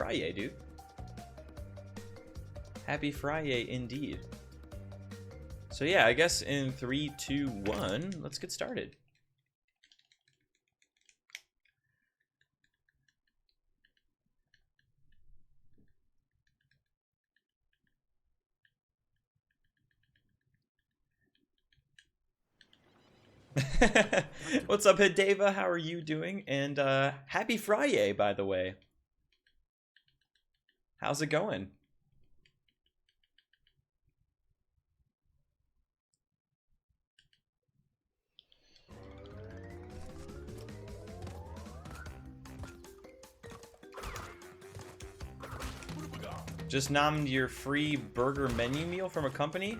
Friday, dude. Happy Friday indeed. So yeah, I guess in 3, 2, 1, let's get started. What's up, Hideva? How are you doing? And happy Friday, by the way. How's it going? Just nommed your free burger menu meal from a company?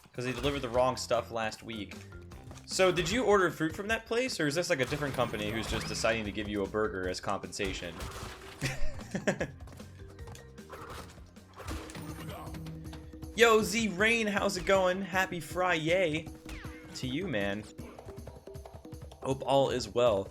Because they delivered the wrong stuff last week. So did you order food from that place, or is this like a different company who's just deciding to give you a burger as compensation? Yo, Z Rain, how's it going? Happy Friday to you, man. Hope all is well.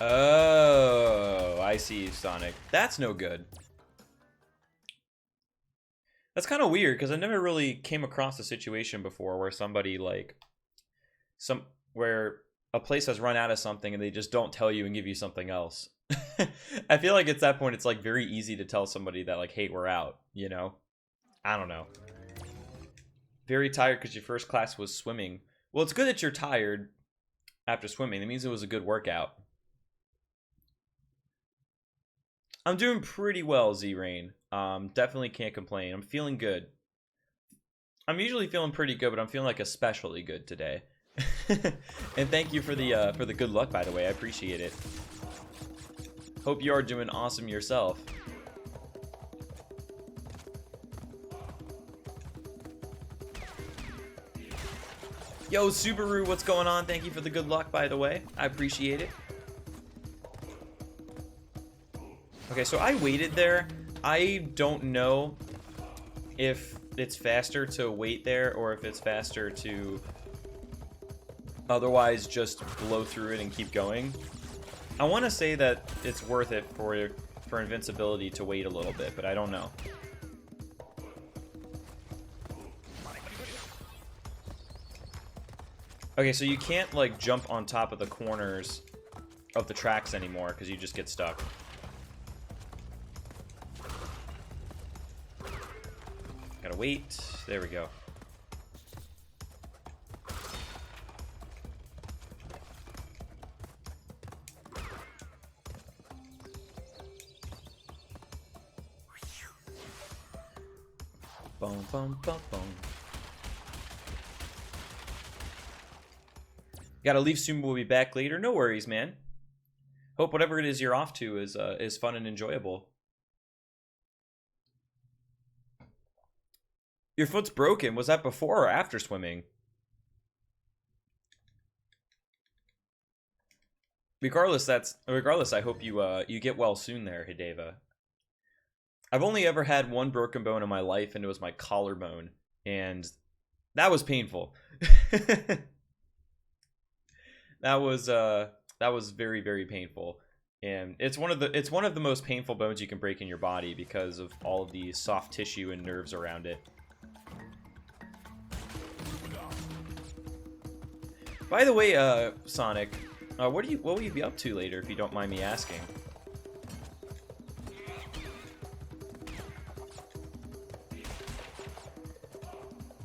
Oh, I see, Sonic. That's no good. That's kind of weird, because I never really came across a situation before where somebody, like, where a place has run out of something and they just don't tell you and give you something else. I feel like at that point it's, like, very easy to tell somebody that, like, hey, we're out, you know? I don't know. Very tired because your first class was swimming. Well, it's good that you're tired after swimming. That means it was a good workout. I'm doing pretty well, Z-Rain. Definitely can't complain. I'm feeling good. I'm usually feeling pretty good, but I'm feeling like especially good today. And thank you for the good luck, by the way. I appreciate it. Hope you are doing awesome yourself. Yo, Subaru, what's going on? Thank you for the good luck, by the way. I appreciate it. Okay, so I waited there. I don't know if it's faster to wait there or if it's faster to otherwise just blow through it and keep going. I want to say that it's worth it for invincibility to wait a little bit, but I don't know. Okay, so you can't, like, jump on top of the corners of the tracks anymore because you just get stuck. Gotta wait. There we go. Boom, boom, boom, boom. Gotta leave soon, we'll be back later. No worries, man. Hope whatever it is you're off to is fun and enjoyable. Your foot's broken. Was that before or after swimming? Regardless, I hope you get well soon there, Hideva. I've only ever had one broken bone in my life, and it was my collarbone, and that was painful. That was very, very painful. And it's one of the most painful bones you can break in your body because of all of the soft tissue and nerves around it. By the way, Sonic, what will you be up to later, if you don't mind me asking?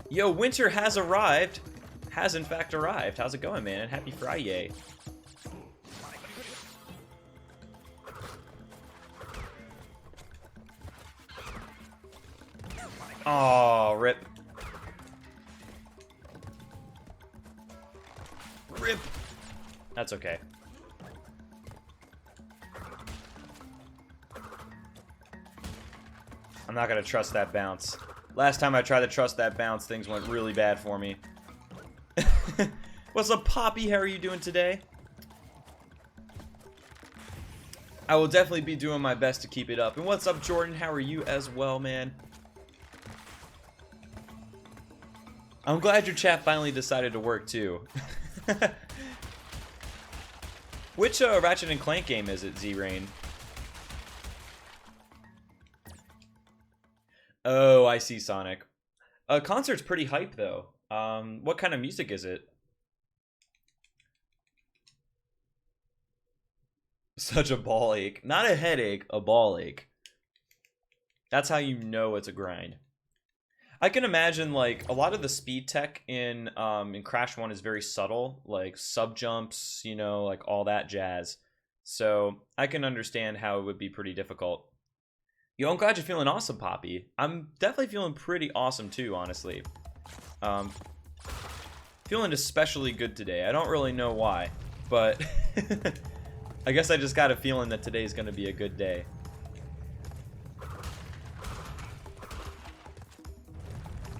Yo, winter has arrived. Has in fact arrived. How's it going, man? Happy Friday. Oh, rip. Rip. That's okay. I'm not gonna trust that bounce. Last time I tried to trust that bounce, things went really bad for me. What's up, Poppy? How are you doing today? I will definitely be doing my best to keep it up. And what's up, Jordan? How are you as well, man? I'm glad your chat finally decided to work, too. Which Ratchet and Clank game is it, Z-Rain? Oh, I see, Sonic. Concert's pretty hype, though. What kind of music is it? Such a ball ache. Not a headache, a ball ache. That's how you know it's a grind. I can imagine, like, a lot of the speed tech in Crash 1 is very subtle, like sub jumps, you know, like all that jazz. So I can understand how it would be pretty difficult. Yo, I'm glad you're feeling awesome, Poppy. I'm definitely feeling pretty awesome too, honestly. Feeling especially good today. I don't really know why, but I guess I just got a feeling that today's gonna be a good day.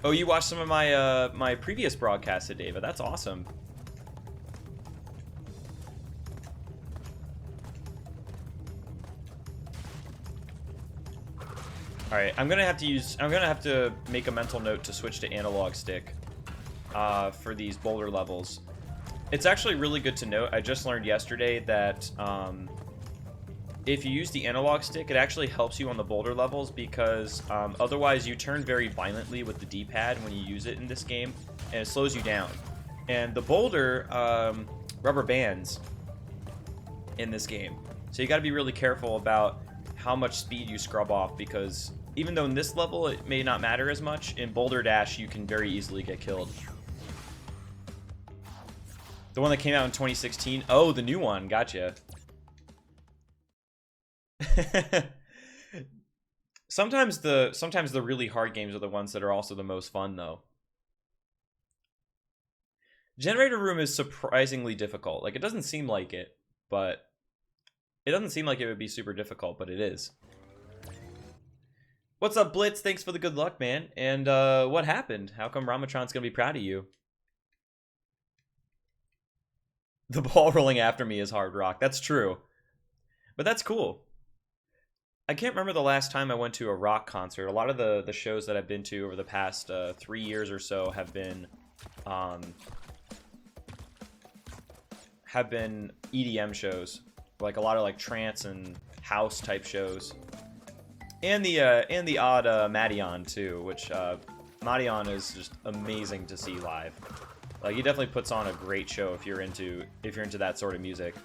Oh, you watched some of my my previous broadcasts at David. That's awesome. All right, I'm gonna have to make a mental note to switch to analog stick for these boulder levels. It's actually really good to note. I just learned yesterday that if you use the analog stick, it actually helps you on the boulder levels because otherwise you turn very violently with the D-pad when you use it in this game, and it slows you down. And the boulder rubber bands in this game, so you got to be really careful about how much speed you scrub off, because even though in this level it may not matter as much, in Boulder Dash you can very easily get killed. The one that came out in 2016. Oh, the new one. Gotcha. Sometimes the really hard games are the ones that are also the most fun, though. Generator Room is surprisingly difficult. Like, it doesn't seem like it, but it doesn't seem like it would be super difficult, but it is. What's up, Blitz? Thanks for the good luck, man. And what happened? How come Ramatron's gonna be proud of you? The ball rolling after me is hard rock. That's true, but that's cool. I can't remember the last time I went to a rock concert. A lot of the shows that I've been to over the past 3 years or so have been EDM shows, like a lot of like trance and house type shows, and the odd Madion too, which Madion is just amazing to see live. Like, he definitely puts on a great show if you're into that sort of music.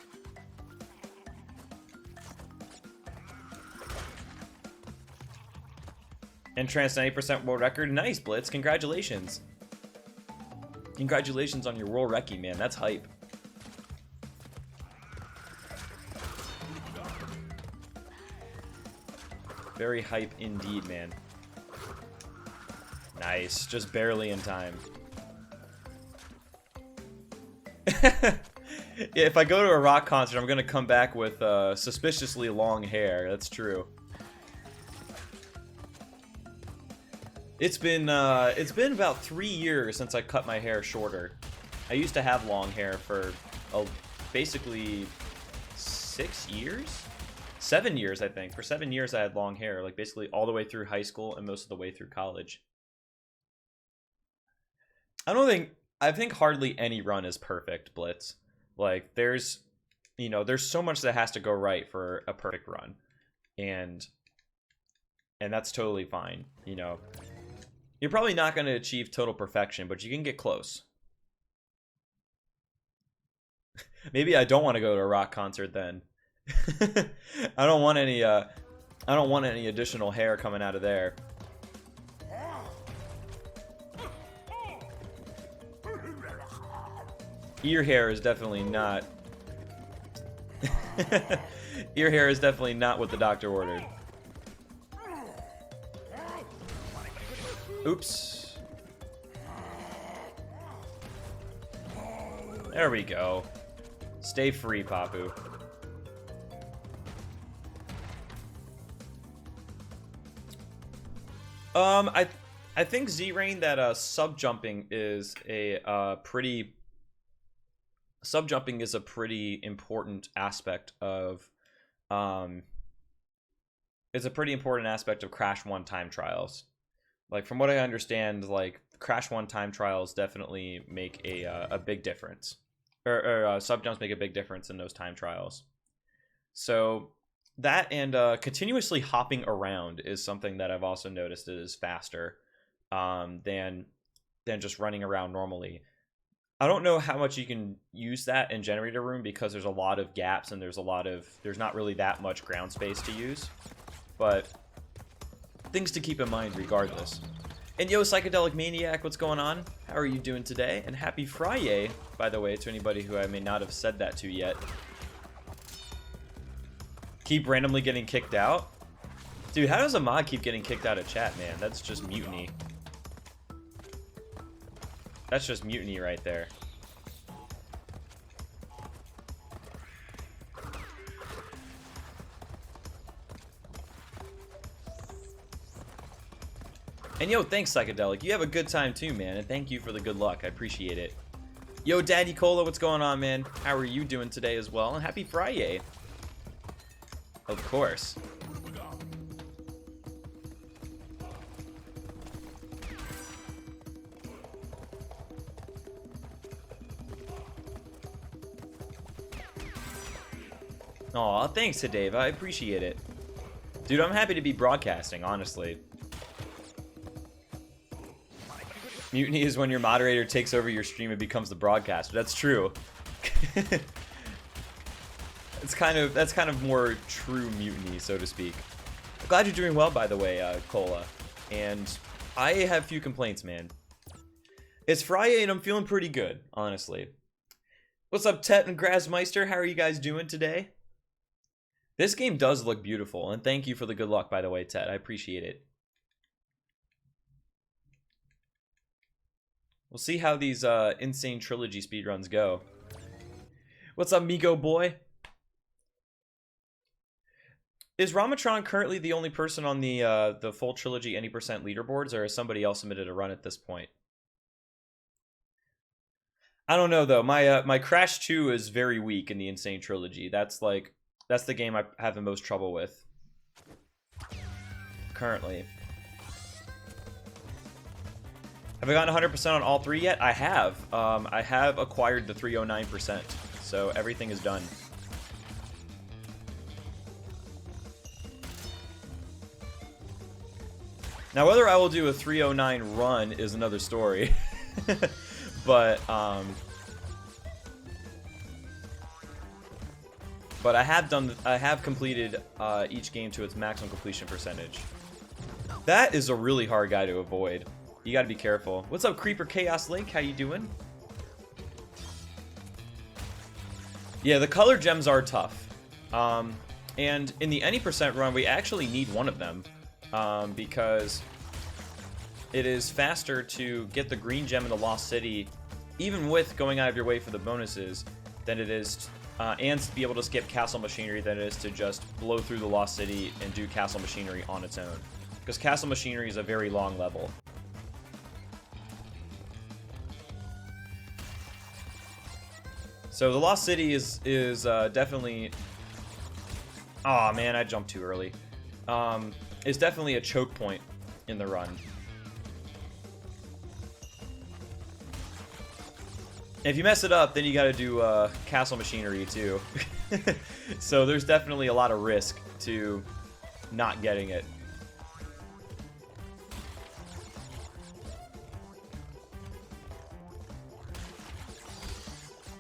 And trance 90% world record. Nice, Blitz. Congratulations. Congratulations on your world recce, man. That's hype. Very hype indeed, man. Nice. Just barely in time. Yeah, if I go to a rock concert, I'm gonna come back with suspiciously long hair. That's true. It's been about 3 years since I cut my hair shorter. I used to have long hair for basically 6 years? 7 years, I think. For 7 years I had long hair, like basically all the way through high school and most of the way through college. I think hardly any run is perfect, Blitz. Like, there's so much that has to go right for a perfect run. And that's totally fine, you know. You're probably not going to achieve total perfection, but you can get close. Maybe I don't want to go to a rock concert then. I don't want any additional hair coming out of there. Ear hair is definitely not. Ear hair is definitely not what the doctor ordered. Oops. There we go. Stay free, Papu. I think Z-Rain that sub jumping is a pretty important aspect of is a pretty important aspect of Crash 1 time trials. Like, from what I understand, like, Crash 1 time trials definitely make a big difference. Or sub jumps make a big difference in those time trials. So that and continuously hopping around is something that I've also noticed is faster than just running around normally. I don't know how much you can use that in generator room because there's a lot of gaps and there's not really that much ground space to use. But things to keep in mind regardless. And yo, Psychedelic Maniac, what's going on? How are you doing today? And happy Friday, by the way, to anybody who I may not have said that to yet. Keep randomly getting kicked out? Dude, how does a mod keep getting kicked out of chat, man? That's just mutiny. That's just mutiny right there. And yo, thanks, Psychedelic. You have a good time too, man. And thank you for the good luck. I appreciate it. Yo, Daddy Cola, what's going on, man? How are you doing today as well? And happy Friday. Of course. Aw, thanks, Hideva. I appreciate it. Dude, I'm happy to be broadcasting, honestly. Mutiny is when your moderator takes over your stream and becomes the broadcaster. That's true. That's kind of more true mutiny, so to speak. I'm glad you're doing well, by the way, Cola. And I have few complaints, man. It's Friday and I'm feeling pretty good, honestly. What's up, Tet and Grasmeister? How are you guys doing today? This game does look beautiful, and thank you for the good luck, by the way, Tet. I appreciate it. We'll see how these insane trilogy speedruns go. What's up, Migo boy? Is Ramatron currently the only person on the full trilogy any % leaderboards, or has somebody else submitted a run at this point? I don't know though. My Crash 2 is very weak in the insane trilogy. That's the game I have the most trouble with currently. Have I gotten 100% on all three yet? I have. I have acquired the 309%, so everything is done. Now, whether I will do a 309 run is another story, but I have completed each game to its maximum completion percentage. That is a really hard guy to avoid. You gotta be careful. What's up, Creeper Chaos Link? How you doing? Yeah, the color gems are tough. And in the any % run, we actually need one of them. Because it is faster to get the green gem in the Lost City, even with going out of your way for the bonuses, than it is, and to be able to skip Castle Machinery than it is to just blow through the Lost City and do Castle Machinery on its own. Because Castle Machinery is a very long level. So the Lost City is definitely... Aw, man, I jumped too early. It's definitely a choke point in the run. If you mess it up, then you gotta do Castle Machinery too. So there's definitely a lot of risk to not getting it.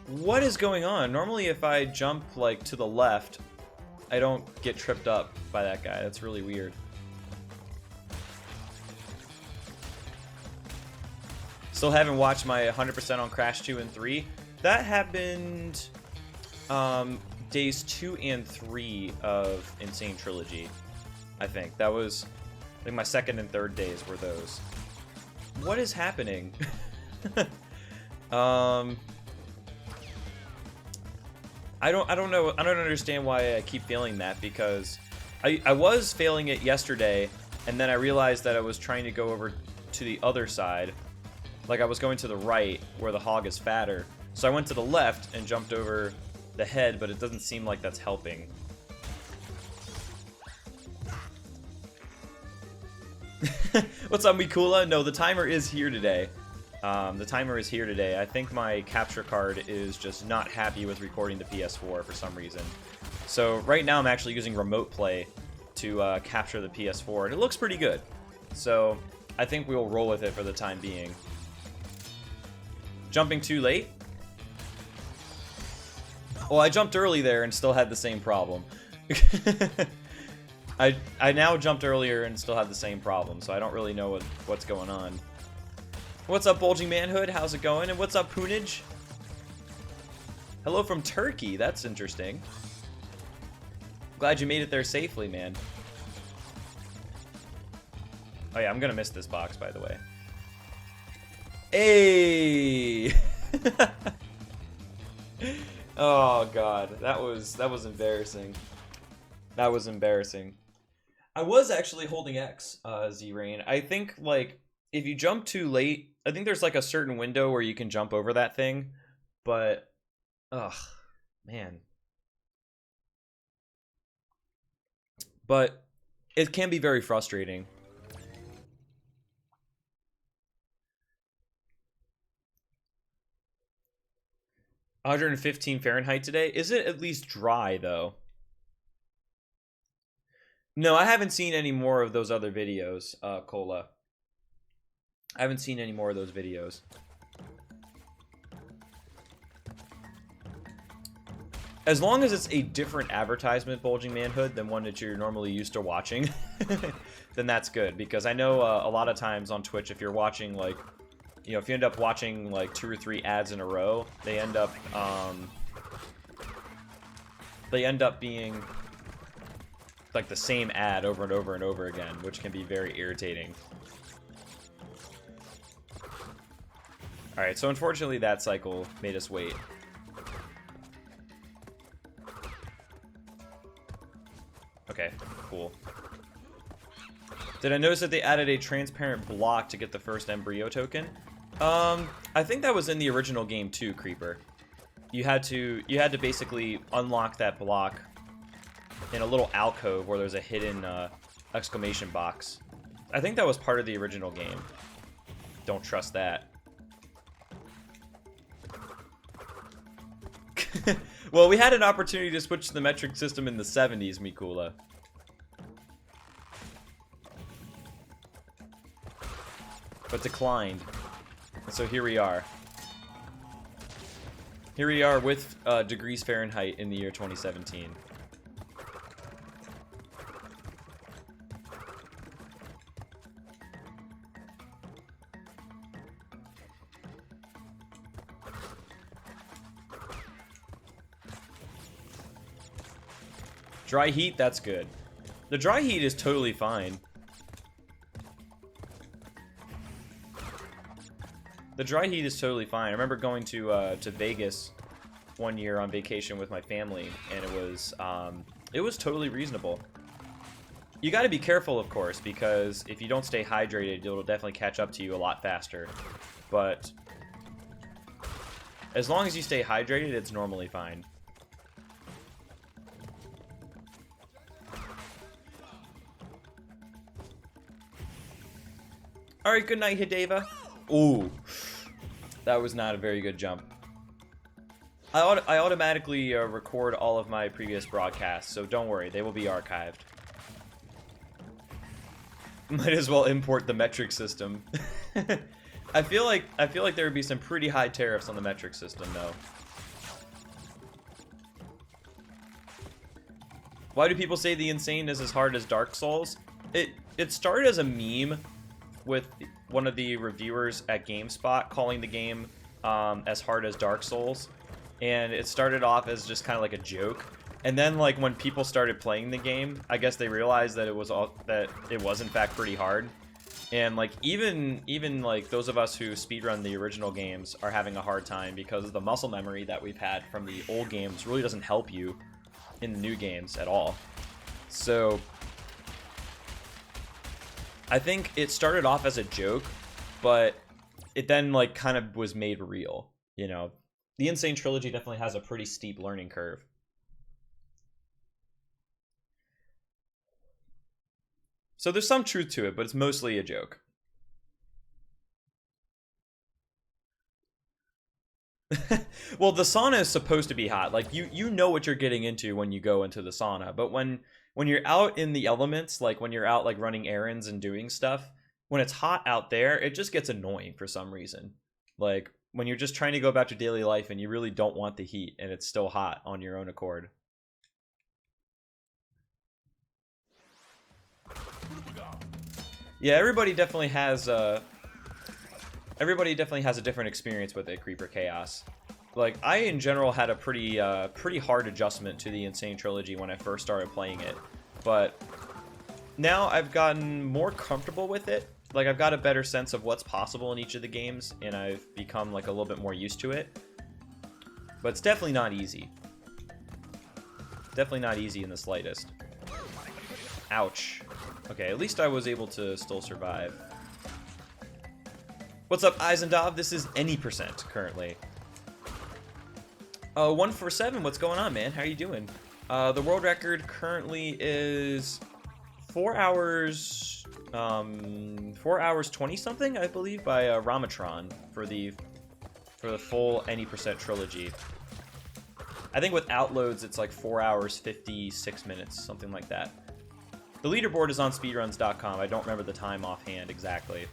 What is going on? Normally if I jump like to the left, I don't get tripped up by that guy. That's really weird. Still haven't watched my 100% on Crash 2 and 3. That happened days 2 and 3 of Insane Trilogy, I think. That was, I think my second and third days were those. What is happening? I don't know. I don't understand why I keep failing that, because I was failing it yesterday, and then I realized that I was trying to go over to the other side. Like I was going to the right where the hog is fatter. So I went to the left and jumped over the head, but it doesn't seem like that's helping. What's up, Mikula? No, the timer is here today. The timer is here today. I think my capture card is just not happy with recording the PS4 for some reason. So right now I'm actually using remote play to capture the PS4, and it looks pretty good. So I think we'll roll with it for the time being. Jumping too late? Well, I jumped early there and still had the same problem. I now jumped earlier and still have the same problem, so I don't really know what's going on. What's up, Bulging Manhood? How's it going? And what's up, Poonage? Hello from Turkey. That's interesting. Glad you made it there safely, man. Oh yeah, I'm gonna miss this box, by the way. Hey! Oh god, that was embarrassing. That was embarrassing. I was actually holding X, Z-Rain. I think, like, if you jump too late, I think there's, like, a certain window where you can jump over that thing. But, ugh, man. But it can be very frustrating. $115 today? Is it at least dry, though? No, I haven't seen any more of those other videos, Cola. I haven't seen any more of those videos. As long as it's a different advertisement, Bulging Manhood, than one that you're normally used to watching, then that's good. Because I know a lot of times on Twitch, if you're watching, like, you know, if you end up watching, like, 2 or 3 ads in a row, they end up being like the same ad over and over and over again, which can be very irritating. Alright, so unfortunately that cycle made us wait. Okay, cool. Did I notice that they added a transparent block to get the first embryo token? I think that was in the original game too, Creeper. You had to basically unlock that block in a little alcove where there's a hidden exclamation box. I think that was part of the original game. Don't trust that. Well, we had an opportunity to switch to the metric system in the 70s, Mikula. But declined. And so here we are. Here we are with degrees Fahrenheit in the year 2017. Dry heat, that's good. The dry heat is totally fine. The dry heat is totally fine. I remember going to Vegas one year on vacation with my family, and it was totally reasonable. You got to be careful, of course, because if you don't stay hydrated, it'll definitely catch up to you a lot faster. But as long as you stay hydrated, it's normally fine. Alright, good night, Hideva. Ooh, that was not a very good jump. I automatically record all of my previous broadcasts, so don't worry, they will be archived. Might as well import the metric system. I feel like there would be some pretty high tariffs on the metric system, though. Why do people say the Insane is as hard as Dark Souls? It started as a meme with one of the reviewers at GameSpot calling the game as hard as Dark Souls, and it started off as just kind of like a joke, and then like when people started playing the game, I guess they realized that it was in fact pretty hard, and like even like those of us who speedrun the original games are having a hard time because the muscle memory that we've had from the old games really doesn't help you in the new games at all. So I think it started off as a joke, but it then like kind of was made real, you know. The Insane Trilogy definitely has a pretty steep learning curve. So there's some truth to it, but it's mostly a joke. Well, the sauna is supposed to be hot. Like you know what you're getting into when you go into the sauna. But when you're out in the elements, like when you're out like running errands and doing stuff, when it's hot out there, it just gets annoying for some reason. Like when you're just trying to go about your daily life and you really don't want the heat and it's still hot on your own accord. Yeah, everybody definitely has a different experience with it, Creeper Chaos. Like, I in general had a pretty hard adjustment to the Insane Trilogy when I first started playing it, but now I've gotten more comfortable with it. Like, I've got a better sense of what's possible in each of the games, and I've become like a little bit more used to it. But it's definitely not easy. Definitely not easy in the slightest. Ouch. Okay, at least I was able to still survive. What's up, Eisendov? This is any percent currently. 147, what's going on, man? How are you doing? The world record currently is 4 hours 20 something, I believe, by Ramatron for the full any percent trilogy. I think with outloads it's like 4 hours 56 minutes, something like that. The leaderboard is on speedruns.com. I don't remember the time offhand exactly.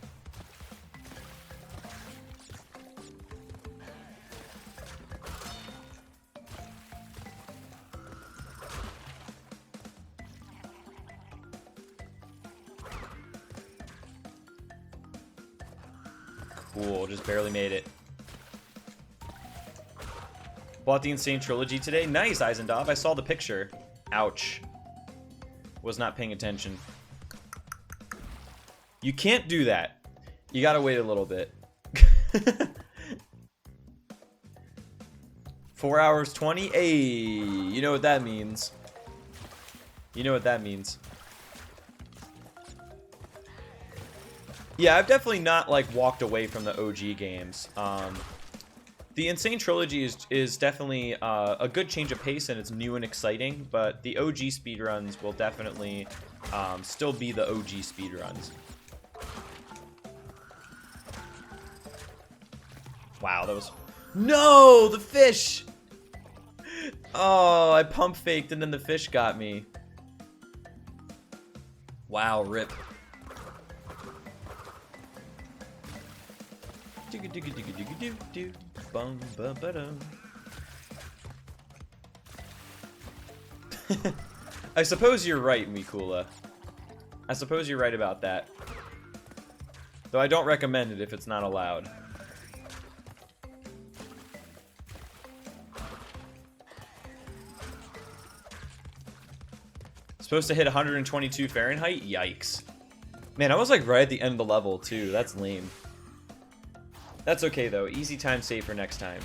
Cool, just barely made it. Bought the Insane Trilogy today. Nice, Eisendov. I saw the picture. Ouch. Was not paying attention. You can't do that. You gotta wait a little bit. 4 hours 20? Hey, you know what that means. You know what that means. Yeah, I've definitely not like walked away from the OG games. The Insane Trilogy is definitely a good change of pace, and it's new and exciting, but the OG speedruns will definitely still be the OG speedruns. Wow, that was... No! The fish! Oh, I pump faked and then the fish got me. Wow, rip. I suppose you're right, Mikula. I suppose you're right about that. Though I don't recommend it if it's not allowed. Supposed to hit 122 Fahrenheit? Yikes. Man, I was like right at the end of the level too. That's lame. That's okay though. Easy time save for next time.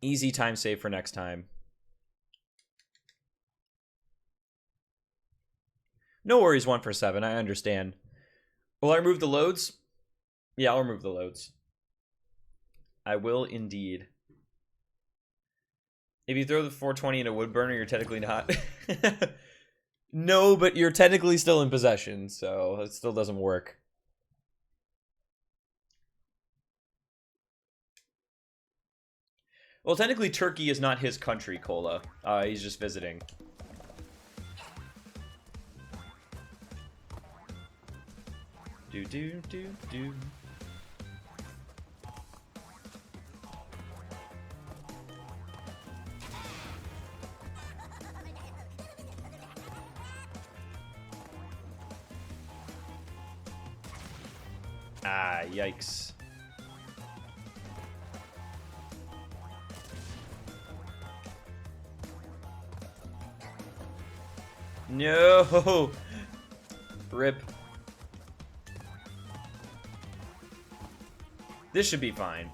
Easy time save for next time. No worries, 147. I understand. Will I remove the loads? Yeah, I'll remove the loads. I will indeed. If you throw the 420 in a wood burner, you're technically not. No, but you're technically still in possession, so it still doesn't work. Well, technically Turkey is not his country, Cola. He's just visiting. Do do do do. Ah, yikes. No! Rip. This should be fine.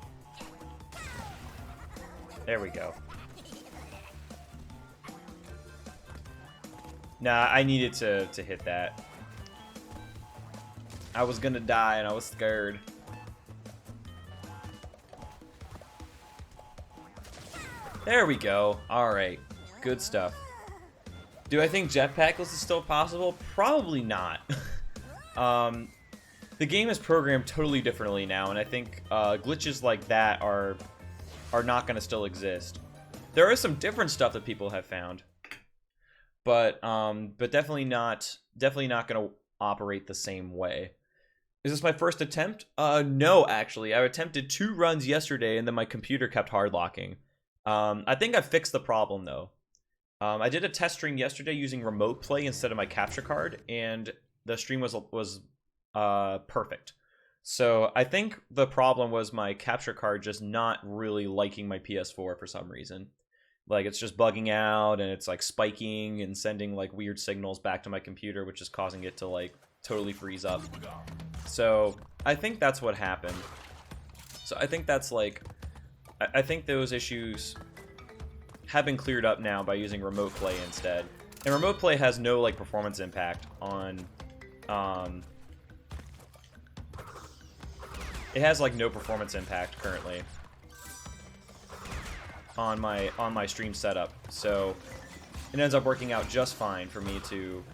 There we go. Nah, I needed to hit that. I was gonna die and I was scared. There we go. Alright. Good stuff. Do I think jetpackless is still possible? Probably not. The game is programmed totally differently now, and I think glitches like that are not going to still exist. There is some different stuff that people have found, but definitely not going to operate the same way. Is this my first attempt? No, actually. I attempted 2 runs yesterday, and then my computer kept hard locking. I think I fixed the problem, though. I did a test stream yesterday using remote play instead of my capture card, and the stream was perfect. So I think the problem was my capture card just not really liking my PS4 for some reason. Like, it's just bugging out, and it's like spiking and sending like weird signals back to my computer, which is causing it to like totally freeze up. So I think that's what happened. So I think that's like, I think those issues have been cleared up now by using remote play instead. And remote play has no like performance impact on it has like no performance impact currently on my stream setup. So it ends up working out just fine for me to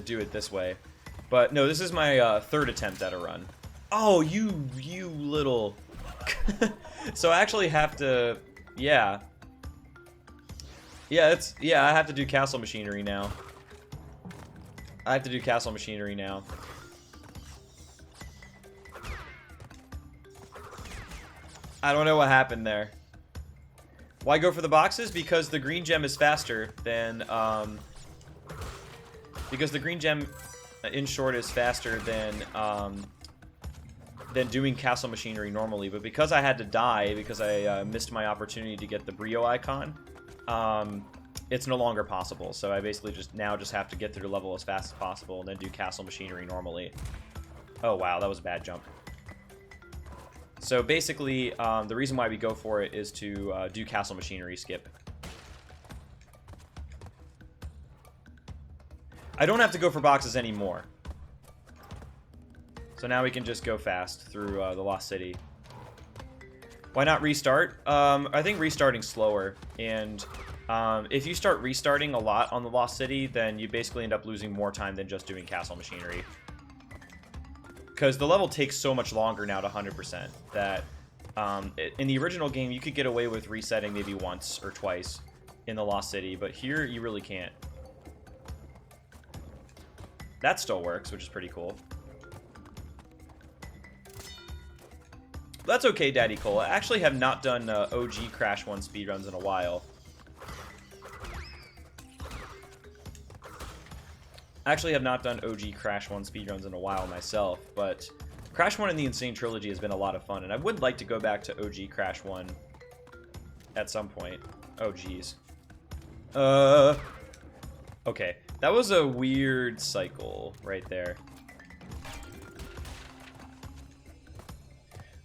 do it this way. But no, this is my 3rd attempt at a run. Oh, you little. So I actually have to, yeah, I have to do castle machinery now. I don't know what happened there. Why go for the boxes? Because the green gem is faster than, because the green gem, in short, is faster than doing castle machinery normally. But because I had to die, because I missed my opportunity to get the Brio icon, it's no longer possible. So I basically just have to get through the level as fast as possible and then do castle machinery normally. Oh wow, that was a bad jump. So basically, the reason why we go for it is to do castle machinery skip. I don't have to go for boxes anymore. So now we can just go fast through the Lost City. Why not restart? I think restarting's slower, and if you start restarting a lot on the Lost City, then you basically end up losing more time than just doing castle machinery. Because the level takes so much longer now to 100% that in the original game you could get away with resetting maybe once or twice in the Lost City, but here you really can't. That still works, which is pretty cool. That's okay, Daddy Cole. I actually have not done OG Crash 1 speedruns in a while. Myself, but Crash 1 and the Insane Trilogy has been a lot of fun, and I would like to go back to OG Crash 1 at some point. Oh, geez. Okay. That was a weird cycle right there.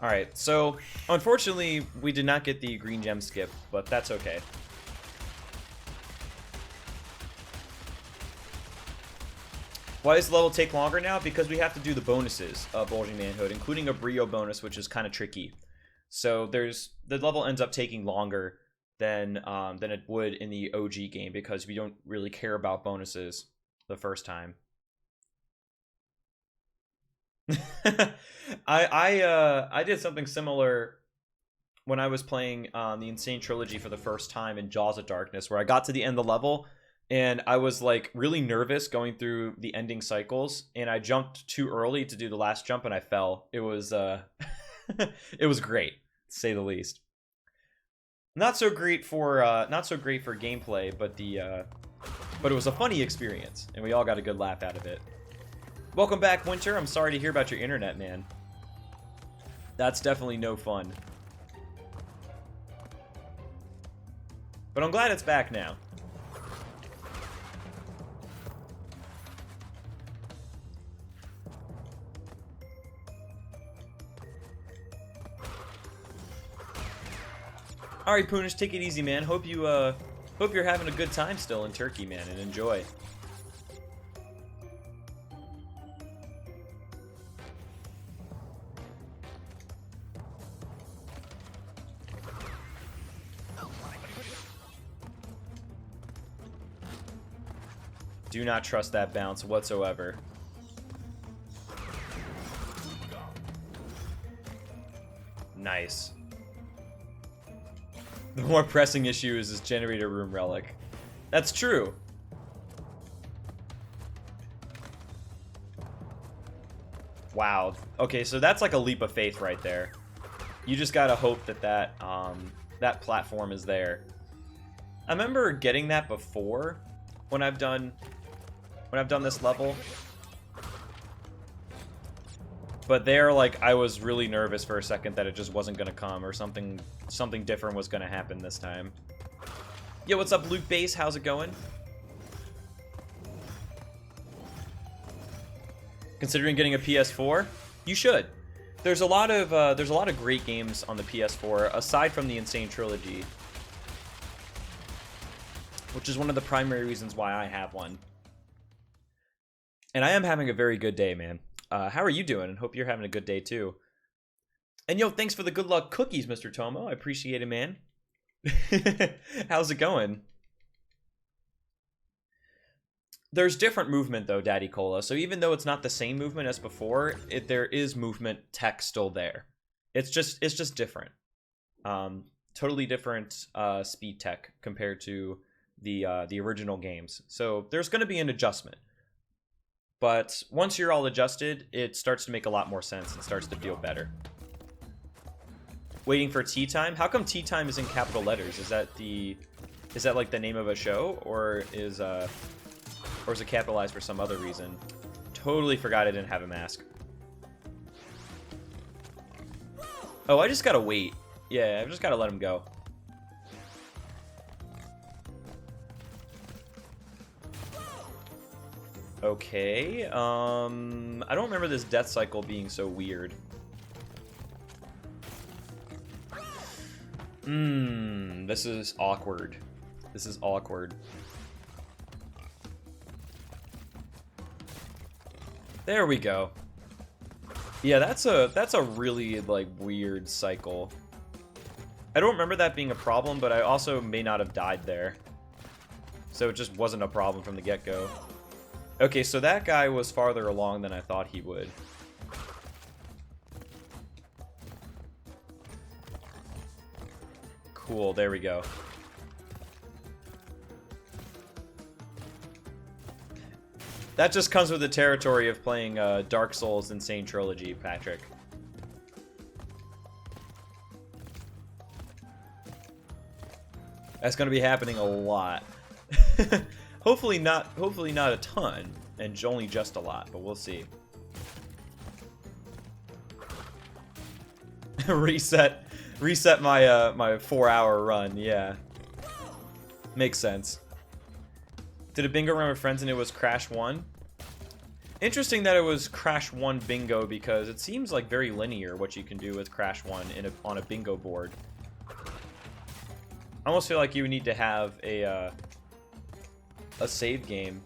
Alright, so unfortunately we did not get the green gem skip, but that's okay. Why does the level take longer now? Because we have to do the bonuses of Bulging Manhood, including a Brio bonus, which is kind of tricky. So the level ends up taking longer than it would in the OG game because we don't really care about bonuses the first time. I did something similar when I was playing the Insane Trilogy for the first time in Jaws of Darkness, where I got to the end of the level and I was like really nervous going through the ending cycles, and I jumped too early to do the last jump and I fell. It was it was great, to say the least. Not so great for gameplay, but it was a funny experience, and we all got a good laugh out of it. Welcome back, Winter. I'm sorry to hear about your internet, man. That's definitely no fun. But I'm glad it's back now. All right, Poonish, take it easy, man. Hope you're having a good time still in Turkey, man, and enjoy. Do not trust that bounce whatsoever. Nice. The more pressing issue is this generator room relic. That's true. Wow. Okay, so that's like a leap of faith right there. You just gotta hope that that platform is there. I remember getting that before when I've done this level. But there, like, I was really nervous for a second that it just wasn't gonna come, or something different was gonna happen this time. Yo, what's up, Luke Base? How's it going? Considering getting a PS4, you should. There's a lot of great games on the PS4 aside from the Insane Trilogy, which is one of the primary reasons why I have one. And I am having a very good day, man. How are you doing? And hope you're having a good day too. And yo, thanks for the good luck cookies, Mr. Tomo. I appreciate it, man. How's it going? There's different movement though, Daddy Cola. So even though it's not the same movement as before, there is movement tech still there. It's just different. Totally different speed tech compared to the original games. So there's going to be an adjustment. But once you're all adjusted, it starts to make a lot more sense and starts to feel better. Waiting for tea time? How come tea time is in capital letters? Is that like the name of a show, or is it capitalized for some other reason? Totally forgot I didn't have a mask. Oh, I just gotta wait. Yeah, I just gotta let him go. Okay, I don't remember this death cycle being so weird. This is awkward. This is awkward. There we go. Yeah, that's a really, like, weird cycle. I don't remember that being a problem, but I also may not have died there. So it just wasn't a problem from the get-go. Okay, so that guy was farther along than I thought he would. Cool, there we go. That just comes with the territory of playing Dark Souls Insane Trilogy, Patrick. That's going to be happening a lot. Hopefully not a ton, and only just a lot, but we'll see. reset my my 4-hour run, yeah. Makes sense. Did a bingo run with friends and it was Crash 1? Interesting that it was Crash 1 bingo, because it seems like very linear what you can do with Crash 1 on a bingo board. I almost feel like you would need to have a save game.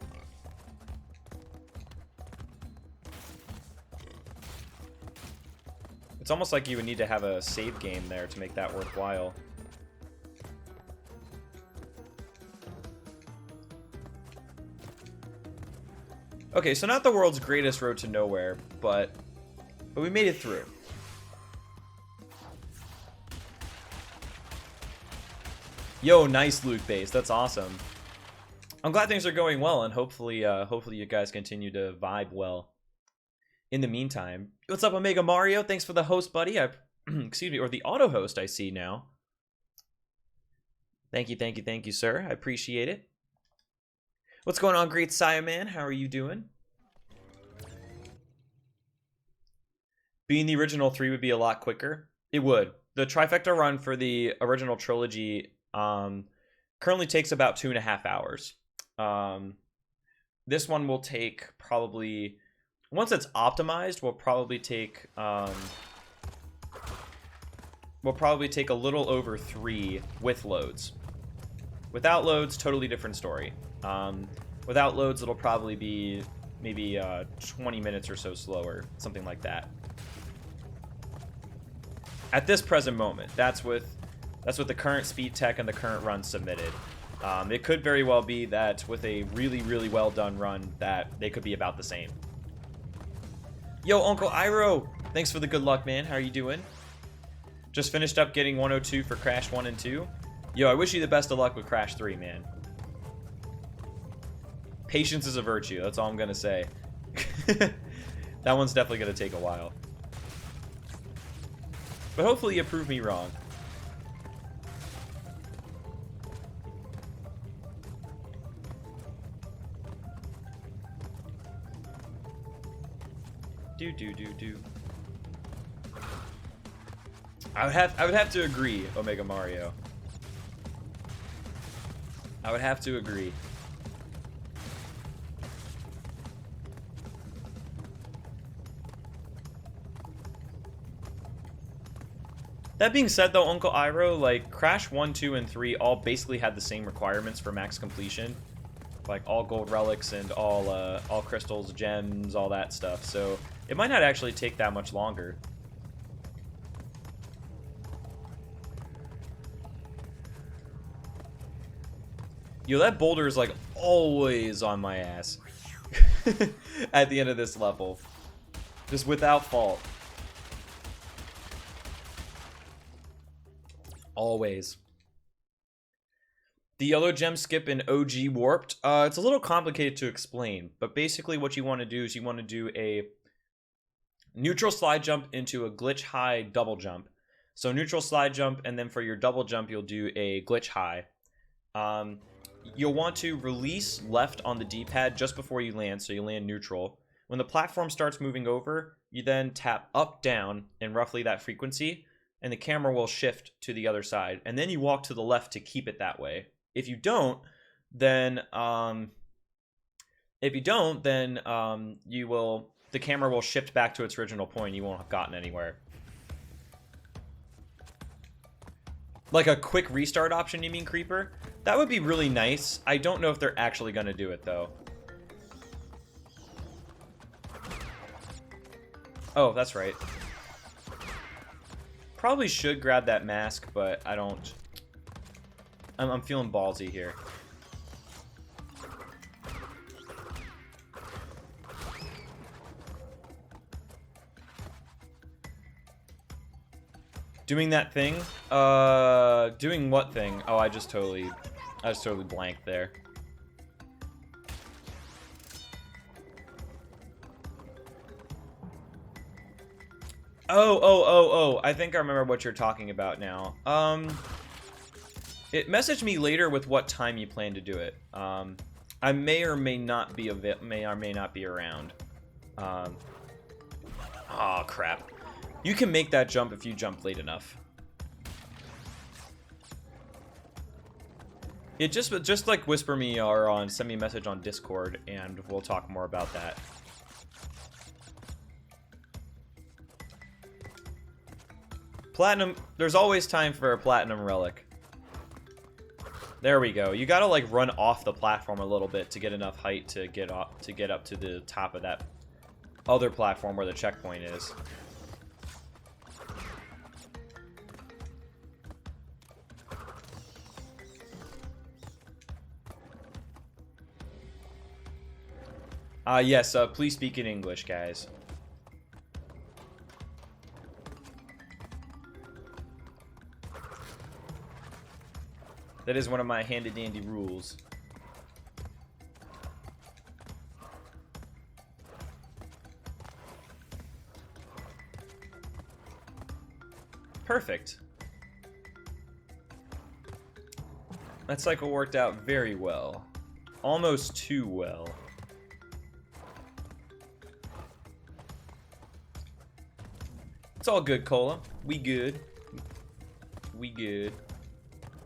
It's almost like you would need to have a save game there to make that worthwhile. Okay, so not the world's greatest road to nowhere, but we made it through. Yo, nice loot base. That's awesome. I'm glad things are going well, and hopefully you guys continue to vibe well. In the meantime, what's up, Omega Mario? Thanks for the host, buddy. Excuse me, or the auto host I see now. Thank you, sir. I appreciate it. What's going on, Great Saya Man? How are you doing? Being the original 3 would be a lot quicker. It would. The trifecta run for the original trilogy currently takes about 2.5 hours. This one will take probably, once it's optimized, will probably take a little over 3 with loads. Without loads, totally different story. Without loads, it'll probably be maybe 20 minutes or so slower, something like that. At this present moment, that's with the current speed tech and the current run submitted. It could very well be that with a really, really well done run that they could be about the same. Yo, Uncle Iro! Thanks for the good luck, man. How are you doing? Just finished up getting 102 for Crash 1 and 2. Yo, I wish you the best of luck with Crash 3, man. Patience is a virtue. That's all I'm going to say. That one's definitely going to take a while. But hopefully you prove me wrong. Do. I would have to agree, Omega Mario. I would have to agree. That being said, though, Uncle Iro, like, Crash 1, 2, and 3 all basically had the same requirements for max completion. Like, all gold relics and all crystals, gems, all that stuff. So, it might not actually take that much longer. Yo, that boulder is, like, always on my ass. At the end of this level. Just without fault. Always. The yellow gem skip in OG Warped, it's a little complicated to explain, but basically what you want to do is you want to do a neutral slide jump into a glitch high double jump. So neutral slide jump, and then for your double jump, you'll do a glitch high. You'll want to release left on the D-pad just before you land, so you land neutral. When the platform starts moving over, you then tap up, down, in roughly that frequency, and the camera will shift to the other side. And then you walk to the left to keep it that way. If you don't, then the camera will shift back to its original point. You won't have gotten anywhere. Like a quick restart option, you mean, Creeper? That would be really nice. I don't know if they're actually going to do it, though. Oh, that's right. Probably should grab that mask, but I don't. I'm feeling ballsy here. Doing that thing? Doing what thing? Oh, I just totally blanked there. Oh, I think I remember what you're talking about now. It messaged me later with what time you plan to do it. I may or may not be around. Oh, crap. You can make that jump if you jump late enough. Yeah, just like whisper me or send me a message on Discord, and we'll talk more about that. Platinum. There's always time for a platinum relic. There we go. You gotta like run off the platform a little bit to get enough height to get up to the top of that other platform where the checkpoint is. Yes, please speak in English, guys. That is one of my handy-dandy rules. Perfect. That cycle worked out very well. Almost too well. It's all good, Cola. We good. We good.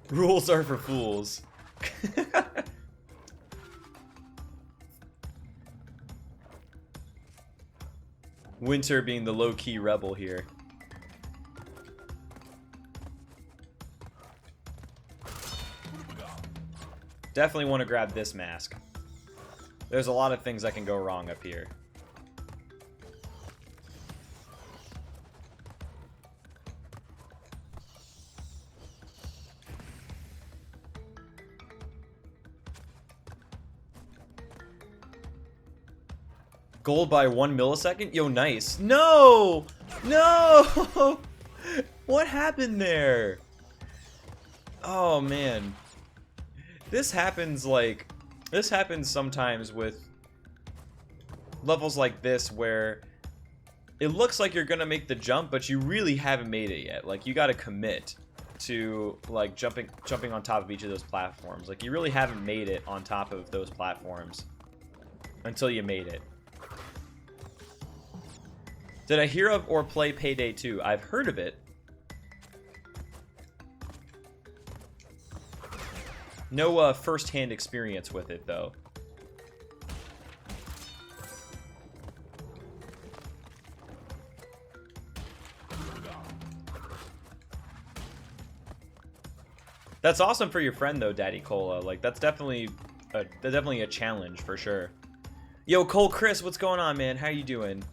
Rules are for fools. Winter being the low-key rebel here. Definitely want to grab this mask. There's a lot of things that can go wrong up here. Gold by 1 millisecond? Yo, nice. No! No! What happened there? Oh, man. This happens sometimes with levels like this where it looks like you're gonna make the jump, but you really haven't made it yet. Like, you gotta commit to, like, jumping on top of each of those platforms. Like, you really haven't made it on top of those platforms until you made it. Did I hear of or play Payday 2? I've heard of it. No first-hand experience with it, though. That's awesome for your friend, though, Daddy Cola. Like, that's definitely a challenge for sure. Yo, Cole Chris, what's going on, man? How you doing?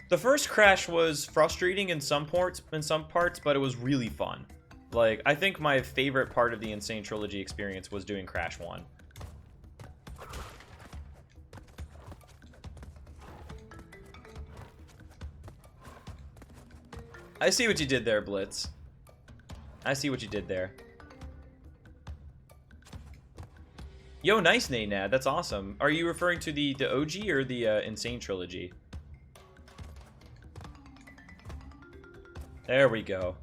The first crash was frustrating in some parts, but it was really fun. Like, I think my favorite part of the Insane Trilogy experience was doing Crash 1. I see what you did there, Blitz. I see what you did there. Yo, nice, Naynad. That's awesome. Are you referring to the OG or the Insane Trilogy? There we go.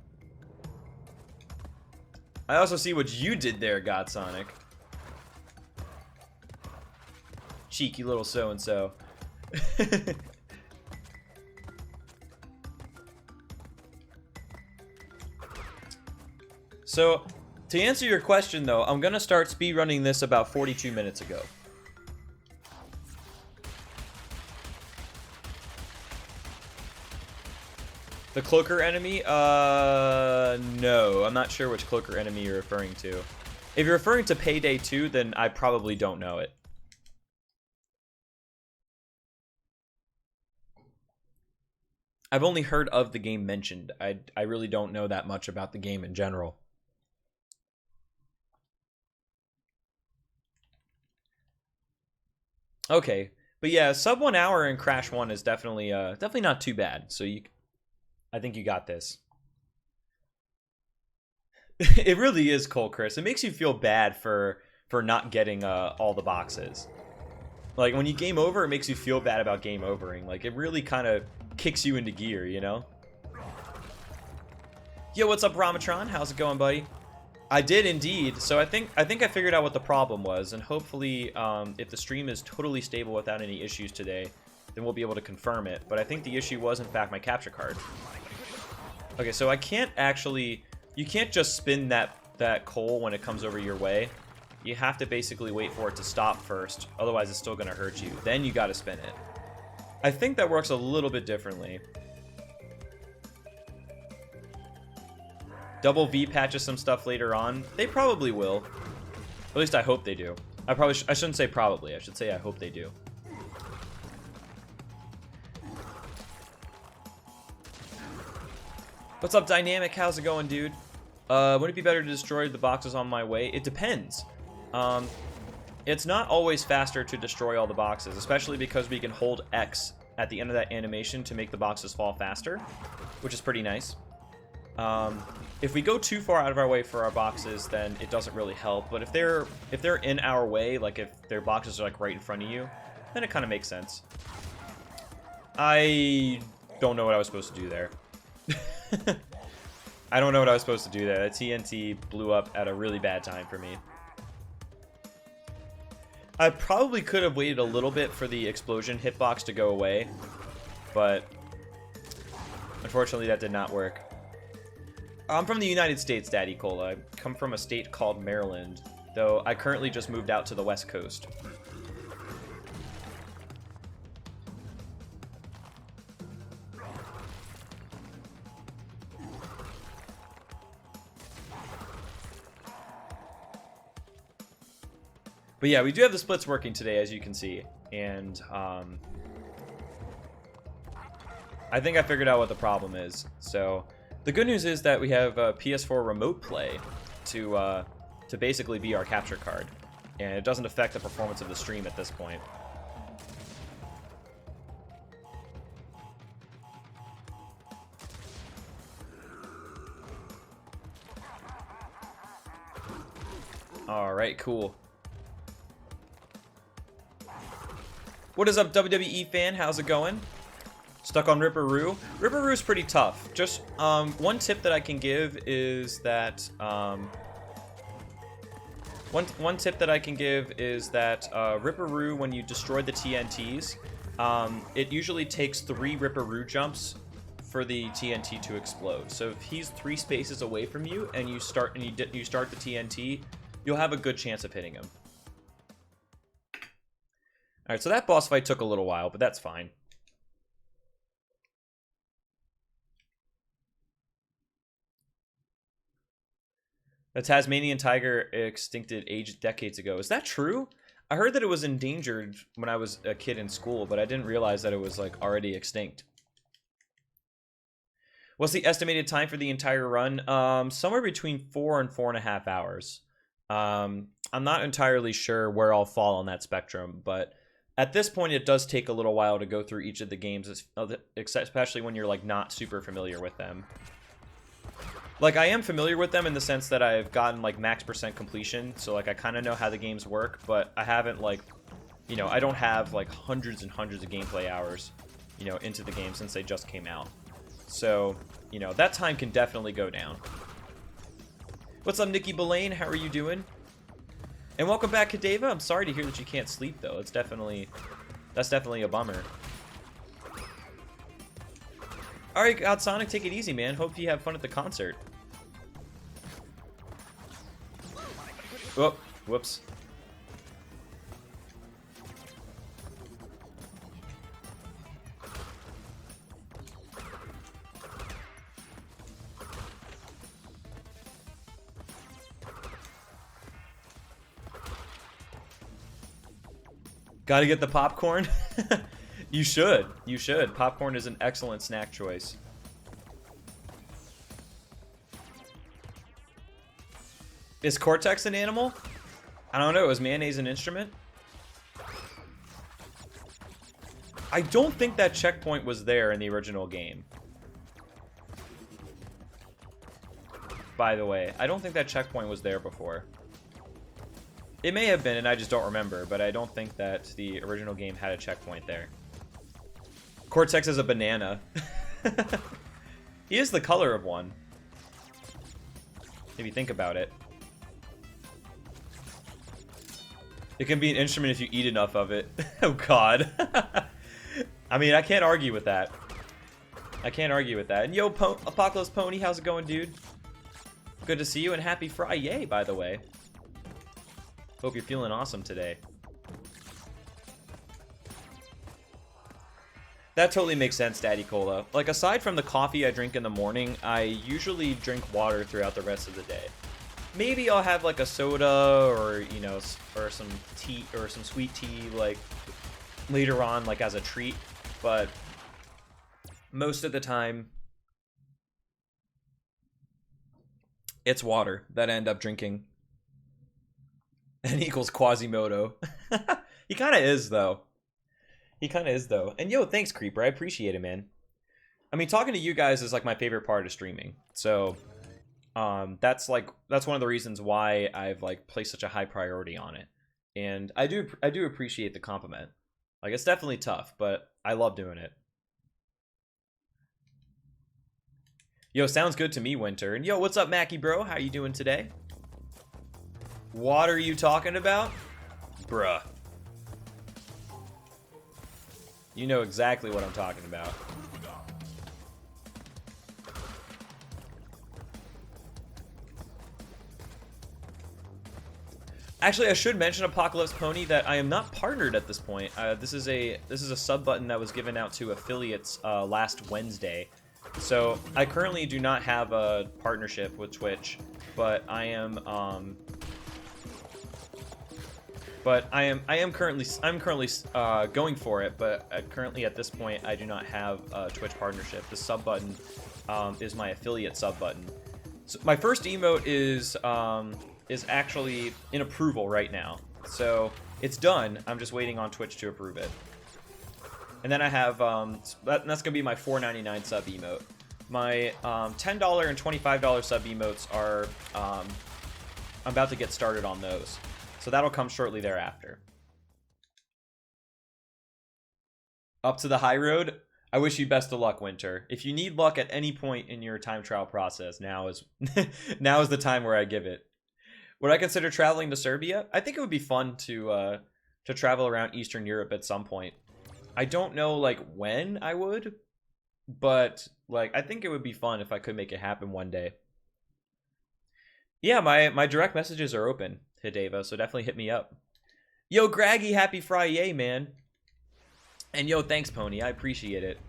I also see what you did there, God Sonic. Cheeky little so-and-so. So, to answer your question, though, I'm gonna start speedrunning this about 42 minutes ago. The cloaker enemy? No. I'm not sure which cloaker enemy you're referring to. If you're referring to Payday 2, then I probably don't know it. I've only heard of the game mentioned. I really don't know that much about the game in general. Okay, but yeah, sub 1 hour in Crash 1 is definitely not too bad. So I think you got this. It really is, Cole Chris. It makes you feel bad for not getting all the boxes. Like, when you game over, it makes you feel bad about game overing. Like, it really kind of kicks you into gear, you know? Yo, what's up, Ramatron? How's it going, buddy? I did indeed. So I think I figured out what the problem was, and hopefully, if the stream is totally stable without any issues today, then we'll be able to confirm it. But I think the issue was, in fact, my capture card. Okay, so I can't actually... You can't just spin that coal when it comes over your way. You have to basically wait for it to stop first, otherwise it's still going to hurt you. Then you got to spin it. I think that works a little bit differently. Double V patches some stuff later on. They probably will. At least I hope they do. I shouldn't say probably. I should say I hope they do. What's up, Dynamic? How's it going, dude? Would it be better to destroy the boxes on my way? It depends. It's not always faster to destroy all the boxes, especially because we can hold X at the end of that animation to make the boxes fall faster, which is pretty nice. If we go too far out of our way for our boxes, then it doesn't really help. But if they're in our way, like if their boxes are like right in front of you, then it kind of makes sense. I don't know what I was supposed to do there. I don't know what I was supposed to do there. That TNT blew up at a really bad time for me. I probably could have waited a little bit for the explosion hitbox to go away, but unfortunately that did not work. I'm from the United States, Daddy Cola. I come from a state called Maryland, though I currently just moved out to the West Coast. But yeah, we do have the splits working today, as you can see, and I think I figured out what the problem is. So the good news is that we have PS4 Remote Play to basically be our capture card, and it doesn't affect the performance of the stream at this point. All right, cool. What is up, WWE fan? How's it going? Stuck on Ripperoo? Ripperoo's pretty tough. Just one tip that I can give is that one tip that I can give is that Ripperoo, when you destroy the TNTs, it usually takes 3 Ripperoo jumps for the TNT to explode. So if he's 3 spaces away from you and you start the TNT, you'll have a good chance of hitting him. All right, so that boss fight took a little while, but that's fine. The Tasmanian tiger extincted decades ago. Is that true? I heard that it was endangered when I was a kid in school, but I didn't realize that it was like already extinct. What's the estimated time for the entire run? Somewhere between 4 and 4.5 hours. I'm not entirely sure where I'll fall on that spectrum, but at this point it does take a little while to go through each of the games, especially when you're like not super familiar with them. Like, I am familiar with them in the sense that I've gotten like max % completion, so like I kind of know how the games work, but I haven't like, you know, I don't have like hundreds and hundreds of gameplay hours, you know, into the game since they just came out. So, you know, that time can definitely go down. What's up, Nikki Belaine? How are you doing? And welcome back, Kadeva. I'm sorry to hear that you can't sleep, though. That's definitely a bummer. All right, Godsonic, take it easy, man. Hope you have fun at the concert. Oh, whoops. Gotta get the popcorn? You should. You should. Popcorn is an excellent snack choice. Is Cortex an animal? I don't know. Is mayonnaise an instrument? I don't think that checkpoint was there in the original game. By the way, I don't think that checkpoint was there before. It may have been, and I just don't remember, but I don't think that the original game had a checkpoint there. Cortex is a banana. He is the color of one. If you think about it. It can be an instrument if you eat enough of it. Oh, God. I mean, I can't argue with that. I can't argue with that. And yo, Apocalypse Pony, how's it going, dude? Good to see you, and happy Friday, by the way. Hope you're feeling awesome today. That totally makes sense, Daddy Cola. Like, aside from the coffee I drink in the morning, I usually drink water throughout the rest of the day. Maybe I'll have, like, a soda or, you know, or some tea, or some sweet tea, like, later on, like, as a treat. But most of the time, it's water that I end up drinking. N equals Quasimodo. He kind of is, though. He kind of is, though. And yo, thanks, Creeper. I appreciate it, man. I mean, talking to you guys is like my favorite part of streaming. So, that's one of the reasons why I've like placed such a high priority on it. And I do appreciate the compliment. Like, it's definitely tough, but I love doing it. Yo, sounds good to me, Winter. And yo, what's up, Mackie, bro? How you doing today? What are you talking about? Bruh. You know exactly what I'm talking about. Actually, I should mention, Apocalypse Pony, that I am not partnered at this point. This is a sub button that was given out to affiliates last Wednesday. So I currently do not have a partnership with Twitch, but I am currently going for it, but currently at this point I do not have a Twitch partnership. The sub button is my affiliate sub button. So my first emote is actually in approval right now, so it's done. I'm just waiting on Twitch to approve it. And then I have that's gonna be my $4.99 sub emote. My $10 and $25 sub emotes are about to get started on those. So that'll come shortly thereafter. Up to the high road. I wish you best of luck, Winter. If you need luck at any point in your time trial process, now is now is the time where I give it. Would I consider traveling to Serbia? I think it would be fun to travel around Eastern Europe at some point. I don't know like when I would, but like I think it would be fun if I could make it happen one day. Yeah, my direct messages are open, Hideva, so definitely hit me up. Yo, Graggy, happy Friday, man. And yo, thanks, Pony. I appreciate it.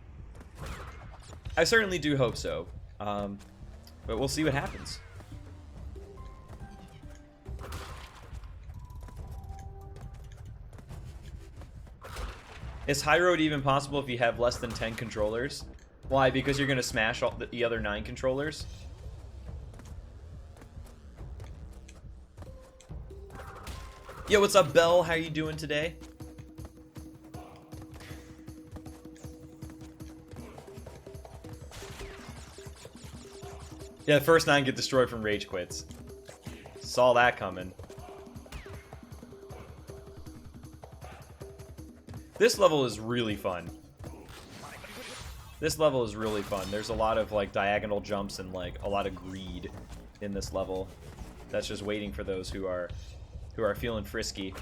I certainly do hope so. But we'll see what happens. Is high road even possible if you have less than 10 controllers? Why? Because you're going to smash all the other 9 controllers? Yo, what's up, Belle? How you doing today? Yeah, the first 9 get destroyed from rage quits. Saw that coming. This level is really fun. This level is really fun. There's a lot of like diagonal jumps and like a lot of greed in this level. That's just waiting for those who are feeling frisky.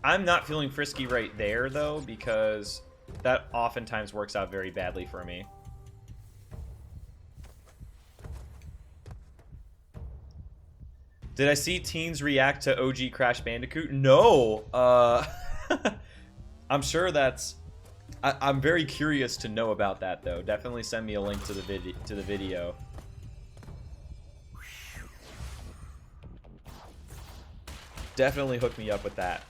I'm not feeling frisky right there though, because that oftentimes works out very badly for me. Did I see teens react to OG Crash Bandicoot? No. I'm sure that's... I'm very curious to know about that, though. Definitely send me a link to the video. Definitely hook me up with that.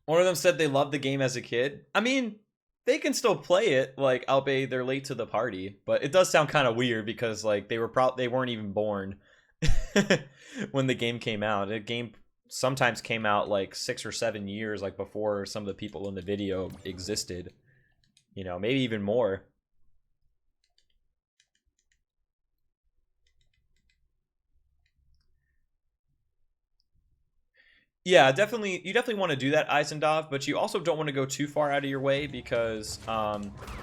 One of them said they loved the game as a kid. I mean... they can still play it, like, albeit they're late to the party, but it does sound kind of weird because, like, they weren't even born when the game came out. The game sometimes came out, like, 6 or 7 years, like, before some of the people in the video existed. You know, maybe even more. Yeah, definitely. You definitely want to do that, Eisendov, but you also don't want to go too far out of your way because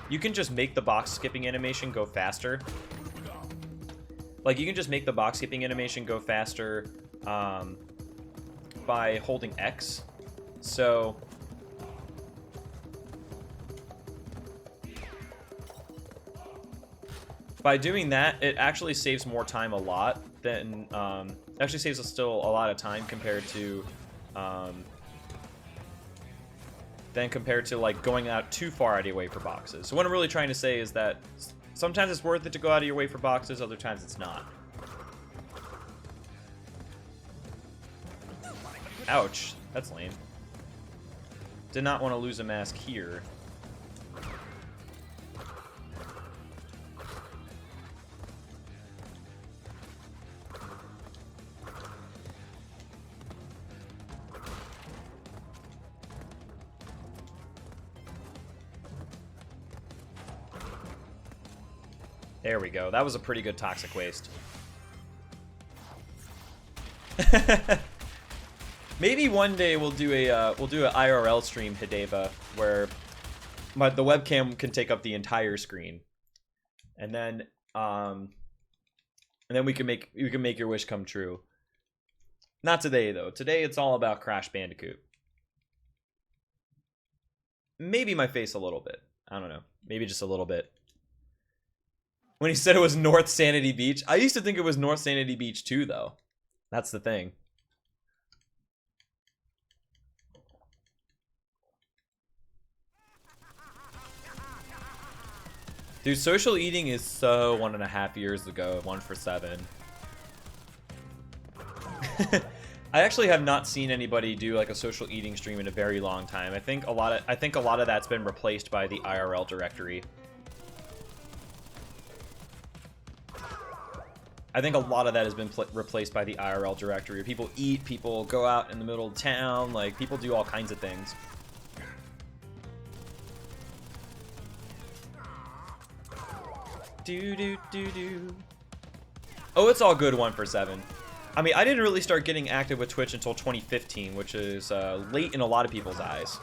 you can just make the box skipping animation go faster. Like, you can just make the box skipping animation go faster by holding X. So by doing that, it actually saves more time a lot than actually saves us still a lot of time compared to like going out too far out of your way for boxes. So what I'm really trying to say is that sometimes it's worth it to go out of your way for boxes, other times it's not. Ouch, that's lame. Did not want to lose a mask here. There we go. That was a pretty good toxic waste. Maybe one day we'll do an IRL stream, Hideva, where the webcam can take up the entire screen, and then we can make your wish come true. Not today though. Today it's all about Crash Bandicoot. Maybe my face a little bit. I don't know. Maybe just a little bit. When he said it was North Sanity Beach, I used to think it was North Sanity Beach too, though. That's the thing. Dude, social eating is so 1.5 years ago. 1 for 7. I actually have not seen anybody do like a social eating stream in a very long time. I think a lot of that's been replaced by the IRL directory. I think a lot of that has been replaced by the IRL directory. People eat, people go out in the middle of town, like, people do all kinds of things. Do do do do. Oh, it's all good. 1 for 7. I mean, I didn't really start getting active with Twitch until 2015, which is late in a lot of people's eyes.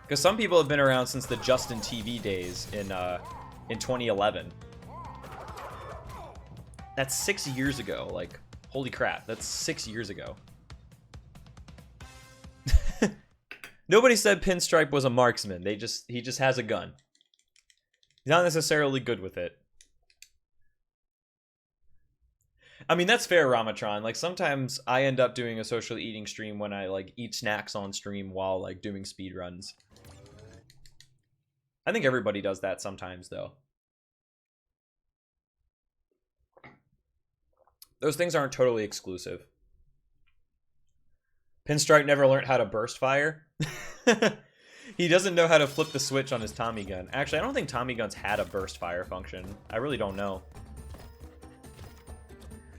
Because some people have been around since the Justin TV days in 2011. That's 6 years ago. Like, holy crap, that's 6 years ago. Nobody said Pinstripe was a marksman. He just has a gun. He's not necessarily good with it. I mean, that's fair, Ramatron. Like, sometimes I end up doing a social eating stream when I, like, eat snacks on stream while, like, doing speedruns. I think everybody does that sometimes, though. Those things aren't totally exclusive. Pinstripe never learned how to burst fire. He doesn't know how to flip the switch on his Tommy gun. Actually, I don't think Tommy guns had a burst fire function. I really don't know.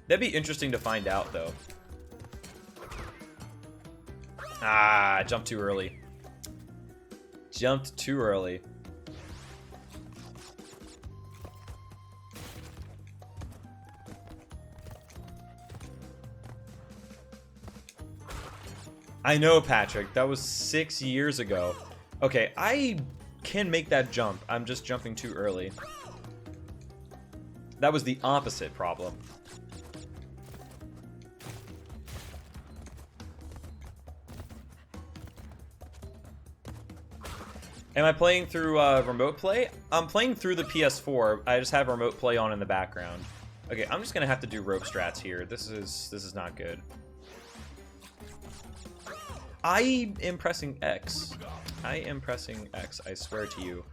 That'd be interesting to find out, though. Ah, I jumped too early. Jumped too early. I know, Patrick. That was 6 years ago. Okay, I can make that jump. I'm just jumping too early. That was the opposite problem. Am I playing through remote play? I'm playing through the PS4. I just have remote play on in the background. Okay, I'm just gonna have to do rope strats here. This is not good. I am pressing X. I am pressing X, I swear to you.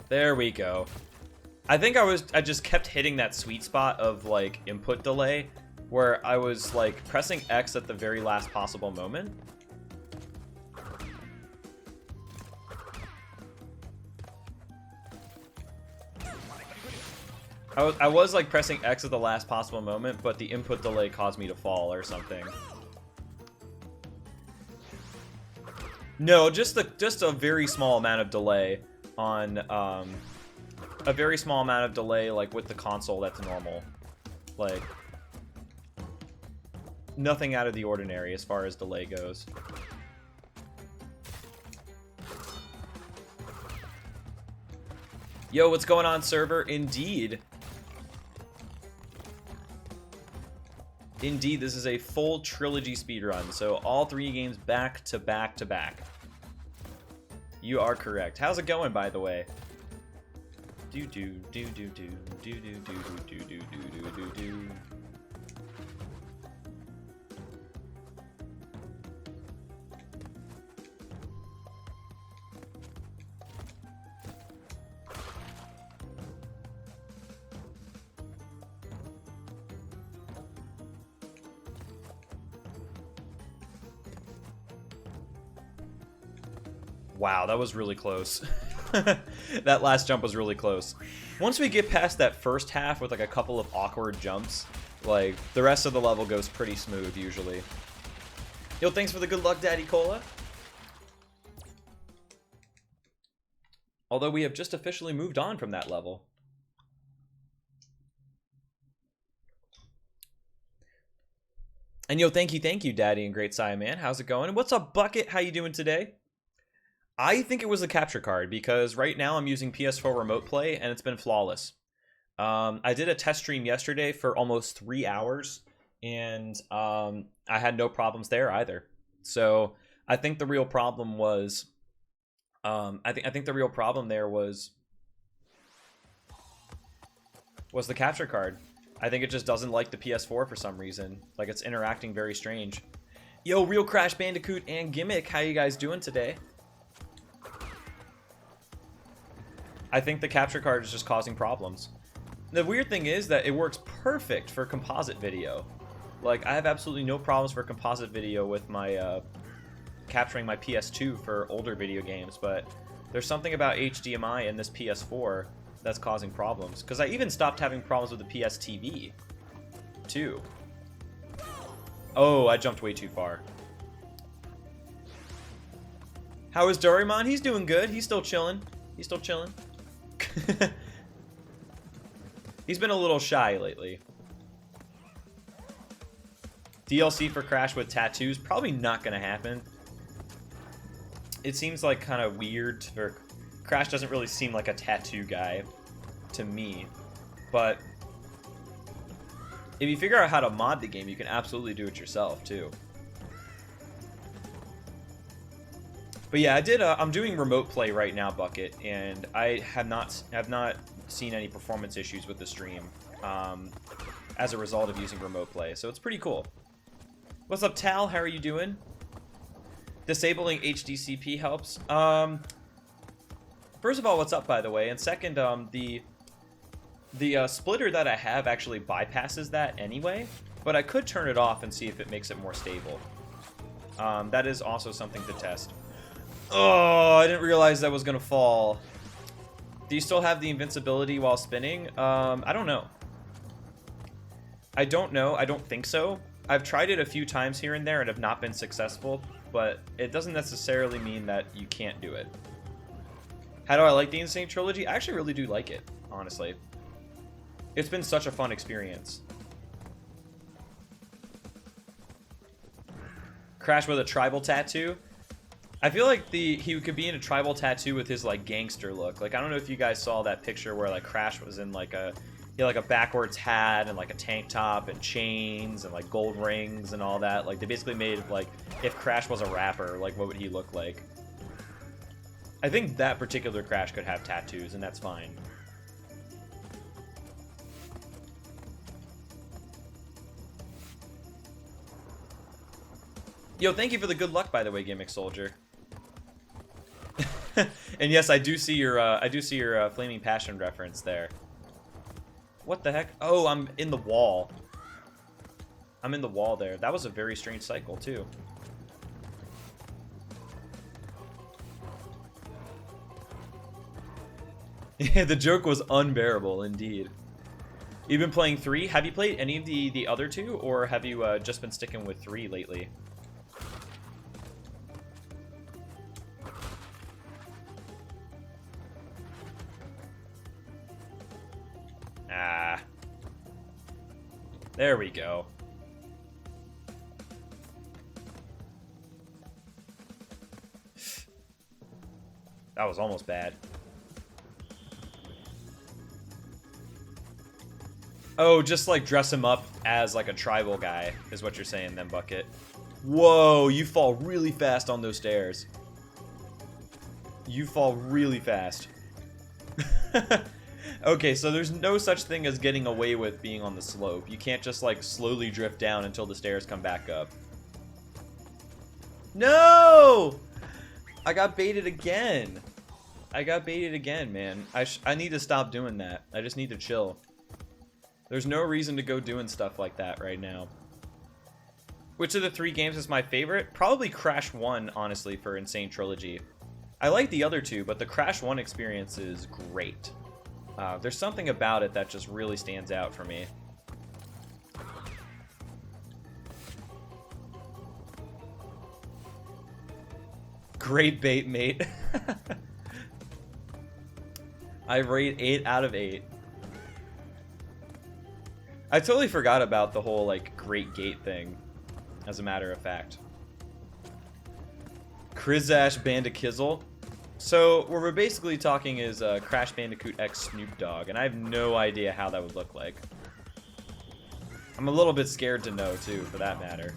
There we go. I think I just kept hitting that sweet spot of, like, input delay, where I was, like, pressing X at the very last possible moment. I was like pressing X at the last possible moment, but the input delay caused me to fall or something. No, just a very small amount of delay on a very small amount of delay, like with the console. That's normal. Like nothing out of the ordinary as far as delay goes. Yo, what's going on, server? Indeed. Indeed, this is a full Trilogy speedrun, so all 3 games back to back to back. You are correct. How's it going, by the way? Do do do do do do do do do do do do do. Wow, that was really close. That last jump was really close. Once we get past that first half with like a couple of awkward jumps, like the rest of the level goes pretty smooth usually. Yo, thanks for the good luck, Daddy Cola. Although we have just officially moved on from that level. And yo, thank you, Daddy and Great Saya Man. How's it going? And what's up, Bucket? How you doing today? I think it was the capture card because right now I'm using PS4 Remote Play and it's been flawless. I did a test stream yesterday for almost 3 hours and I had no problems there either. So I think the real problem was, I think the real problem there was the capture card. I think it just doesn't like the PS4 for some reason. Like it's interacting very strange. Yo, Real Crash Bandicoot and Gimmick, how you guys doing today? I think the capture card is just causing problems. The weird thing is that it works perfect for composite video. Like, I have absolutely no problems for composite video with my, capturing my PS2 for older video games, but there's something about HDMI in this PS4 that's causing problems. Because I even stopped having problems with the PS TV, too. Oh, I jumped way too far. How is Doraemon? He's doing good. He's still chilling. He's still chilling. He's been a little shy lately. DLC for Crash with tattoos? Probably not going to happen. It seems like kind of weird. Crash doesn't really seem like a tattoo guy to me. But if you figure out how to mod the game, you can absolutely do it yourself too. But yeah, I'm doing remote play right now, Bucket, and I have not seen any performance issues with the stream as a result of using remote play. So it's pretty cool. What's up, Tal? How are you doing? Disabling HDCP helps. First of all, what's up, by the way? And second, the splitter that I have actually bypasses that anyway, but I could turn it off and see if it makes it more stable. That is also something to test. Oh, I didn't realize that was gonna fall. Do you still have the invincibility while spinning? I don't know. I don't know. I don't think so. I've tried it a few times here and there and have not been successful, but it doesn't necessarily mean that you can't do it. How do I like the Insane Trilogy? I actually really do like it, honestly. It's been such a fun experience. Crash with a tribal tattoo? I feel like he could be in a tribal tattoo with his like gangster look. Like, I don't know if you guys saw that picture where like Crash was in like a backwards hat and like a tank top and chains and like gold rings and all that. Like, they basically made like, if Crash was a rapper, like what would he look like? I think that particular Crash could have tattoos, and that's fine. Yo, thank you for the good luck, by the way, Gimmick Soldier. And yes, I do see your Flaming Passion reference there. What the heck? Oh, I'm in the wall. I'm in the wall there. That was a very strange cycle, too. Yeah, the joke was unbearable, indeed. You've been playing 3? Have you played any of the other 2, or have you just been sticking with 3 lately? Ah. There we go. That was almost bad. Oh, just like dress him up as like a tribal guy is what you're saying then, Bucket. Whoa, you fall really fast on those stairs. You fall really fast. Okay, so there's no such thing as getting away with being on the slope. You can't just like slowly drift down until the stairs come back up. No! I got baited again. I got baited again, man. I need to stop doing that. I just need to chill. There's no reason to go doing stuff like that right now. Which of the 3 games is my favorite? Probably Crash 1, honestly, for Insane Trilogy. I like the other 2, but the Crash 1 experience is great. There's something about it that just really stands out for me. Great bait, mate. I rate 8 out of 8. I totally forgot about the whole, like, Great Gate thing, as a matter of fact. Krizash Bandikizzle. So, what we're basically talking is Crash Bandicoot X Snoop Dogg, and I have no idea how that would look like. I'm a little bit scared to know, too, for that matter.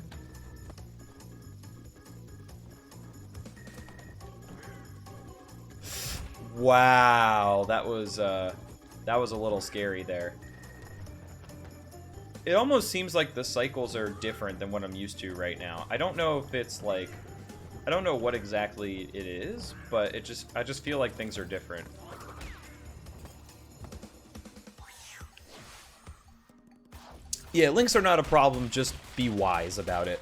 Wow, that was a little scary there. It almost seems like the cycles are different than what I'm used to right now. I don't know if it's like, I don't know what exactly it is, but I just feel like things are different. Yeah, links are not a problem, just be wise about it.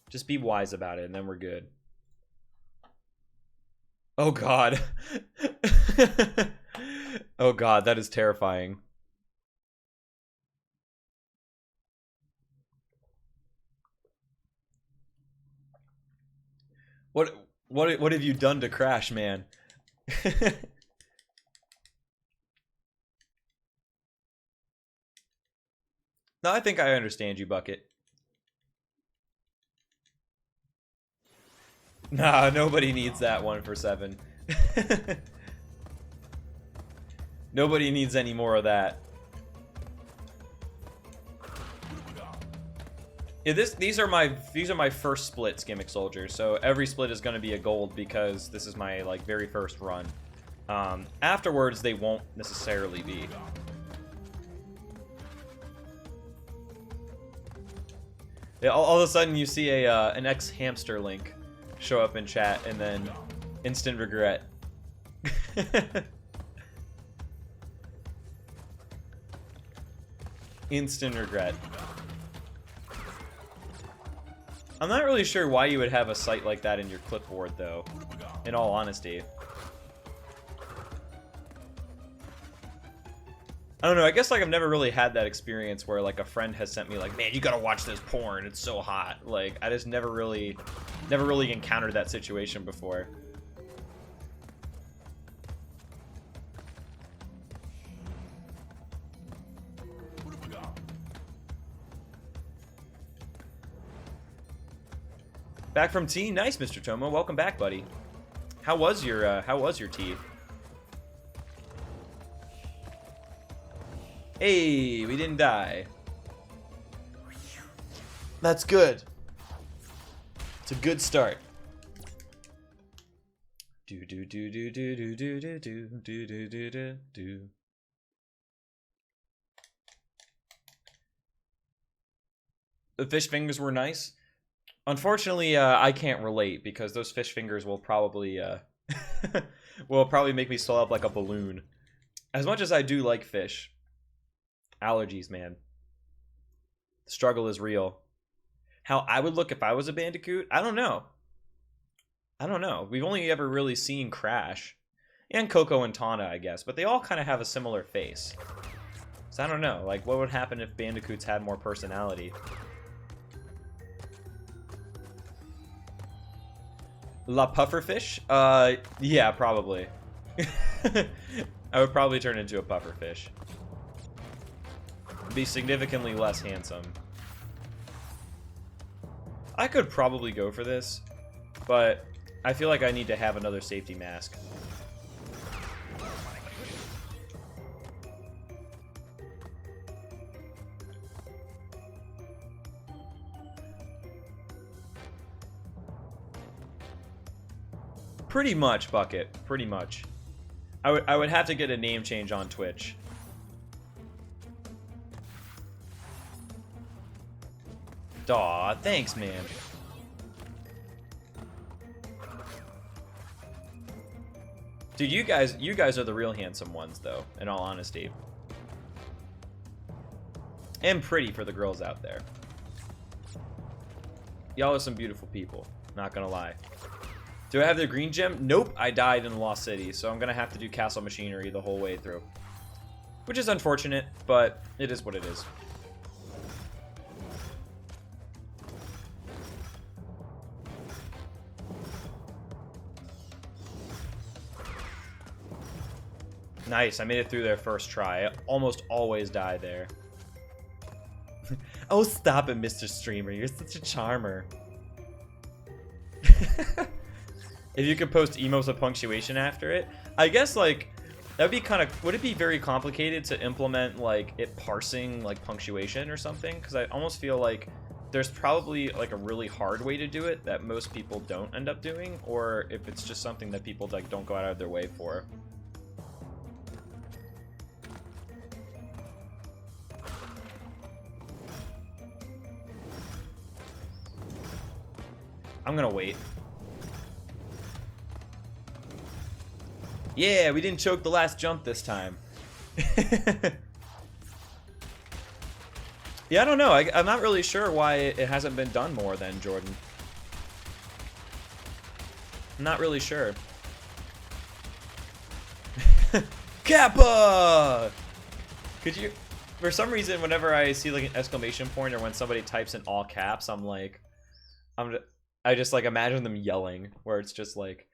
Just be wise about it, and then we're good. Oh god. Oh god, that is terrifying. What have you done to Crash, man? No, I think I understand you, Bucket. Nah, nobody needs that 1 for 7. Nobody needs any more of that. Yeah, these are my first splits, Gimmick Soldier. So every split is going to be a gold because this is my like very first run. Afterwards, they won't necessarily be. Yeah, all of a sudden you see an ex-hamster link show up in chat, and then instant regret. Instant regret. I'm not really sure why you would have a site like that in your clipboard, though, in all honesty. I don't know, I guess like I've never really had that experience where like a friend has sent me like, man, you gotta watch this porn, it's so hot. Like, I just never really encountered that situation before. Back from tea? Nice, Mr. Tomo. Welcome back, buddy. How was your tea? Hey, we didn't die. That's good. It's a good start. Do do do do do do do do do do do do do do. The fish fingers were nice. Unfortunately, I can't relate because those fish fingers will probably make me swell up like a balloon. As much as I do like fish. Allergies, man. The struggle is real. How I would look if I was a Bandicoot? I don't know. I don't know. We've only ever really seen Crash. And Coco and Tawna, I guess. But they all kind of have a similar face. So I don't know. Like, what would happen if Bandicoots had more personality? La Pufferfish? Yeah, probably. I would probably turn into a pufferfish. Be significantly less handsome. I could probably go for this, but I feel like I need to have another safety mask. Pretty much, Bucket. Pretty much. I would have to get a name change on Twitch. Aw, thanks, man. Dude, you guys are the real handsome ones, though, in all honesty. And pretty for the girls out there. Y'all are some beautiful people, not gonna lie. Do I have the green gem? Nope, I died in Lost City, so I'm gonna have to do Castle Machinery the whole way through. Which is unfortunate, but it is what it is. Nice, I made it through there first try. I almost always die there. Oh, stop it, Mr. Streamer. You're such a charmer. If you could post emos with punctuation after it, I guess, like, that would be kind of... Would it be very complicated to implement, like, it parsing, like, punctuation or something? Because I almost feel like there's probably, like, a really hard way to do it that most people don't end up doing, or if it's just something that people, like, don't go out of their way for. I'm gonna wait. Yeah, we didn't choke the last jump this time. Yeah, I don't know. I'm not really sure why it hasn't been done more than Jordan. I'm not really sure. Kappa! Could you... For some reason, whenever I see like an exclamation point or when somebody types in all caps, I'm like... I just like imagine them yelling where it's just like,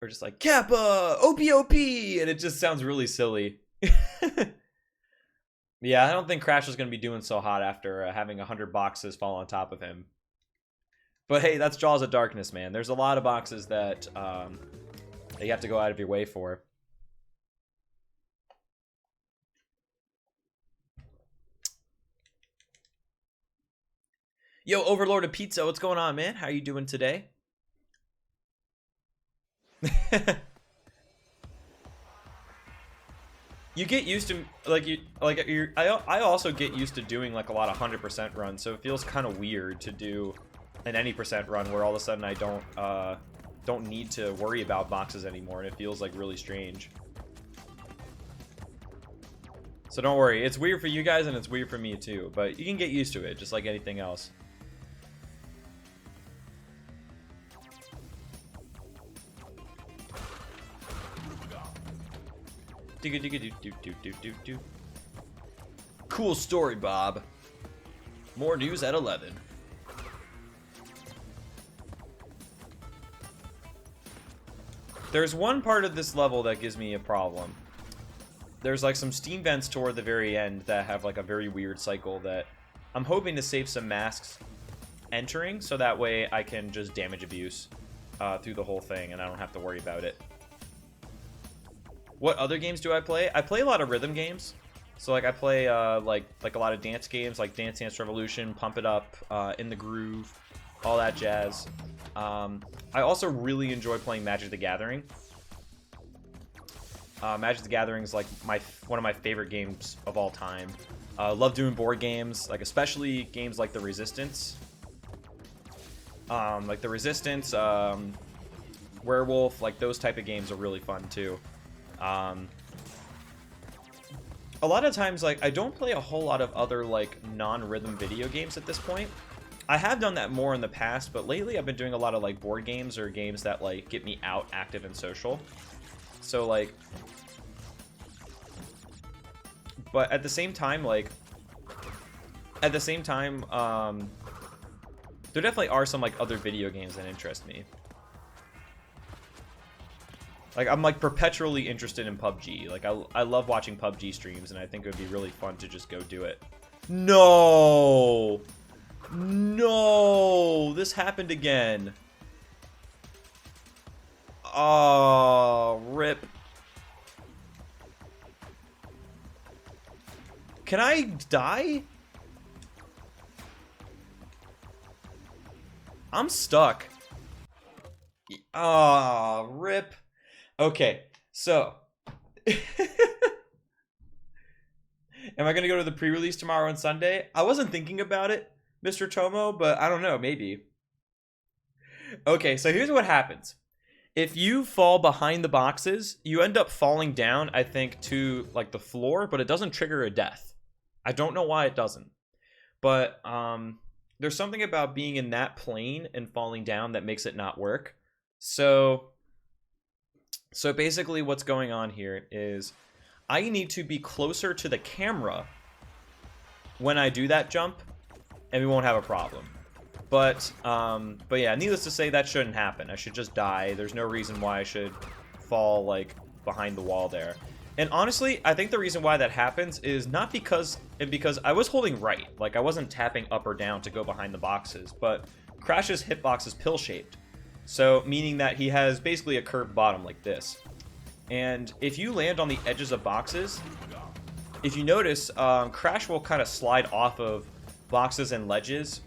or just like Kappa, OPOP, and it just sounds really silly. Yeah, I don't think Crash is going to be doing so hot after having 100 boxes fall on top of him. But hey, that's Jaws of Darkness, man. There's a lot of boxes that you have to go out of your way for. Yo, Overlord of Pizza, what's going on, man? How you doing today? You get used to I also get used to doing like a lot of 100% runs, so it feels kind of weird to do an any percent run where all of a sudden I don't need to worry about boxes anymore, and it feels like really strange. So don't worry, it's weird for you guys and it's weird for me too, but you can get used to it just like anything else. Cool story, Bob. More news at 11. There's one part of this level that gives me a problem. There's like some steam vents toward the very end that have like a very weird cycle that I'm hoping to save some masks entering, so that way I can just damage abuse through the whole thing and I don't have to worry about it. What other games do I play? I play a lot of rhythm games. So like I play like a lot of dance games like Dance Dance Revolution, Pump It Up, In the Groove, all that jazz. I also really enjoy playing Magic the Gathering. Magic the Gathering is like one of my favorite games of all time. Love doing board games, like especially games like The Resistance. Werewolf, like those type of games are really fun too. A lot of times, like, I don't play a whole lot of other, like, non-rhythm video games at this point. I have done that more in the past, but lately I've been doing a lot of, like, board games or games that, like, get me out, active, and social. So, like... But at the same time, like... There definitely are some, like, other video games that interest me. Like, I'm, like, perpetually interested in PUBG. Like, I love watching PUBG streams, and I think it would be really fun to just go do it. No! No! This happened again. Oh, rip. Can I die? I'm stuck. Oh, rip. Okay, so am I gonna go to the pre-release tomorrow and Sunday? I wasn't thinking about it, Mr. Tomo, but I don't know, maybe. Okay, so here's what happens. If you fall behind the boxes, you end up falling down, I think, to like the floor, but it doesn't trigger a death. I don't know why it doesn't. But there's something about being in that plane and falling down that makes it not work. So basically what's going on here is I need to be closer to the camera when I do that jump, and we won't have a problem. But yeah, needless to say, that shouldn't happen. I should just die. There's no reason why I should fall, like, behind the wall there. And honestly, I think the reason why that happens is not because I was holding right. Like, I wasn't tapping up or down to go behind the boxes, but Crash's hitbox is pill-shaped. So, meaning that he has basically a curved bottom like this. And if you land on the edges of boxes, if you notice, Crash will kind of slide off of boxes and ledges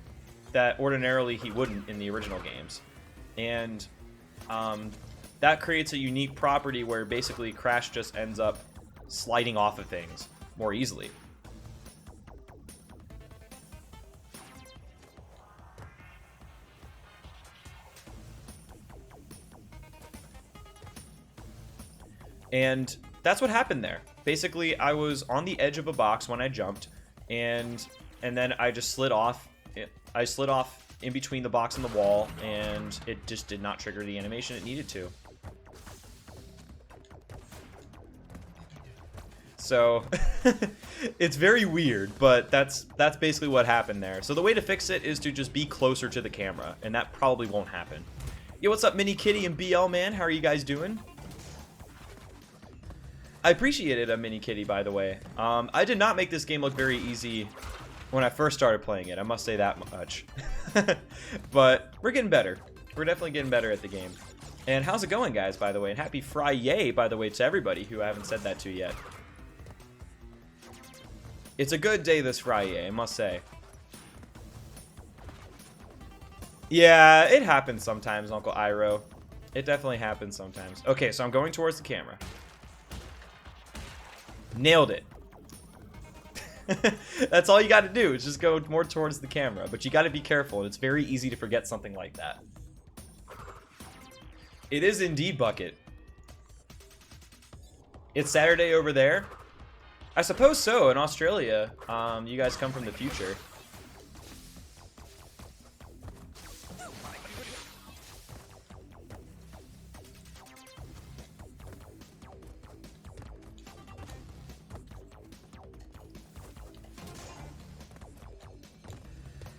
that ordinarily he wouldn't in the original games. And that creates a unique property where basically Crash just ends up sliding off of things more easily. And that's what happened there. Basically, I was on the edge of a box when I jumped, and then I just slid off. I slid off in between the box and the wall, and it just did not trigger the animation it needed to. So, It's very weird, but that's basically what happened there. So the way to fix it is to just be closer to the camera, and that probably won't happen. Yo, what's up, Mini Kitty and BL Man? How are you guys doing? I appreciated a Mini Kitty, by the way. I did not make this game look very easy when I first started playing it. I must say that much. But we're getting better. We're definitely getting better at the game. And how's it going, guys, by the way? And happy Friday, by the way, to everybody who I haven't said that to yet. It's a good day this Friday, I must say. Yeah, it happens sometimes, Uncle Iroh. It definitely happens sometimes. Okay, so I'm going towards the camera. Nailed it. That's all you got to do, is just go more towards the camera. But you got to be careful, and it's very easy to forget something like that. It is indeed Bucket. It's Saturday over there? I suppose so, in Australia. You guys come from the future.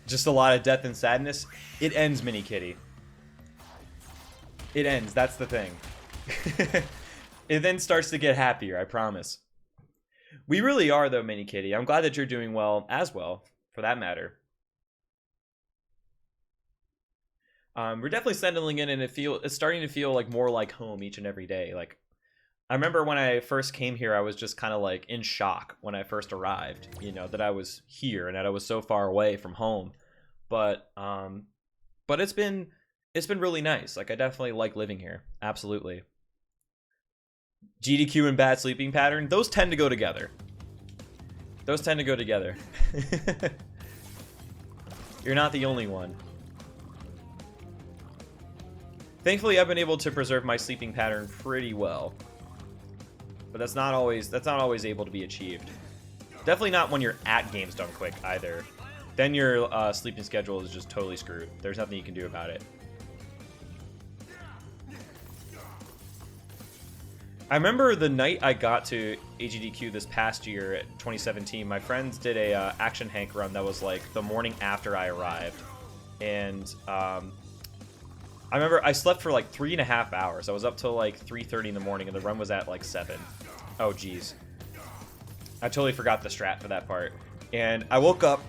Just a lot of death and sadness. It ends, Mini Kitty. It ends, that's the thing. It then starts to get happier, I promise. We really are, though, Mini Kitty. I'm glad that you're doing well, as well, for that matter. We're definitely settling in, and it's starting to feel like more like home each and every day. Like, I remember when I first came here, I was just kind of like in shock when I first arrived, you know, that I was here and that I was so far away from home. But it's been really nice. Like, I definitely like living here. Absolutely. GDQ and bad sleeping pattern, those tend to go together. Those tend to go together. You're not the only one. Thankfully, I've been able to preserve my sleeping pattern pretty well. But that's not always able to be achieved. Definitely not when you're at Games Done Quick either. Then your sleeping schedule is just totally screwed. There's nothing you can do about it. I remember the night I got to AGDQ this past year at 2017, my friends did a Action Hank run that was like the morning after I arrived. And I remember I slept for like 3.5 hours. I was up till like 3:30 in the morning and the run was at like 7. Oh, geez. I totally forgot the strat for that part. And I woke up,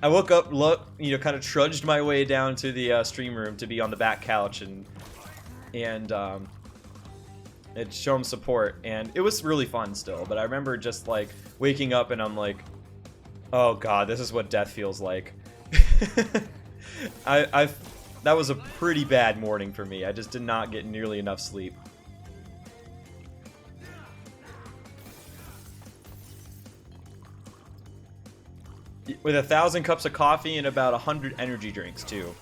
you know, kind of trudged my way down to the stream room to be on the back couch and show them support, and it was really fun still. But I remember just like waking up and I'm like, oh god, this is what death feels like. That was a pretty bad morning for me. I just did not get nearly enough sleep. With 1,000 cups of coffee and about 100 energy drinks too.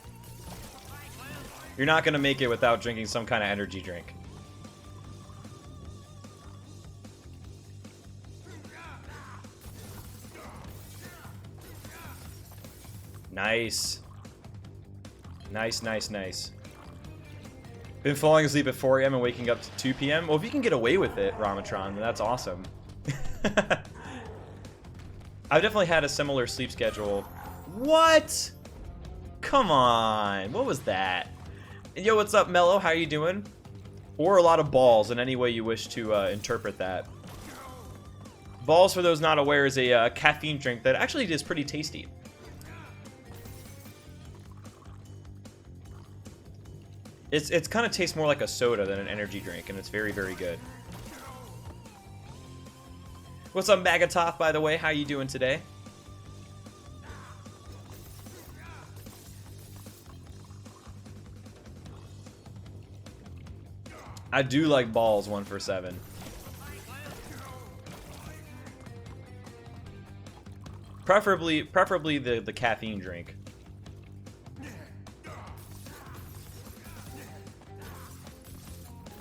You're not gonna make it without drinking some kind of energy drink. Nice. Nice. Been falling asleep at 4 a.m. and waking up to 2 p.m. Well, if you can get away with it, Ramatron, then that's awesome. I've definitely had a similar sleep schedule. What? Come on. What was that? Yo, what's up, Mello? How you doing? Or a lot of balls in any way you wish to interpret that. Balls, for those not aware, is a caffeine drink that actually is pretty tasty. It's kind of tastes more like a soda than an energy drink, and it's very, very good. What's up, Magatov, by the way? How you doing today? I do like balls 1 for 7. Preferably the caffeine drink.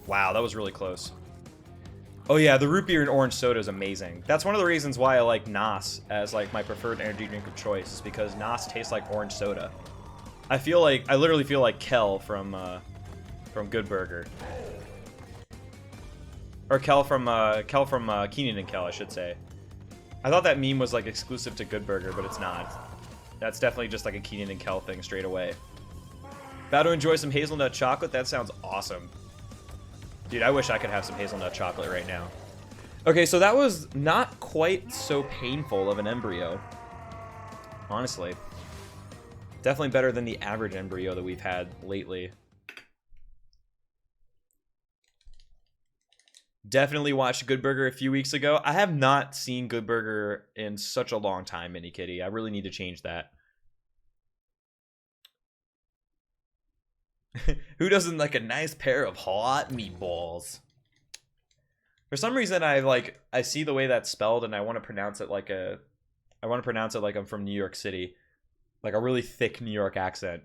Wow, that was really close. Oh yeah, the root beer and orange soda is amazing. That's one of the reasons why I like NOS as like my preferred energy drink of choice, is because NOS tastes like orange soda. I literally feel like Kel from Good Burger. Or Kel from Kenan and Kel, I should say. I thought that meme was like exclusive to Good Burger, but it's not. That's definitely just like a Keenan and Kel thing straight away. About to enjoy some hazelnut chocolate? That sounds awesome. Dude, I wish I could have some hazelnut chocolate right now. Okay, so that was not quite so painful of an embryo. Honestly. Definitely better than the average embryo that we've had lately. Definitely watched Good Burger a few weeks ago. I have not seen Good Burger in such a long time, Mini Kitty. I really need to change that. Who doesn't like a nice pair of hot meatballs? For some reason, I see the way that's spelled, and I want to pronounce it like I'm from New York City, like a really thick New York accent.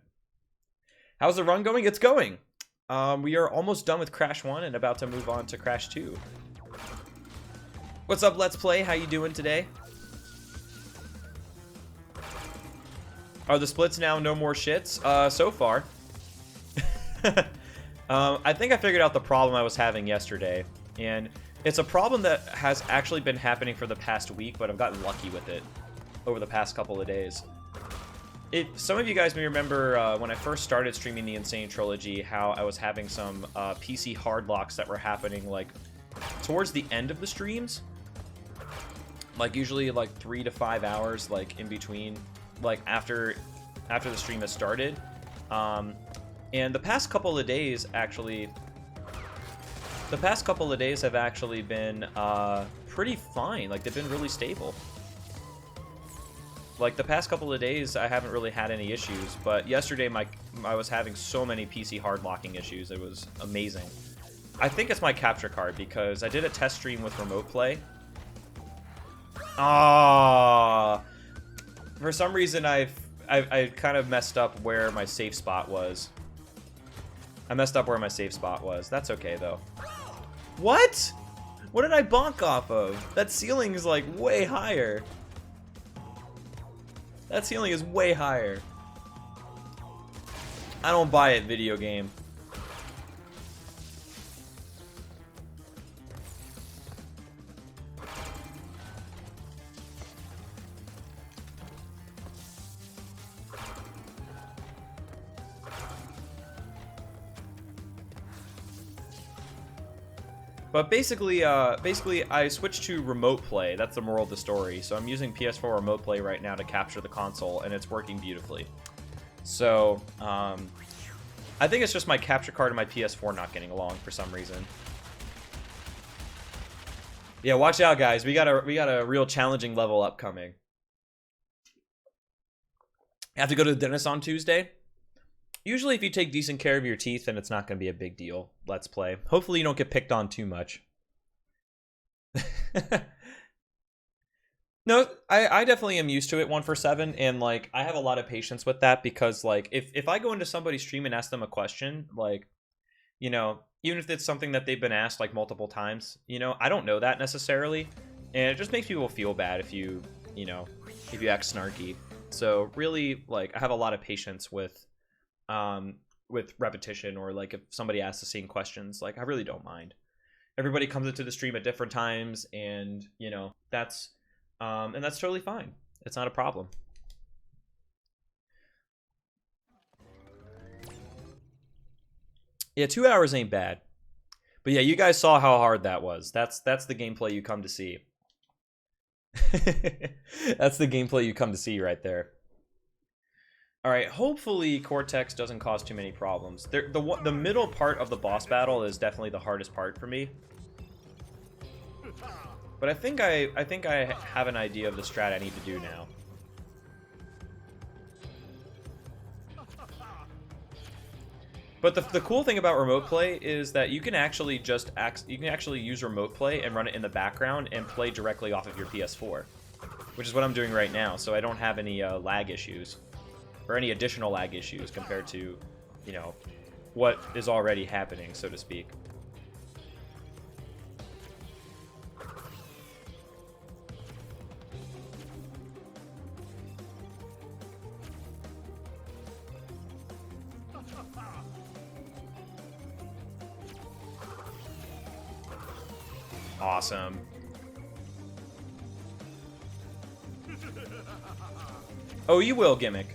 How's the run going? It's going. We are almost done with Crash 1 and about to move on to Crash 2. What's up, Let's Play? How you doing today? Are the splits now no more shits? So far. I think I figured out the problem I was having yesterday, and it's a problem that has actually been happening for the past week, but I've gotten lucky with it over the past couple of days. Some of you guys may remember when I first started streaming the Insane Trilogy, how I was having some PC hard locks that were happening like towards the end of the streams, like usually like 3 to 5 hours, like in between, like after the stream has started. And the past couple of days have actually been pretty fine. Like, they've been really stable. Like, the past couple of days, I haven't really had any issues, but yesterday I was having so many PC hard locking issues. It was amazing. I think it's my capture card, because I did a test stream with remote play. For some reason, I kind of messed up where my safe spot was. That's okay, though. What? What did I bonk off of? That ceiling is, like, way higher. That ceiling is way higher. I don't buy it, video game. But basically, I switched to remote play. That's the moral of the story. So I'm using PS4 remote play right now to capture the console, and it's working beautifully. So, I think it's just my capture card and my PS4 not getting along for some reason. Yeah, watch out, guys. We got a real challenging level upcoming. I have to go to the dentist on Tuesday. Usually if you take decent care of your teeth, then it's not going to be a big deal. Let's play. Hopefully you don't get picked on too much. No, I definitely am used to it 1-for-7, and like I have a lot of patience with that, because like if I go into somebody's stream and ask them a question, like, you know, even if it's something that they've been asked like multiple times, you know, I don't know that necessarily, and it just makes people feel bad if you act snarky. So really, like, I have a lot of patience with repetition, or like if somebody asks the same questions, like I really don't mind. Everybody comes into the stream at different times, and you know, that's totally fine. It's not a problem. Yeah, 2 hours ain't bad. But yeah, you guys saw how hard that was. That's the gameplay you come to see. That's the gameplay you come to see right there. Alright, hopefully Cortex doesn't cause too many problems. The middle part of the boss battle is definitely the hardest part for me. But I think I have an idea of the strat I need to do now. But the cool thing about remote play is that you can actually use remote play and run it in the background and play directly off of your PS4, which is what I'm doing right now. So I don't have any lag issues, or any additional lag issues compared to, you know, what is already happening, so to speak. Awesome. Oh, you will, Gimmick.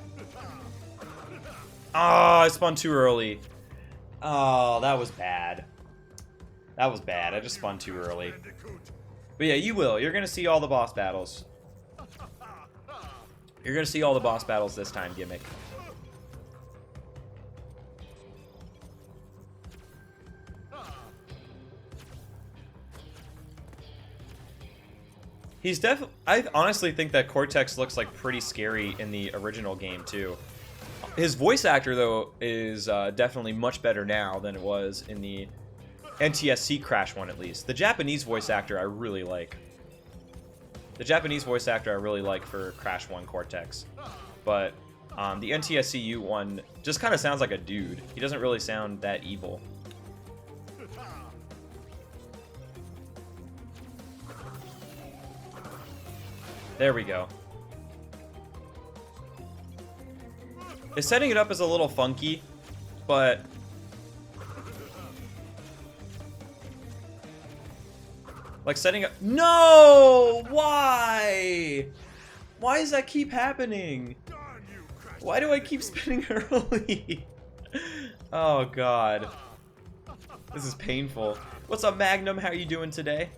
Oh, I spun too early. Oh, that was bad. That was bad. I just spun too early. But yeah, you will. You're going to see all the boss battles. You're going to see all the boss battles this time, Gimmick. He's definitely... I honestly think that Cortex looks like pretty scary in the original game, too. His voice actor, though, is definitely much better now than it was in the NTSC Crash one, at least. The Japanese voice actor I really like. The Japanese voice actor I really like for Crash 1 Cortex. But the NTSCU one just kind of sounds like a dude. He doesn't really sound that evil. There we go. It's setting it up as a little funky, but... Like setting up... No! Why? Why does that keep happening? Why do I keep spinning early? Oh, God. This is painful. What's up, Magnum? How are you doing today?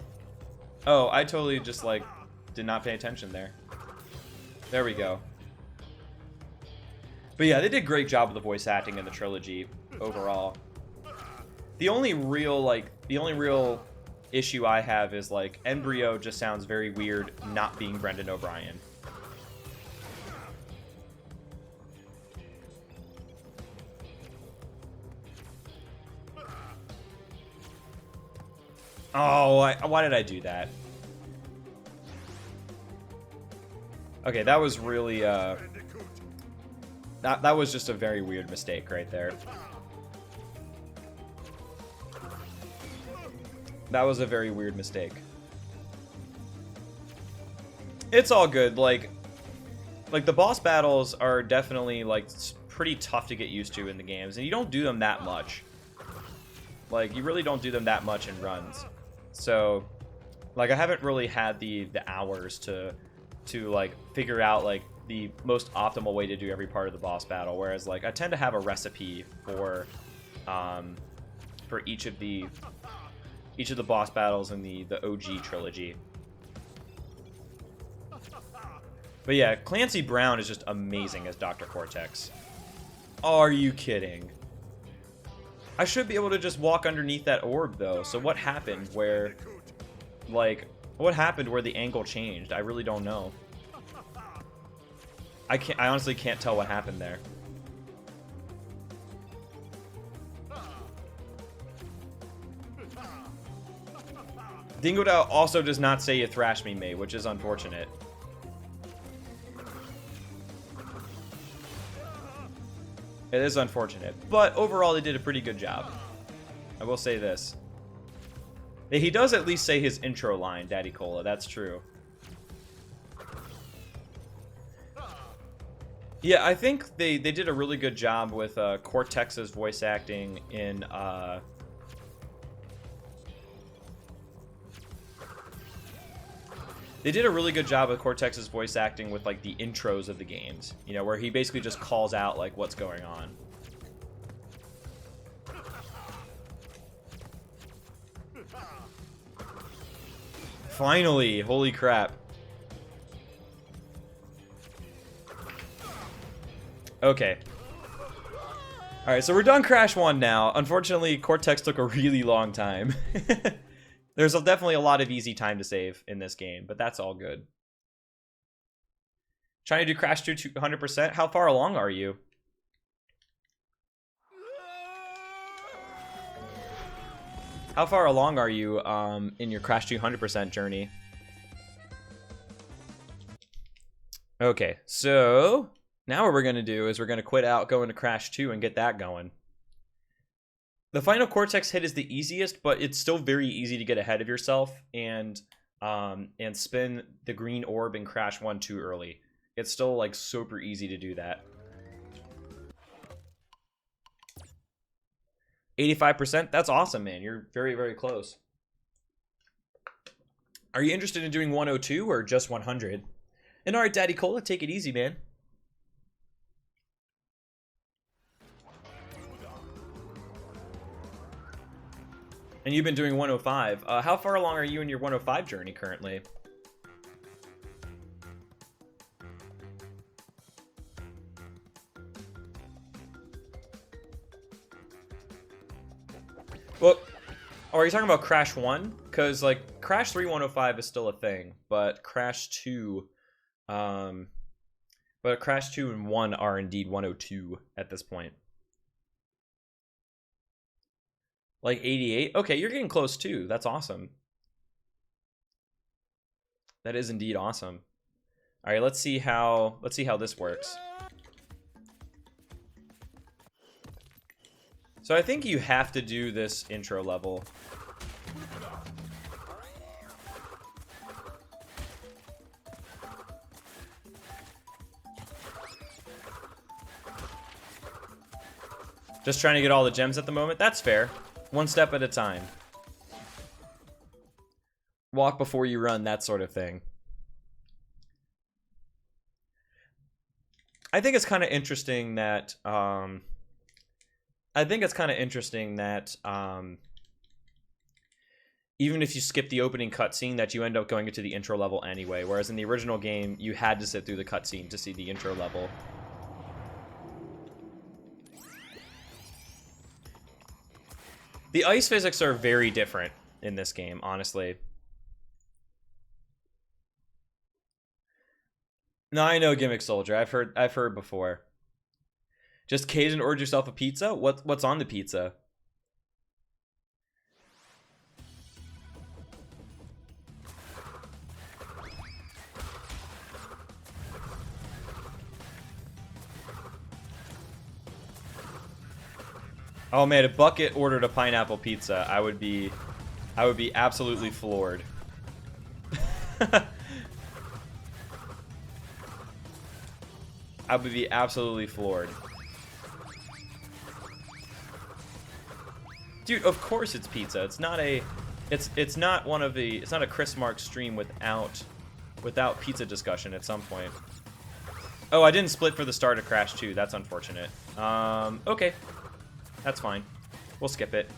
Oh, I totally just, like, did not pay attention there. There we go. But yeah, they did a great job with the voice acting in the trilogy overall. The only real issue I have is, like, Embryo just sounds very weird not being Brendan O'Brien. Oh, why did I do that? Okay, that was really, that was just a very weird mistake right there. That was a very weird mistake. It's all good. Like the boss battles are definitely, like, pretty tough to get used to in the games, and you don't do them that much. Like, you really don't do them that much in runs. So, like, I haven't really had the hours to like figure out, like, the most optimal way to do every part of the boss battle, whereas, like, I tend to have a recipe for each of the boss battles in the OG trilogy. But yeah, Clancy Brown is just amazing as Dr. Cortex. Are you kidding? I should be able to just walk underneath that orb, though. So what happened where, like, what happened where the angle changed? I really don't know. I honestly can't tell what happened there. Dingodile also does not say you thrashed me, mate, which is unfortunate. It is unfortunate, but overall they did a pretty good job. I will say this. He does at least say his intro line, Daddy Cola, that's true. Yeah, I think they did a really good job with Cortex's voice acting in... They did a really good job with Cortex's voice acting with, like, the intros of the games. You know, where he basically just calls out, like, what's going on. Finally! Holy crap. Okay. Alright, so we're done Crash 1 now. Unfortunately, Cortex took a really long time. There's definitely a lot of easy time to save in this game, but that's all good. Trying to do Crash 2 100%? How far along are you? How far along are you in your Crash 2 100% journey? Okay, so now what we're going to do is we're going to quit out, go into Crash 2, and get that going. The final Cortex hit is the easiest, but it's still very easy to get ahead of yourself and spin the green orb in Crash 1 too early. It's still, like, super easy to do that. 85%? That's awesome, man. You're very, very close. Are you interested in doing 102 or just 100? And alright, Daddy Cola, take it easy, man. And you've been doing 105. How far along are you in your 105 journey currently? Well, are you talking about Crash 1? Because, like, Crash 3 105 is still a thing, but Crash 2... but Crash 2 and 1 are indeed 102 at this point. Like 88? Okay, you're getting close too. That's awesome. That is indeed awesome. All right, let's see how this works. So I think you have to do this intro level. Just trying to get all the gems at the moment. That's fair. One step at a time. Walk before you run, that sort of thing. I think it's kind of interesting that even if you skip the opening cutscene, that you end up going into the intro level anyway. Whereas in the original game, you had to sit through the cutscene to see the intro level. The ice physics are very different in this game, honestly. No, I know, Gimmick Soldier. I've heard before. Just Cajun ordered yourself a pizza? What's on the pizza? Oh man, if Bucket ordered a pineapple pizza, I would be absolutely floored. I would be absolutely floored. Dude, of course it's pizza. It's not a Chris Mark stream without pizza discussion at some point. Oh, I didn't split for the start of Crash 2. That's unfortunate. Okay. That's fine. We'll skip it.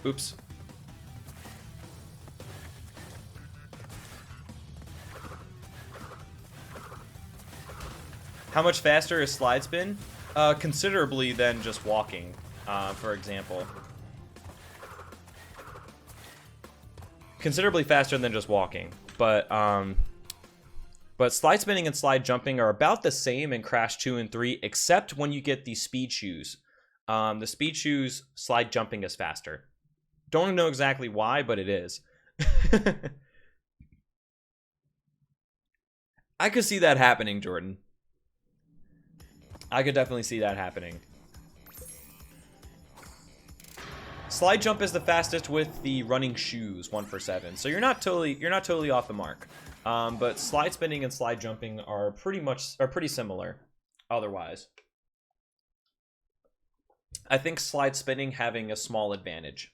Oops. How much faster is slide spin? Considerably than just walking, for example. Considerably faster than just walking. But slide spinning and slide jumping are about the same in Crash 2 and 3, except when you get the speed shoes. The speed shoes, slide jumping is faster. Don't know exactly why, but it is. I could see that happening, Jordan. I could definitely see that happening. Slide jump is the fastest with the running shoes, 1 for 7. So you're not totally off the mark. But slide spinning and slide jumping are pretty similar otherwise. I think slide spinning having a small advantage.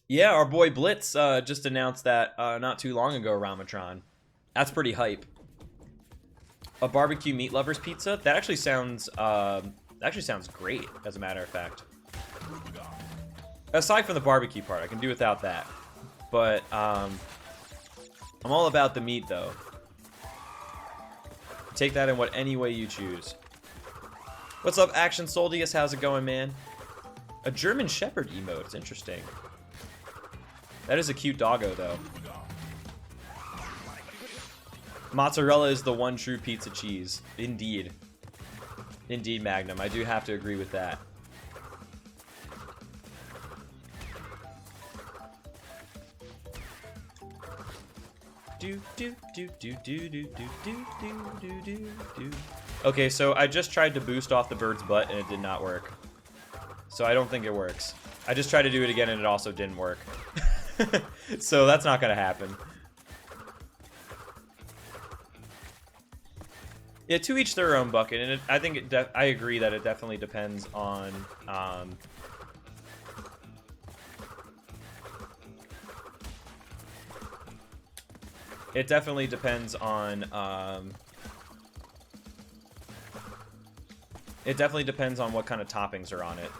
Yeah, our boy Blitz just announced that not too long ago, Ramatron. That's pretty hype. A barbecue meat lovers pizza? That actually sounds great, as a matter of fact. Aside from the barbecue part, I can do without that. But I'm all about the meat though. Take that in any way you choose. What's up, Action Soldius? How's it going, man? A German Shepherd emote. It's interesting. That is a cute doggo, though. Mozzarella is the one true pizza cheese. Indeed. Indeed, Magnum. I do have to agree with that. Okay, so I just tried to boost off the bird's butt and it did not work. So I don't think it works. I just tried to do it again and it also didn't work. So that's not gonna happen. Yeah, to each their own bucket, and I think I agree that it definitely depends on. It definitely depends on. It definitely depends on what kind of toppings are on it.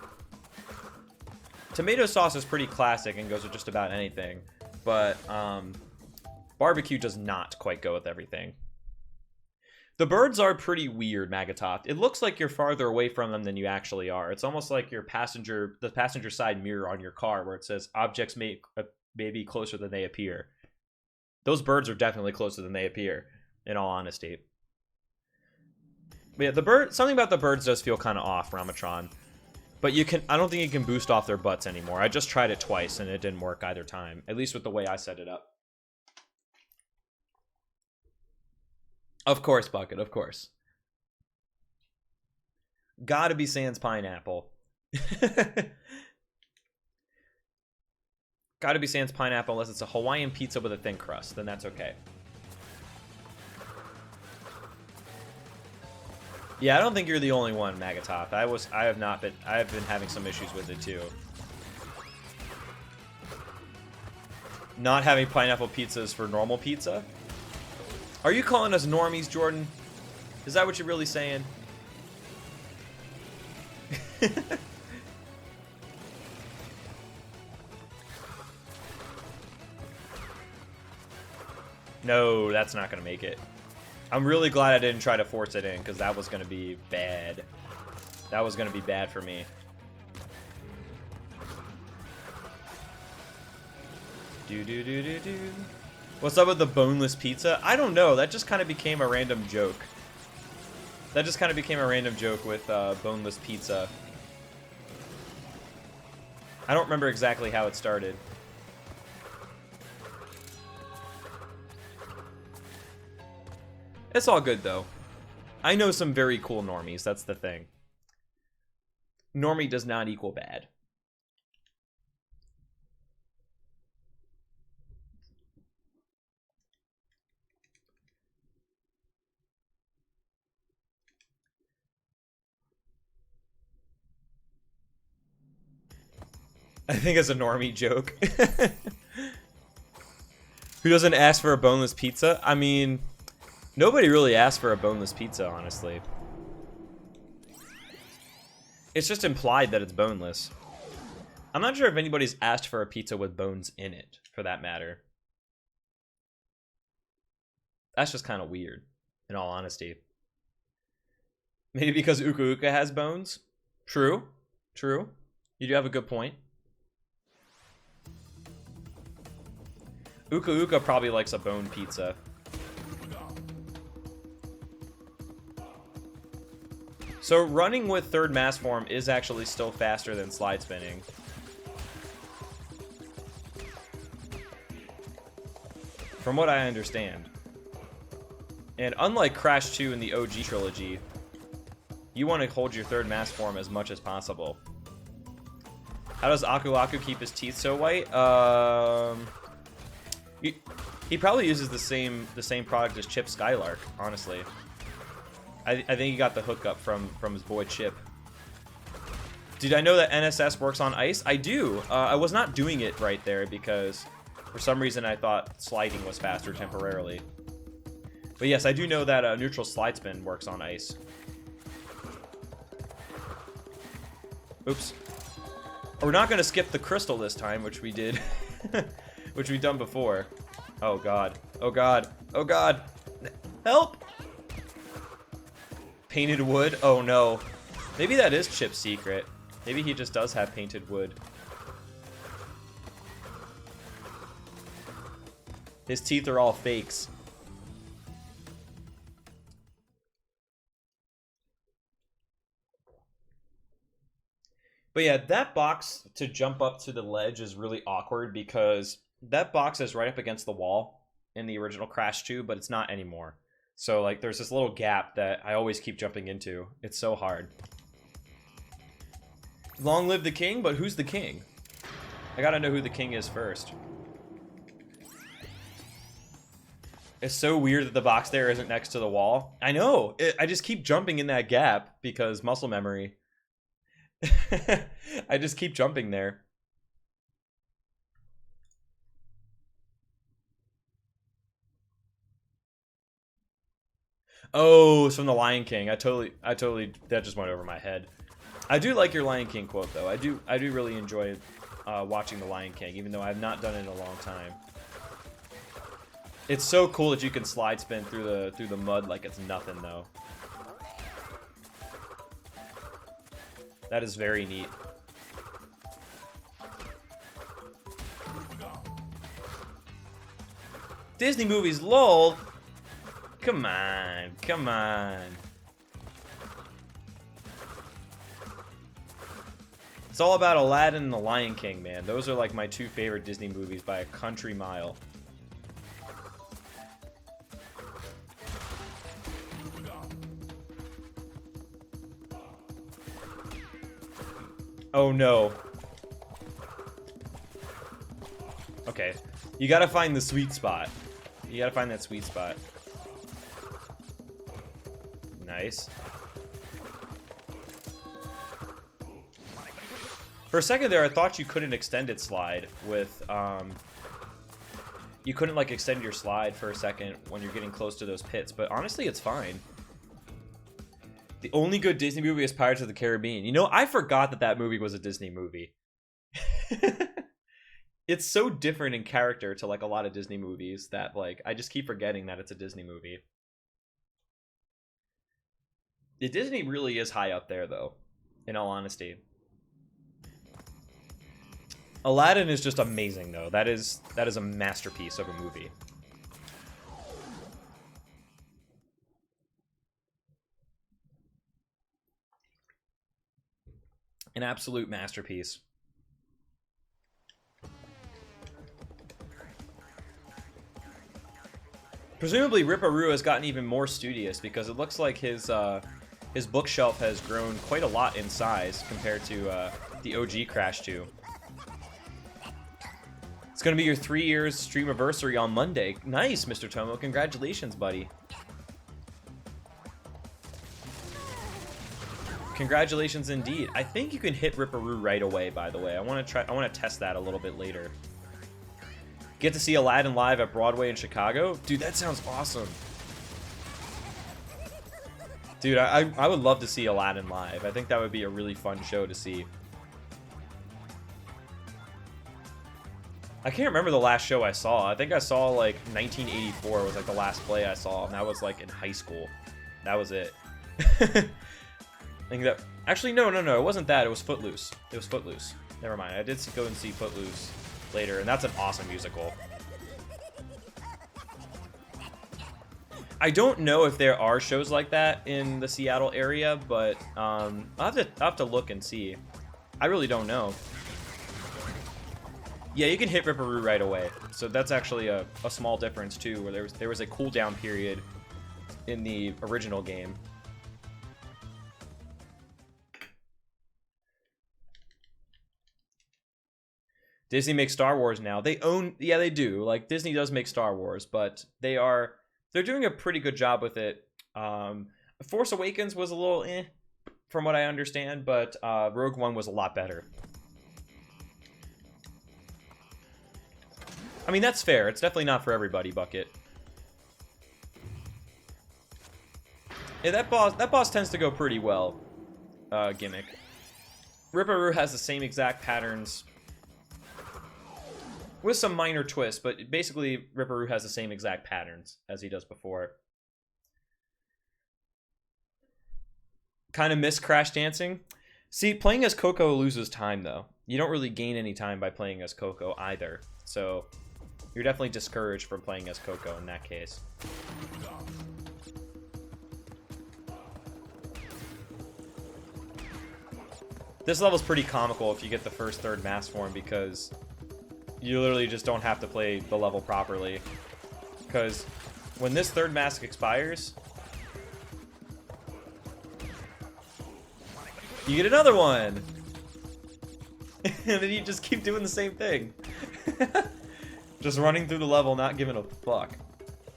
Tomato sauce is pretty classic and goes with just about anything, but barbecue does not quite go with everything. The birds are pretty weird, Magatoth. It looks like you're farther away from them than you actually are. It's almost like the passenger side mirror on your car where it says objects may be closer than they appear. Those birds are definitely closer than they appear, in all honesty. But yeah, something about the birds does feel kind of off, Ramatron. But I don't think you can boost off their butts anymore. I just tried it twice and it didn't work either time, at least with the way I set it up. Of course, Bucket, of course. Gotta be sans pineapple. Gotta be sans pineapple unless it's a Hawaiian pizza with a thin crust. Then that's okay. Yeah, I don't think you're the only one, Magatoth. I have been having some issues with it too. Not having pineapple pizzas for normal pizza? Are you calling us normies, Jordan? Is that what you're really saying? No, that's not gonna make it. I'm really glad I didn't try to force it in, because that was gonna be bad. That was gonna be bad for me. Do. What's up with the boneless pizza? I don't know. That just kind of became a random joke. That just kind of became a random joke with boneless pizza. I don't remember exactly how it started. It's all good, though. I know some very cool normies. That's the thing. Normie does not equal bad. I think it's a normie joke. Who doesn't ask for a boneless pizza? I mean, nobody really asked for a boneless pizza, honestly. It's just implied that it's boneless. I'm not sure if anybody's asked for a pizza with bones in it, for that matter. That's just kind of weird, in all honesty. Maybe because Uka Uka has bones? True. True. You do have a good point. Uka Uka probably likes a bone pizza. So running with third mass form is actually still faster than slide spinning. From what I understand. And unlike Crash 2 in the OG trilogy, you want to hold your third mass form as much as possible. How does Aku Aku keep his teeth so white? He probably uses the same product as Chip Skylark, honestly. I think he got the hookup from his boy Chip. Did I know that NSS works on ice? I do. I was not doing it right there because for some reason I thought sliding was faster temporarily. But yes, I do know that neutral slide spin works on ice. Oops. We're not going to skip the crystal this time, which we did. Which we've done before. Oh god. Oh god. Oh god. Help! Painted wood? Oh no. Maybe that is Chip's secret. Maybe he just does have painted wood. His teeth are all fakes. But yeah, that box to jump up to the ledge is really awkward because that box is right up against the wall in the original Crash 2, but it's not anymore. So, like, there's this little gap that I always keep jumping into. It's so hard. Long live the king, but who's the king? I gotta know who the king is first. It's so weird that the box there isn't next to the wall. I know. I just keep jumping in that gap because muscle memory. I just keep jumping there. Oh, it's from the Lion King. I totally, that just went over my head. I do like your Lion King quote though. I do really enjoy watching the Lion King, even though I've not done it in a long time. It's so cool that you can slide spin through the mud like it's nothing though. That is very neat. Disney movies, lol. Come on, come on. It's all about Aladdin and the Lion King, man. Those are like my two favorite Disney movies by a country mile. Oh no. Okay. You gotta find the sweet spot. You gotta find that sweet spot. Nice. For a second there, I thought you couldn't extend it slide with, you couldn't, like, extend your slide for a second when you're getting close to those pits, but honestly, it's fine. The only good Disney movie is Pirates of the Caribbean. You know, I forgot that that movie was a Disney movie. It's so different in character to, like, a lot of Disney movies that, like, I just keep forgetting that it's a Disney movie. The Disney really is high up there, though, in all honesty. Aladdin is just amazing, though. That is a masterpiece of a movie. An absolute masterpiece. Presumably, Ripperoo has gotten even more studious because it looks like his bookshelf has grown quite a lot in size compared to the OG Crash 2. It's going to be your 3 years stream anniversary on Monday. Nice, Mr. Tomo. Congratulations, buddy. Congratulations indeed. I think you can hit Ripperoo right away, by the way. I want to test that a little bit later. Get to see Aladdin live at Broadway in Chicago? Dude, that sounds awesome. Dude, I would love to see Aladdin live. I think that would be a really fun show to see. I can't remember the last show I saw. I think I saw, like, 1984 was, like, the last play I saw, and that was, like, in high school. That was it. I think that... Actually, no, it wasn't that. It was Footloose. It was Footloose. Never mind. I did go and see Footloose later, and that's an awesome musical. I don't know if there are shows like that in the Seattle area, but I'll have to look and see. I really don't know. Yeah, you can hit Ripperoo right away, so that's actually a small difference too, where there was a cooldown period in the original game. Disney makes Star Wars now. They own, yeah, they do. Like, Disney does make Star Wars, but they're doing a pretty good job with it. Force Awakens was a little eh, from what I understand, but Rogue One was a lot better. I mean, that's fair. It's definitely not for everybody, Bucket. Yeah, that boss tends to go pretty well. Gimmick. Ripperoo has the same exact patterns with some minor twists, but basically Ripperoo has the same exact patterns as he does before. Kind of miss Crash Dancing. See, playing as Coco loses time, though. You don't really gain any time by playing as Coco either. So you're definitely discouraged from playing as Coco in that case. This level's pretty comical if you get the first third mask form, because you literally just don't have to play the level properly. Because when this third mask expires, you get another one! And then you just keep doing the same thing. Just running through the level, not giving a fuck.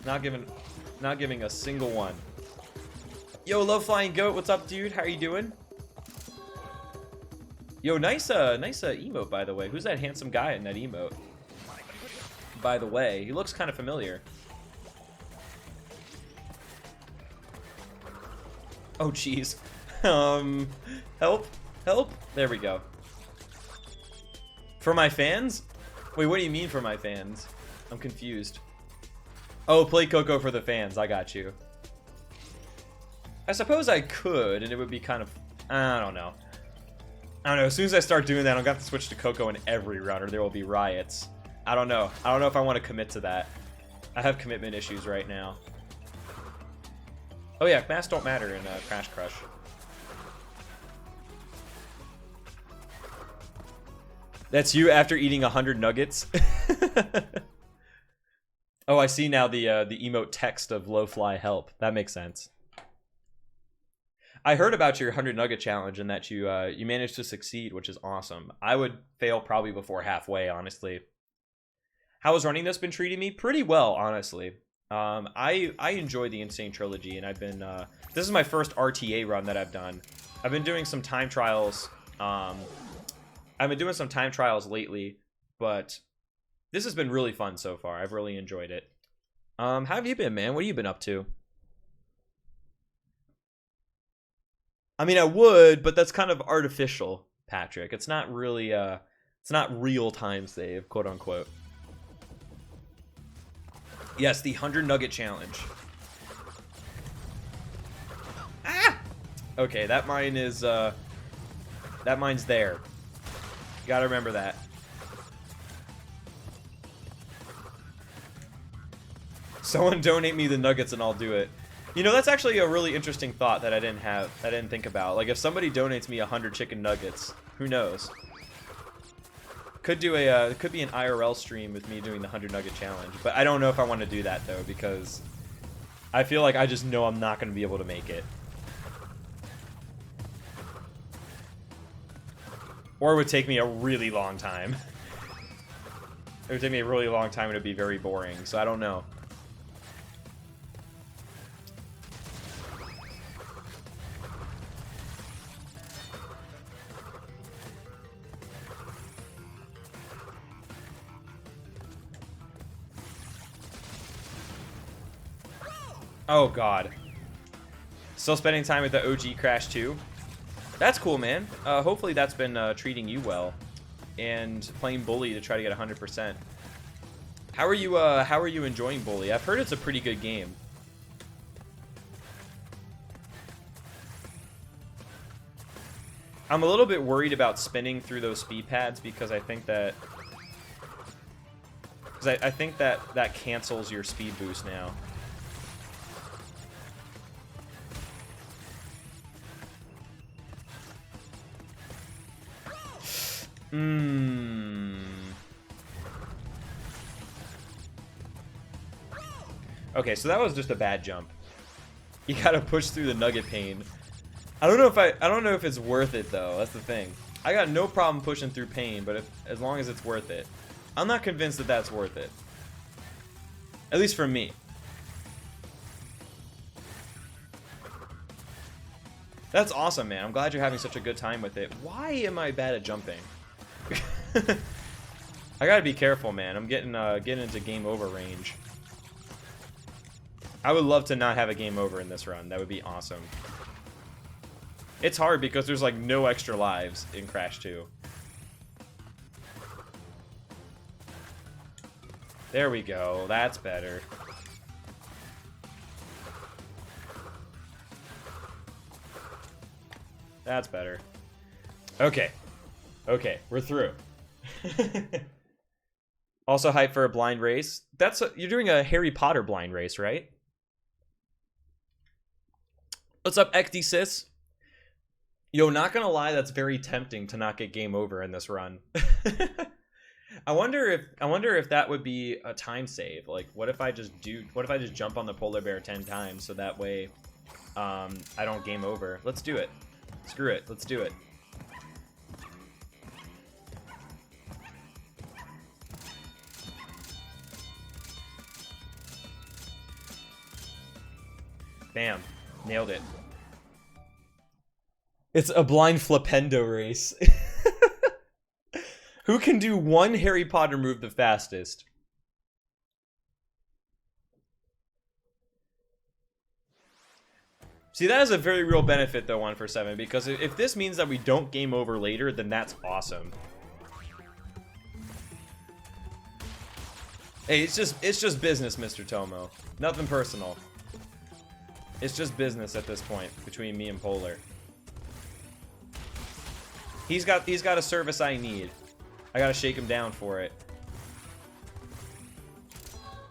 Not giving a single one. Yo, low flying goat, what's up, dude? How are you doing? Yo, nice emote, by the way. Who's that handsome guy in that emote? By the way, he looks kind of familiar. Oh, jeez. Help, help. There we go. For my fans? Wait, what do you mean for my fans? I'm confused. Oh, play Coco for the fans. I got you. I suppose I could, and it would be kind of... I don't know. I don't know. As soon as I start doing that, I'm going to have to switch to Coco in every run, or there will be riots. I don't know. I don't know if I want to commit to that. I have commitment issues right now. Oh yeah, masks don't matter in Crash Crush. That's you after eating 100 nuggets? Oh, I see now the emote text of low fly help. That makes sense. I heard about your 100 nugget challenge and that you managed to succeed, which is awesome. I would fail probably before halfway, honestly. How has running this been treating me? Pretty well, honestly. I enjoy the Insane Trilogy, and I've been this is my first RTA run that I've done. I've been doing some time trials. I've been doing some time trials lately, but this has been really fun so far. I've really enjoyed it. How have you been, man? What have you been up to? I mean, I would, but that's kind of artificial, Patrick. It's not really it's not real time save, quote unquote. Yes, the 100 nugget challenge. Ah! Okay, that mine is that mine's there. You gotta remember that. Someone donate me the nuggets and I'll do it. You know, that's actually a really interesting thought that I didn't think about. Like, if somebody donates me 100 chicken nuggets, who knows? Could do a could be an IRL stream with me doing the 100 nugget challenge, but I don't know if I want to do that though, because I feel like I just know I'm not going to be able to make it. Or it would take me a really long time. It would take me a really long time and it would be very boring, so I don't know. Oh god. Still spending time with the OG Crash 2? That's cool, man. Hopefully that's been treating you well. And playing Bully to try to get 100%. How are you enjoying Bully? I've heard it's a pretty good game. I'm a little bit worried about spinning through those speed pads because I think that that cancels your speed boost now. Okay, so that was just a bad jump. You gotta push through the nugget pane. I don't know if it's worth it though. That's the thing. I got no problem pushing through pain, but as long as it's worth it. I'm not convinced that that's worth it. At least for me. That's awesome, man. I'm glad you're having such a good time with it. Why am I bad at jumping? I gotta be careful, man. I'm getting into game over range. I would love to not have a game over in this run. That would be awesome. It's hard because there's like no extra lives in Crash 2. There we go. That's better. That's better. Okay. Okay, we're through. Also hyped for a blind race. You're doing a Harry Potter blind race, right? What's up, XD Yo, not gonna lie, that's very tempting to not get game over in this run. I wonder if that would be a time save. Like, what if I just jump on the polar bear 10 times so that way I don't game over. Let's do it. Screw it. Let's do it. Bam. Nailed it. It's a blind flipendo race. Who can do one Harry Potter move the fastest? See, that is a very real benefit, though, 1 for 7, because if this means that we don't game over later, then that's awesome. Hey, it's just business, Mr. Tomo. Nothing personal. It's just business at this point between me and Polar. He's got a service I need. I gotta shake him down for it.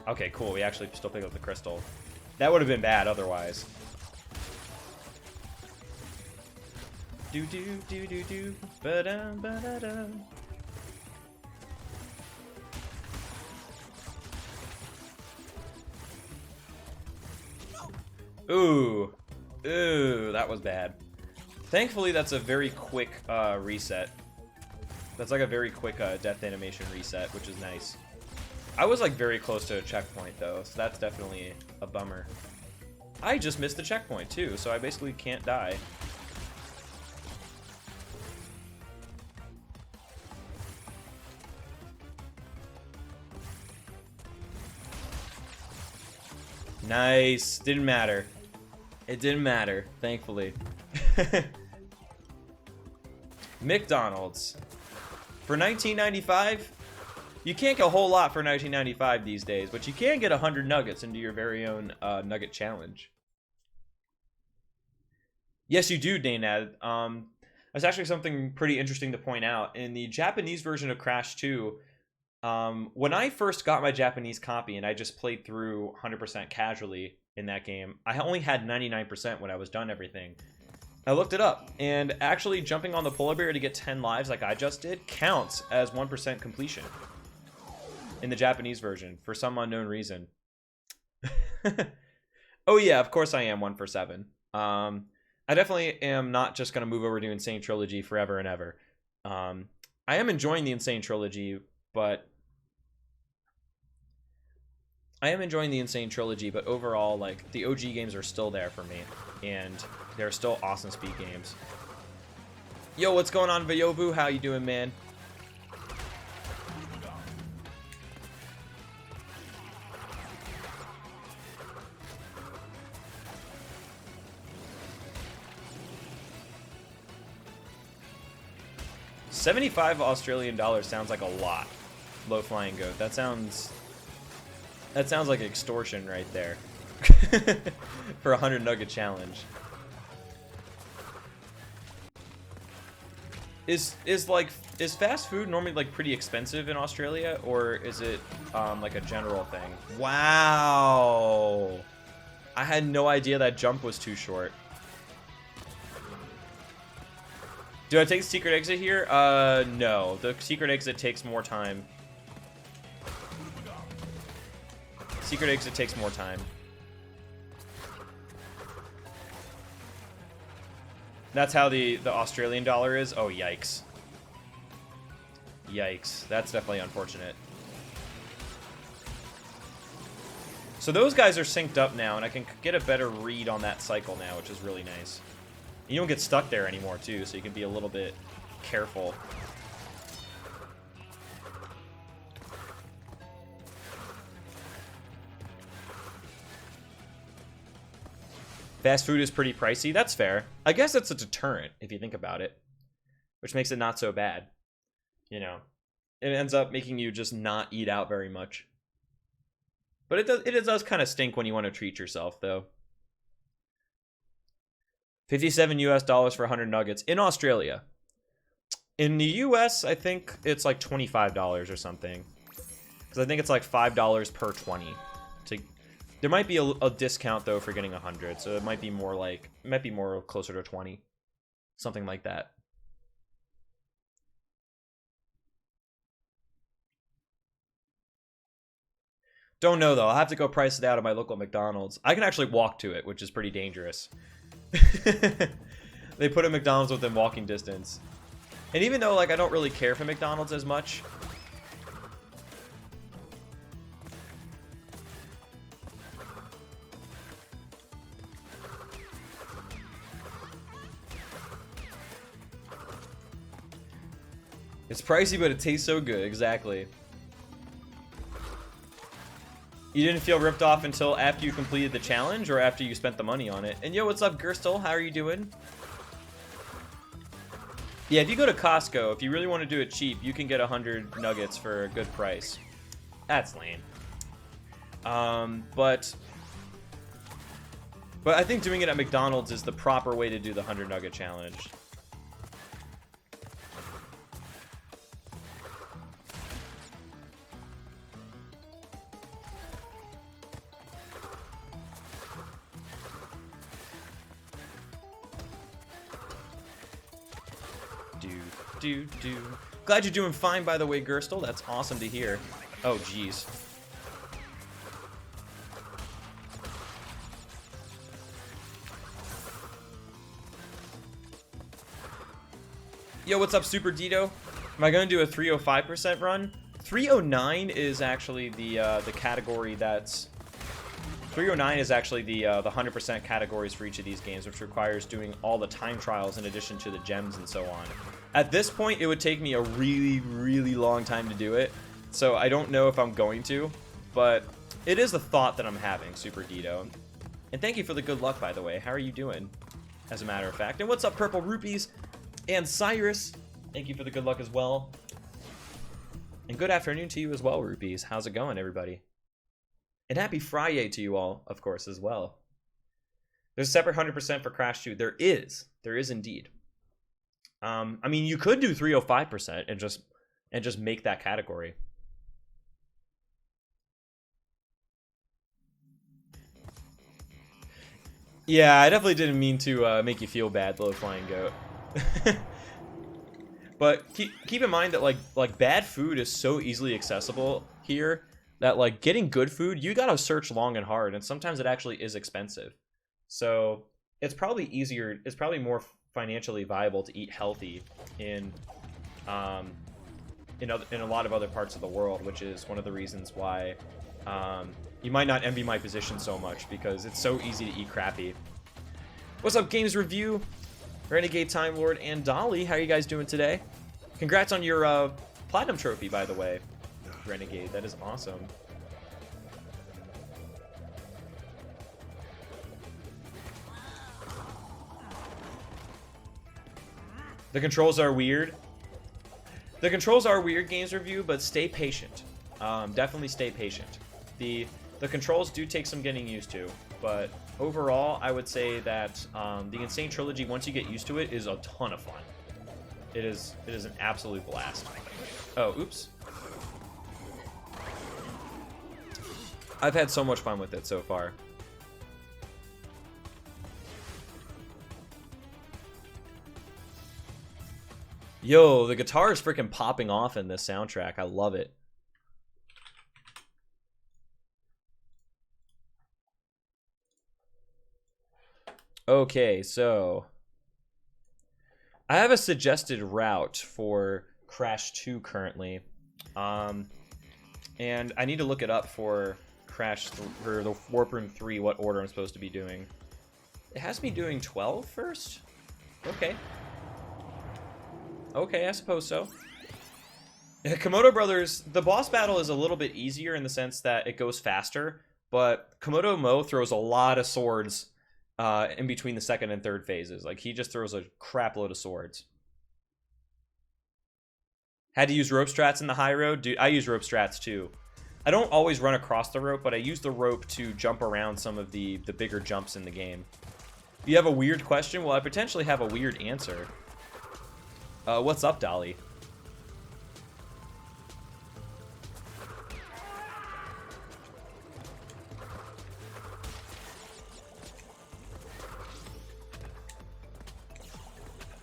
Okay, cool. We actually still pick up the crystal. That would have been bad otherwise. Do do do do do ba dum ba da dum. Ooh, that was bad. Thankfully, that's a very quick reset. That's like a very quick death animation reset, which is nice. I was like very close to a checkpoint though, so that's definitely a bummer. I just missed the checkpoint too, so I basically can't die. Nice. Didn't matter. It didn't matter, thankfully. McDonald's. For 1995, you can't get a whole lot for 1995 these days, but you can get 100 nuggets into your very own nugget challenge. Yes, you do, Danad. That's actually something pretty interesting to point out. In the Japanese version of Crash 2, when I first got my Japanese copy and I just played through 100% casually in that game, I only had 99% when I was done everything. I looked it up, and actually jumping on the polar bear to get 10 lives like I just did counts as 1% completion in the Japanese version for some unknown reason. Oh yeah, of course I am 1 for 7. I definitely am not just going to move over to Insane Trilogy forever and ever. I am enjoying the Insane Trilogy, but overall, like, the OG games are still there for me, and they're still awesome speed games. Yo, what's going on, Vayovu? How you doing, man? $75 Australian dollars sounds like a lot. Low flying goat. That sounds like extortion right there. For a 100 nugget challenge. Is fast food normally like pretty expensive in Australia, or is it like a general thing? Wow. I had no idea that jump was too short. Do I take the secret exit here? No. The secret exit takes more time. Secret exit takes more time. That's how the Australian dollar is? Oh, yikes. Yikes. That's definitely unfortunate. So those guys are synced up now, and I can get a better read on that cycle now, which is really nice. You don't get stuck there anymore, too, so you can be a little bit careful. Fast food is pretty pricey. That's fair. I guess it's a deterrent, if you think about it. Which makes it not so bad. You know. It ends up making you just not eat out very much. But it does kind of stink when you want to treat yourself, though. 57 US dollars for 100 nuggets in Australia. In the US, I think it's like $25 or something. Because I think it's like $5 per 20. There might be a discount though for getting 100, so it might be more like closer to 20, something like that. Don't know though. I'll have to go price it out at my local McDonald's. I can actually walk to it, which is pretty dangerous. They put a McDonald's within walking distance. And even though like I don't really care for McDonald's as much, It's pricey, but it tastes so good. Exactly. You didn't feel ripped off until after you completed the challenge or after you spent the money on it. And yo, what's up, Gerstel? How are you doing? Yeah, if you go to Costco, if you really want to do it cheap, you can get 100 nuggets for a good price. That's lame. But I think doing it at McDonald's is the proper way to do the 100 nugget challenge. Glad you're doing fine, by the way, Gerstel. That's awesome to hear. Oh, jeez. Yo, what's up, Super Dito? Am I going to do a 305% run? 309 is actually the category that's... 309 is actually the 100% categories for each of these games, which requires doing all the time trials in addition to the gems and so on. At this point, it would take me a really, really long time to do it, so I don't know if I'm going to, but it is the thought that I'm having, Super Dito. And thank you for the good luck, by the way. How are you doing, as a matter of fact? And what's up, Purple Rupees? And Cyrus, thank you for the good luck as well. And good afternoon to you as well, Rupees. How's it going, everybody? And happy Friday to you all, of course, as well. There's a separate 100% for Crash 2. There is. There is indeed. I mean, you could do 305% and just make that category. Yeah, I definitely didn't mean to make you feel bad, Low Flying Goat. But keep in mind that like bad food is so easily accessible here that like getting good food, you gotta search long and hard, and sometimes it actually is expensive. So it's probably easier. It's probably more financially viable to eat healthy in a lot of other parts of the world, which is one of the reasons why you might not envy my position so much, because it's so easy to eat crappy. What's up, Games Review, Renegade Time Lord, and Dolly? How are you guys doing today? Congrats on your platinum trophy, by the way, Renegade. That is awesome. The controls are weird. The controls are weird, Games Review, but stay patient. Definitely stay patient. The controls do take some getting used to, but overall, I would say that the Insane Trilogy, once you get used to it, is a ton of fun. It is an absolute blast. Oh, oops. I've had so much fun with it so far. Yo, the guitar is freaking popping off in this soundtrack. I love it. Okay, so I have a suggested route for Crash 2 currently. And I need to look it up for for the Warp Room 3, what order I'm supposed to be doing. It has me doing 12 first? Okay. Okay, I suppose so. Komodo Brothers, the boss battle is a little bit easier in the sense that it goes faster, but Komodo Mo throws a lot of swords in between the second and third phases. Like, he just throws a crap load of swords. Had to use rope strats in the high road? Dude, I use rope strats too. I don't always run across the rope, but I use the rope to jump around some of the bigger jumps in the game. You have a weird question? Well, I potentially have a weird answer. What's up, Dolly?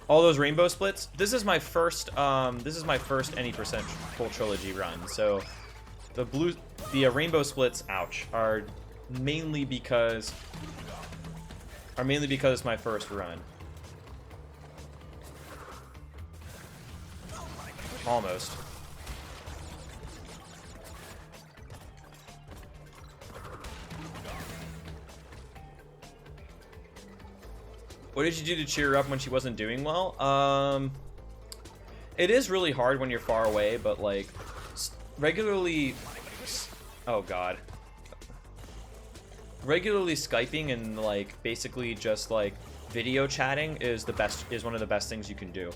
All those rainbow splits. This is my first any percent full trilogy run. So the rainbow splits, ouch, are mainly because it's my first run. Almost. What did you do to cheer her up when she wasn't doing well? It is really hard when you're far away, but like regularly, oh god, regularly Skyping and like basically just like video chatting is one of the best things you can do.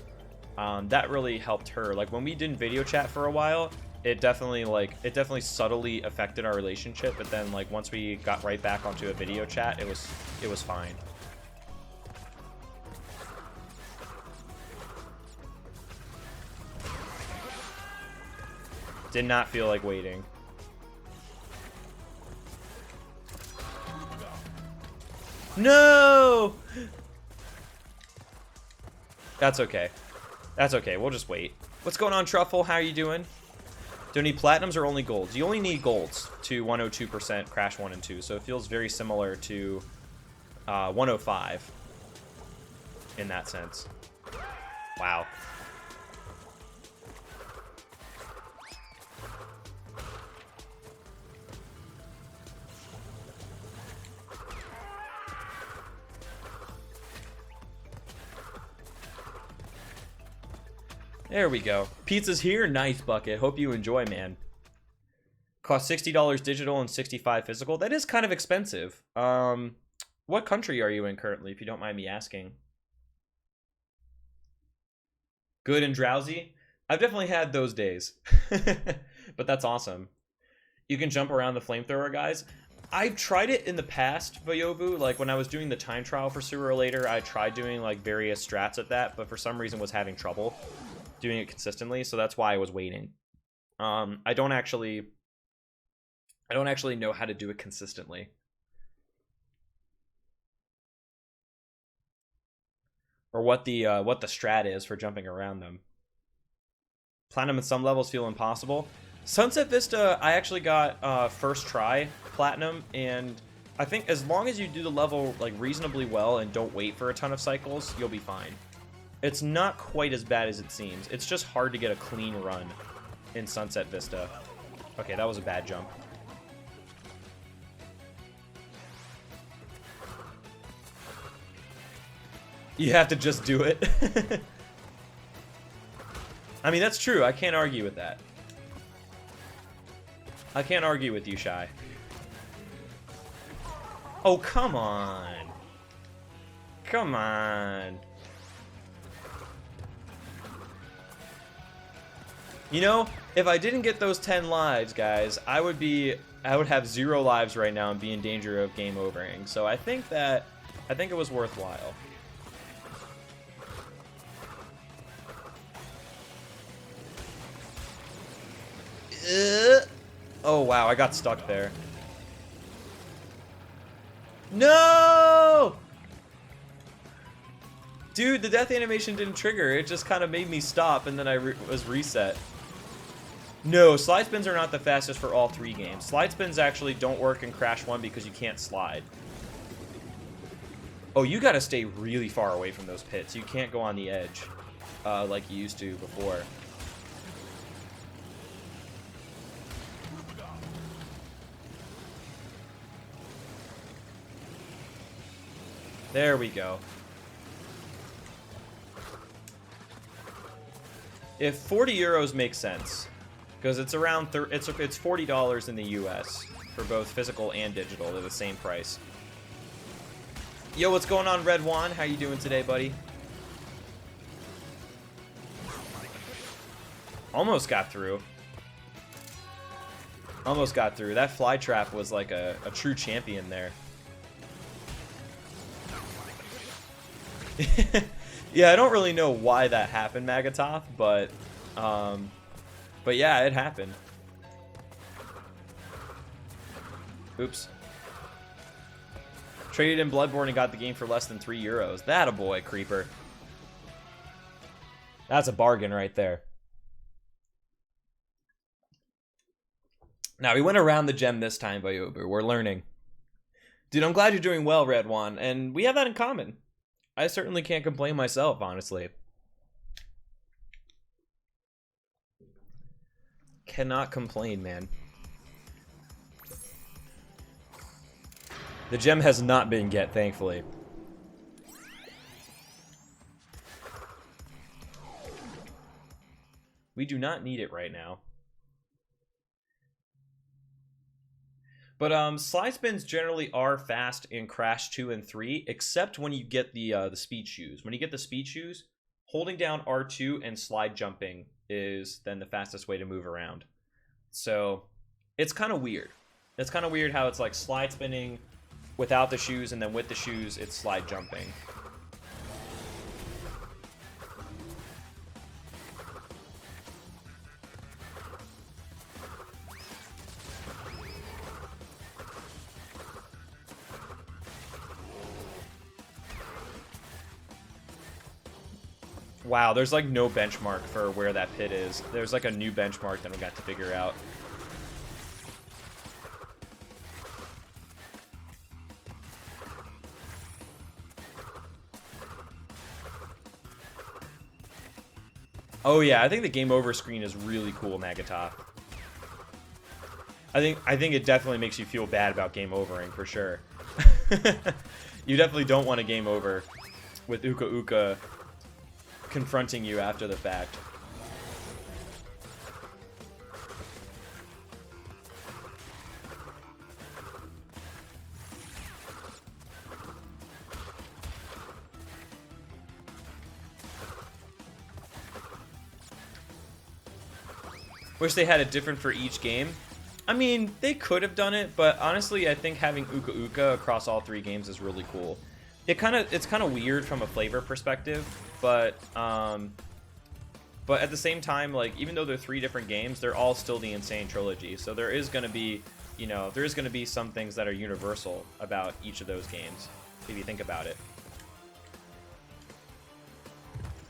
That really helped her. Like when we didn't video chat for a while, it definitely subtly affected our relationship, but then like once we got right back onto a video chat, it was fine. Did not feel like waiting. No! That's okay. That's okay. We'll just wait. What's going on, Truffle? How are you doing? Do you need platinums or only golds? You only need golds to 102% Crash 1 and 2, so it feels very similar to 105 in that sense. Wow. There we go. Pizza's here. Nice, Bucket. Hope you enjoy, man. Cost $60 digital and $65 physical. That is kind of expensive. What country are you in currently, if you don't mind me asking? Good and drowsy? I've definitely had those days. But that's awesome. You can jump around the flamethrower, guys. I've tried it in the past, Vayobu. Like, when I was doing the time trial for Sooner or Later, I tried doing, like, various strats at that, but for some reason was having trouble doing it consistently, so that's why I was waiting. I don't actually know how to do it consistently. Or what the strat is for jumping around them. Platinum at some levels feel impossible. Sunset Vista, I actually got first try platinum, and I think as long as you do the level like reasonably well and don't wait for a ton of cycles, you'll be fine. It's not quite as bad as it seems. It's just hard to get a clean run in Sunset Vista. Okay, that was a bad jump. You have to just do it. I mean, that's true. I can't argue with that. I can't argue with you, Shy. Oh, come on. Come on. You know, if I didn't get those 10 lives, guys, I would have 0 lives right now and be in danger of game overing. So I think it was worthwhile. Oh wow, I got stuck there. No! Dude, the death animation didn't trigger. It just kind of made me stop, and then I was reset. No, slide spins are not the fastest for all 3 games. Slide spins actually don't work in Crash 1 because you can't slide. Oh, you gotta stay really far away from those pits. You can't go on the edge like you used to before. There we go. If 40 euros makes sense, because it's around it's $40 in the US for both physical and digital. They're the same price. Yo, what's going on, Red Juan? How you doing today, buddy? Almost got through. Almost got through. That fly trap was like a true champion there. Yeah, I don't really know why that happened, Magatov, but yeah, it happened. Oops. Traded in Bloodborne and got the game for less than 3 euros. That a boy, Creeper. That's a bargain right there. Now, we went around the gem this time, Bayobu. We're learning. Dude, I'm glad you're doing well, Red One, and we have that in common. I certainly can't complain myself, honestly. Cannot complain, man. The gem has not been get, thankfully. We do not need it right now. But slide spins generally are fast in Crash 2 and 3, except when you get the speed shoes. When you get the speed shoes, holding down R2 and slide jumping is then the fastest way to move around. So it's kind of weird. It's kind of weird how it's like slide spinning without the shoes, and then with the shoes, it's slide jumping. Wow, there's like no benchmark for where that pit is. There's like a new benchmark that we got to figure out. Oh yeah, I think the game over screen is really cool, Magatop. I think it definitely makes you feel bad about game overing for sure. You definitely don't want a game over with Uka Uka confronting you after the fact. Wish they had it different for each game. I mean, they could have done it, but honestly, I think having Uka Uka across all 3 games is really cool. It's kind of weird from a flavor perspective, but at the same time, like, even though they're 3 different games, they're all still the Insane Trilogy. So there is going to be, you know, there is going to be some things that are universal about each of those games, if you think about it.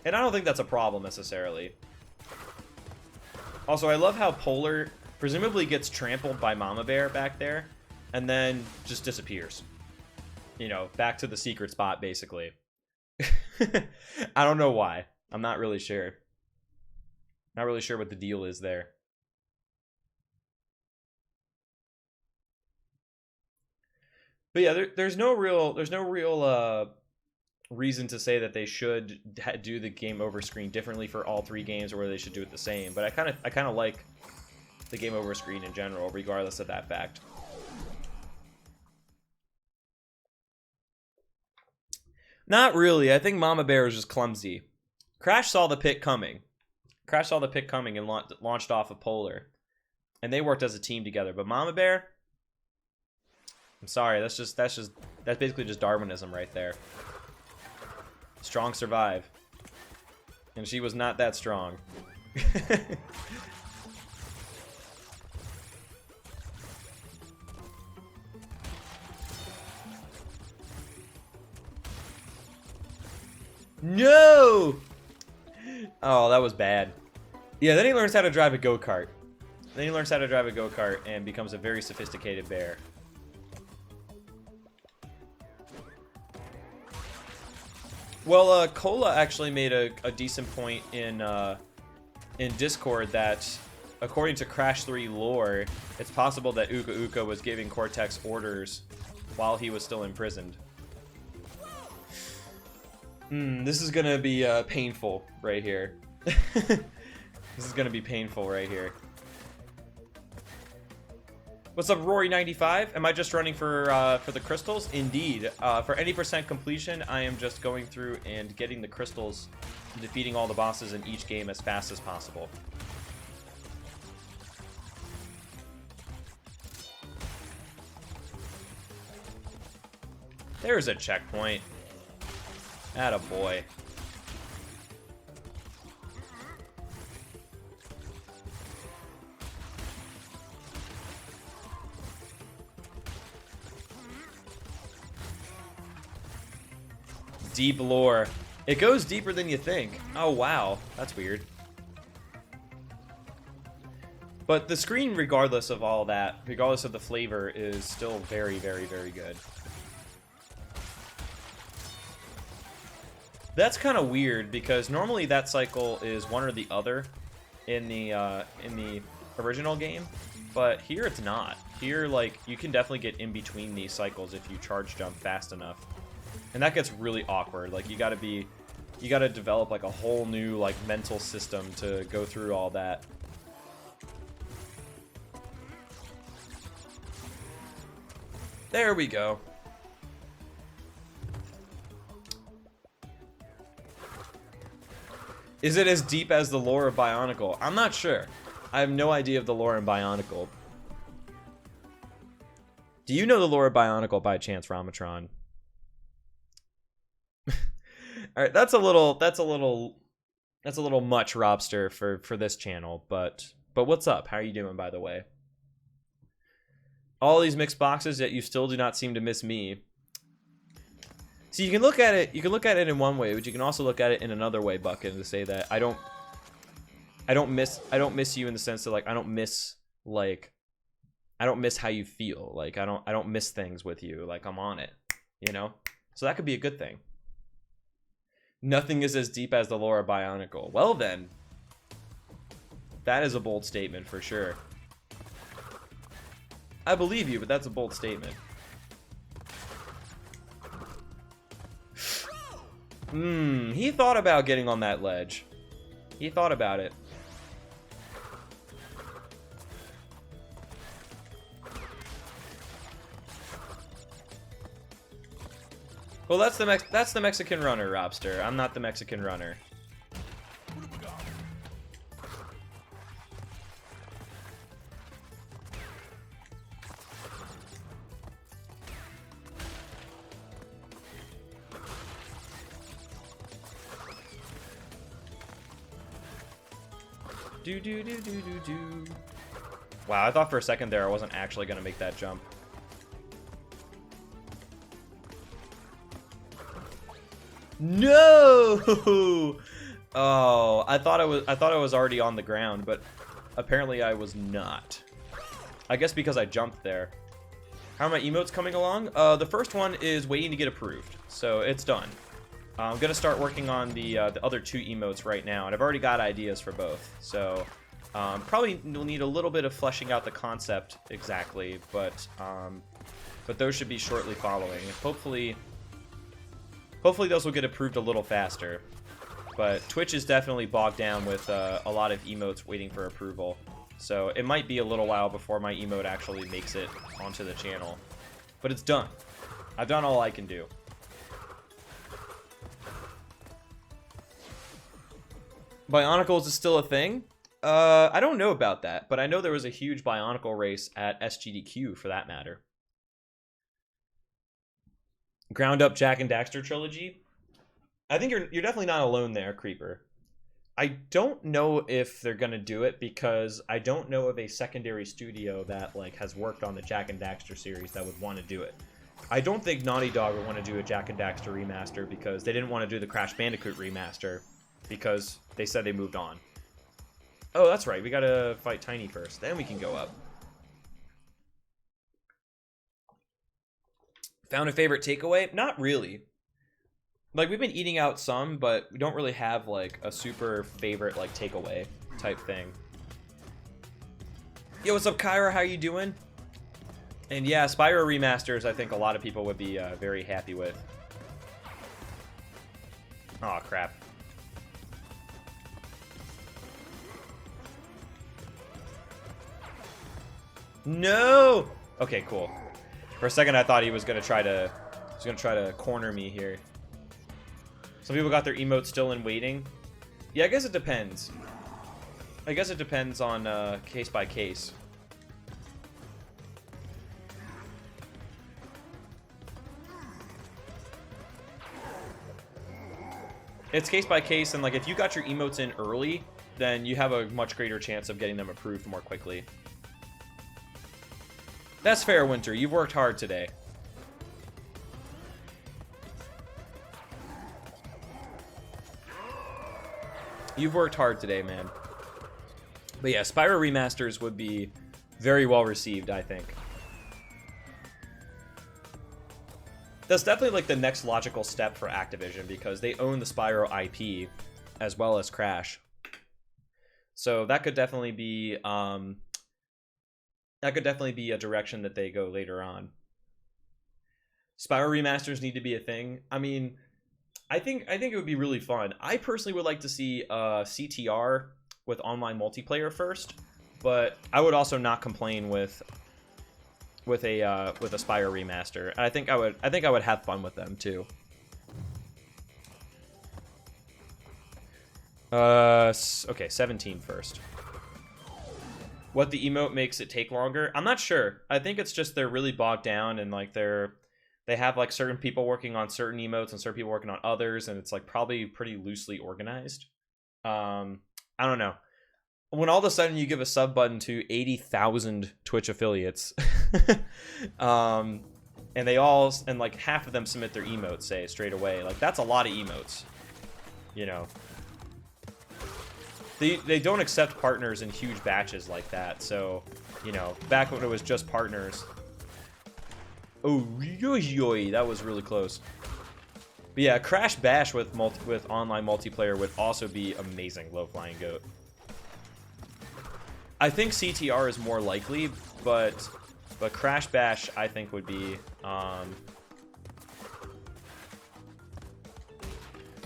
And I don't think that's a problem necessarily. Also, I love how Polar presumably gets trampled by Mama Bear back there, and then just disappears. You know, back to the secret spot, basically. I don't know why. I'm not really sure. Not really sure what the deal is there. But yeah, there's no real reason to say that they should do the game over screen differently for all 3 games, or whether they should do it the same. But I kind of like the game over screen in general, regardless of that fact. Not really. I think Mama Bear was just clumsy. Crash saw the pit coming. Crash saw the pit coming and launched off of Polar, and they worked as a team together. But Mama Bear, I'm sorry, that's basically just Darwinism right there. Strong survive. And she was not that strong. No! Oh, that was bad. Yeah, then he learns how to drive a go-kart. Then he learns how to drive a go-kart and becomes a very sophisticated bear. Well, Cola actually made a decent point in Discord that, according to Crash 3 lore, it's possible that Uka Uka was giving Cortex orders while he was still imprisoned. This is gonna be painful right here. This is gonna be painful right here. What's up, Rory95? Am I just running for the crystals? Indeed. For any % completion, I am just going through and getting the crystals, and defeating all the bosses in each game as fast as possible. There's a checkpoint. Attaboy. Deep lore. It goes deeper than you think. Oh, wow. That's weird. But the screen, regardless of all that, regardless of the flavor, is still very, very, very good. That's kind of weird, because normally that cycle is one or the other in the original game, but here it's not. Here, like, you can definitely get in between these cycles if you charge jump fast enough. And that gets really awkward. Like, you gotta be You got to develop like a whole new like mental system to go through all that. There we go. Is it as deep as the lore of Bionicle? I'm not sure. I have no idea of the lore in Bionicle. Do you know the lore of Bionicle by chance, Ramatron? All right, that's a little much, Robster, for this channel. But what's up? How are you doing, by the way? All these mixed boxes, yet you still do not seem to miss me. So you can look at it. You can look at it in one way, but you can also look at it in another way, Bucket, to say that I don't miss you in the sense that like I don't miss how you feel. Like I don't miss things with you. Like I'm on it, you know. So that could be a good thing. Nothing is as deep as the lore of Bionicle. Well then, that is a bold statement for sure. I believe you, but that's a bold statement. He thought about getting on that ledge. He thought about it. Well, that's the Mexican runner, Robster. I'm not the Mexican runner. Do. Wow, I thought for a second there I wasn't actually gonna make that jump. No! Oh, I thought I was already on the ground, but apparently I was not. I guess because I jumped there. How are my emotes coming along? The first one is waiting to get approved, so it's done. I'm gonna start working on the other two emotes right now, and I've already got ideas for both. So probably will need a little bit of fleshing out the concept exactly, but those should be shortly following. Hopefully those will get approved a little faster. But Twitch is definitely bogged down with a lot of emotes waiting for approval, so it might be a little while before my emote actually makes it onto the channel. But it's done. I've done all I can do. Bionicles is still a thing? I don't know about that, but I know there was a huge Bionicle race at SGDQ for that matter. Ground up Jack and Daxter trilogy? I think you're definitely not alone there, Creeper. I don't know if they're gonna do it because I don't know of a secondary studio that like has worked on the Jack and Daxter series that would want to do it. I don't think Naughty Dog would want to do a Jack and Daxter remaster because they didn't want to do the Crash Bandicoot remaster because they said they moved on. Oh, that's right. We gotta fight Tiny first. Then we can go up. Found a favorite takeaway? Not really. Like, we've been eating out some, but we don't really have, like, a super favorite, like, takeaway type thing. Yo, what's up, Kyra? How you doing? And yeah, Spyro remasters, I think a lot of people would be very happy with. Aw, crap. No! Okay, cool. For a second, I thought he was gonna try to corner me here. Some people got their emotes still in waiting. Yeah, I guess it depends. I guess it depends on case by case. It's case by case, and like if you got your emotes in early, then you have a much greater chance of getting them approved more quickly. That's fair, Winter. You've worked hard today. You've worked hard today, man. But yeah, Spyro remasters would be very well received, I think. That's definitely like the next logical step for Activision because they own the Spyro IP as well as Crash. So that could definitely be a direction that they go later on. Spyro remasters need to be a thing. I mean, it would be really fun. I personally would like to see CTR with online multiplayer first, but I would also not complain with a Spyro remaster. And I think I would have fun with them too. Okay, 17 first. What the emote makes it take longer? I'm not sure. I think it's just they're really bogged down and like they have like certain people working on certain emotes and certain people working on others, and it's like probably pretty loosely organized. I don't know. When all of a sudden you give a sub button to 80,000 Twitch affiliates, and like half of them submit their emotes, say, straight away, like that's a lot of emotes, you know. They don't accept partners in huge batches like that, so, you know, back when it was just partners. Oh, yoy, that was really close. But yeah, Crash Bash with online multiplayer would also be amazing, Low Flying Goat. I think CTR is more likely, but Crash Bash I think would be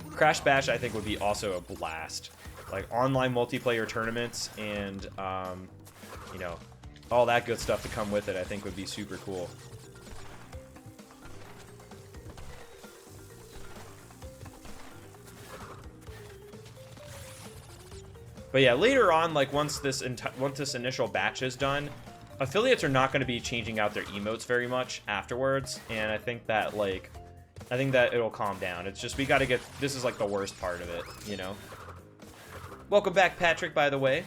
Crash Bash I think would be also a blast. Like online multiplayer tournaments and you know, all that good stuff to come with it I think would be super cool. But yeah, later on, like once this initial batch is done, affiliates are not going to be changing out their emotes very much afterwards, and I think that it'll calm down. It's just we got to get, this is like the worst part of it, you know. Welcome back, Patrick, by the way.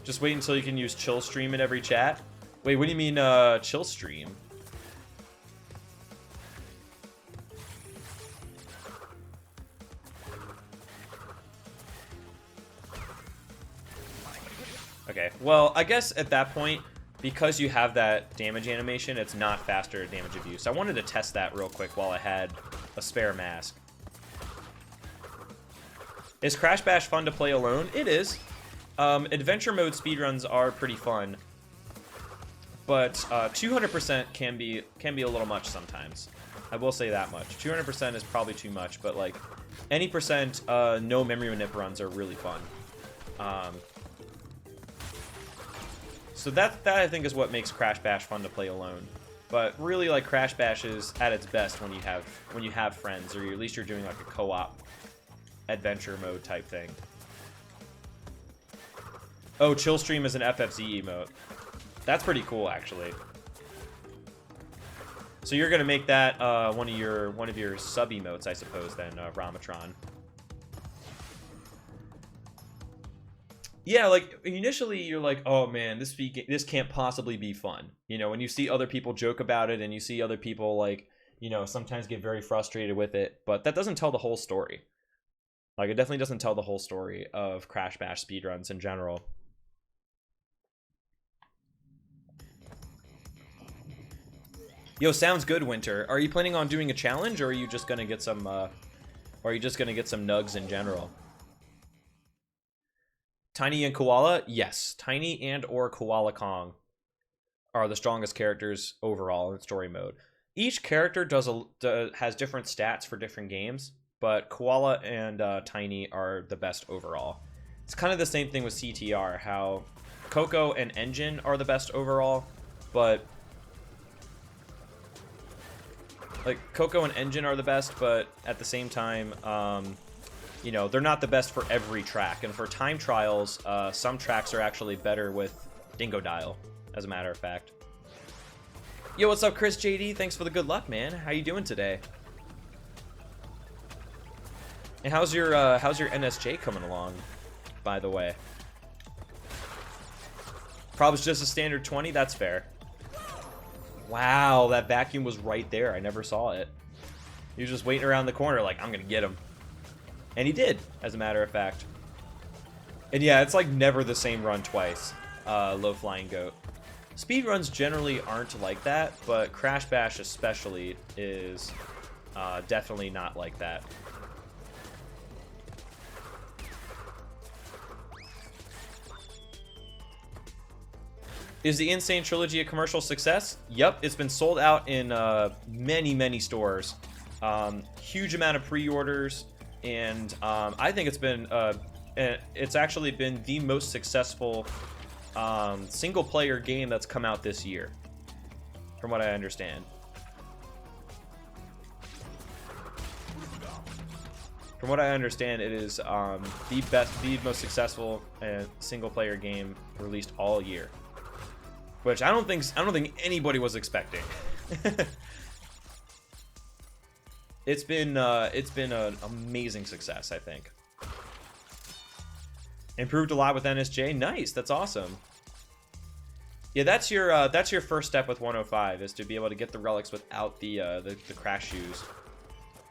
Just wait until you can use chill stream in every chat. Wait, what do you mean chill stream? Okay, well, I guess at that point, because you have that damage animation, it's not faster damage abuse. I wanted to test that real quick while I had a spare mask. Is Crash Bash fun to play alone? It is. Adventure mode speedruns are pretty fun, but 200% can be a little much sometimes. I will say that much. 200% is probably too much, but like any percent, no memory manip runs are really fun. So that I think is what makes Crash Bash fun to play alone. But really, like, Crash Bash is at its best when you have friends, or at least you're doing like a co-op adventure mode type thing. Oh, chill stream is an FFZ emote. That's pretty cool, actually. So you're gonna make that one of your sub emotes, I suppose, then, Ramatron. Yeah, like, initially you're like, oh man, this can't possibly be fun. You know, when you see other people joke about it and you see other people, like, you know, sometimes get very frustrated with it, but that doesn't tell the whole story. Like, it definitely doesn't tell the whole story of Crash Bash speedruns in general. Yo, sounds good, Winter. Are you planning on doing a challenge, or are you just gonna get some, nugs in general? Tiny and Koala? Yes. Tiny and or Koala Kong are the strongest characters overall in story mode. Each character has different stats for different games, but Koala and Tiny are the best overall. It's kind of the same thing with CTR, how Coco and Engine are the best overall, but like Coco and Engine are the best, but at the same time, you know, they're not the best for every track. And for time trials, some tracks are actually better with Dingo Dial, as a matter of fact. Yo, what's up, Chris JD? Thanks for the good luck, man. How you doing today? And how's your NSJ coming along, by the way? Probably just a standard 20. That's fair. Wow, that vacuum was right there. I never saw it. He was just waiting around the corner like, I'm gonna get him. And he did, as a matter of fact. And yeah, it's like never the same run twice, Low Flying Goat. Speedruns generally aren't like that, but Crash Bash especially is definitely not like that. Is the Insane Trilogy a commercial success? Yep, it's been sold out in many, many stores. Huge amount of pre-orders, and I think it's actually been the most successful single-player game that's come out this year, from what I understand. From what I understand, it is the most successful single-player game released all year, which I don't think anybody was expecting. It's been an amazing success, I think. Improved a lot with NSJ. Nice, that's awesome. Yeah, that's your first step with 105, is to be able to get the relics without the crash shoes.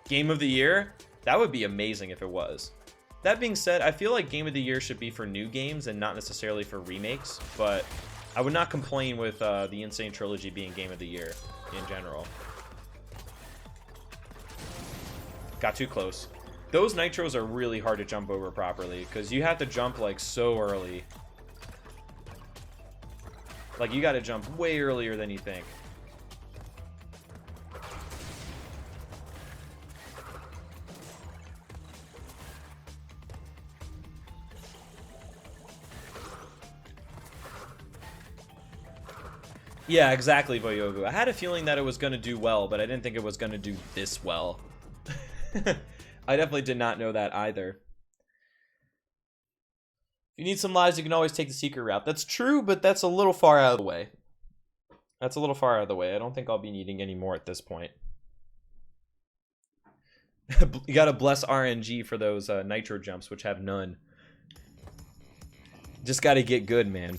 Game of the year? That would be amazing if it was. That being said, I feel like Game of the Year should be for new games and not necessarily for remakes, but I would not complain with the Insane Trilogy being Game of the Year in general. Got too close. Those nitros are really hard to jump over properly, because you have to jump like so early. Like, you got to jump way earlier than you think. Yeah, exactly, Voyogu. I had a feeling that it was going to do well, but I didn't think it was going to do this well. I definitely did not know that either. If you need some lives, you can always take the secret route. That's true, but that's a little far out of the way. That's a little far out of the way. I don't think I'll be needing any more at this point. You gotta bless RNG for those nitro jumps, which have none. Just gotta get good, man.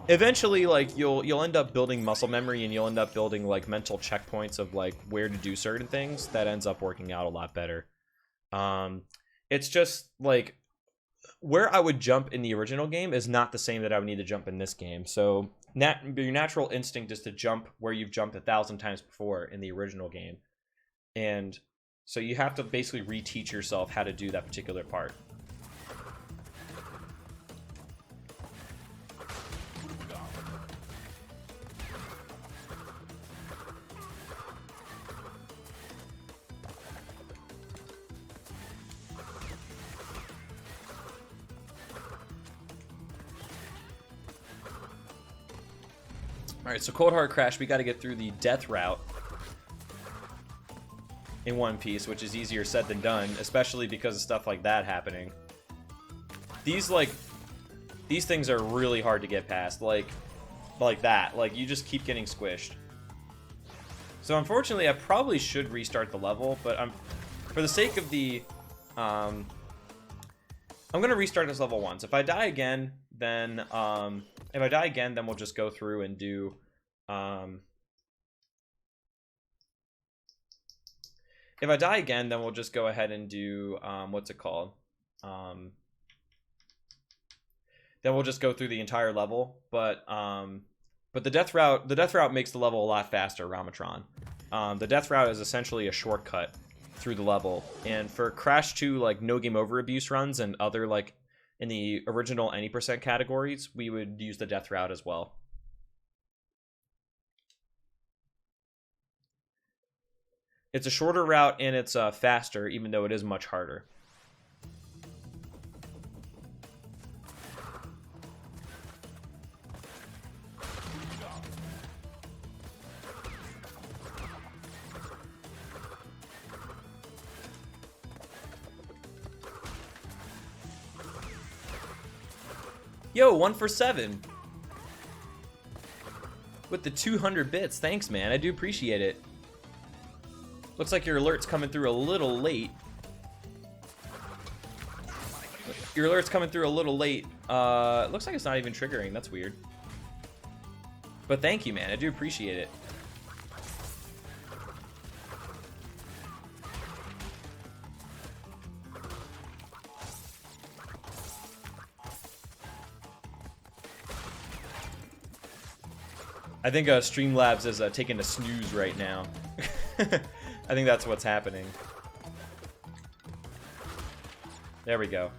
Eventually, like, you'll end up building muscle memory, and you'll end up building like mental checkpoints of like where to do certain things. That ends up working out a lot better. It's just like where I would jump in the original game is not the same that I would need to jump in this game. So your natural instinct is to jump where you've jumped 1,000 times before in the original game, and so you have to basically reteach yourself how to do that particular part. Alright, so Cold Hard Crash, we got to get through the death route in One Piece, which is easier said than done, especially because of stuff like that happening. These things are really hard to get past, like that. Like, you just keep getting squished. So unfortunately, I probably should restart the level, but for the sake of the... I'm going to restart this level once. If I die again, then... if I die again, then we'll just go through and do... if I die again, then we'll just go ahead and do... what's it called? Then we'll just go through the entire level. But the death route makes the level a lot faster, Ramatron. The death route is essentially a shortcut through the level. And for Crash 2, like, no game over abuse runs and other, like... in the original any % categories, we would use the death route as well. It's a shorter route and it's faster, even though it is much harder. Yo, 1 for 7 with the 200 bits. Thanks, man. I do appreciate it. Looks like your alert's coming through a little late. Your alert's coming through a little late. It looks like it's not even triggering. That's weird. But thank you, man. I do appreciate it. I think Streamlabs is taking a snooze right now. I think that's what's happening. There we go.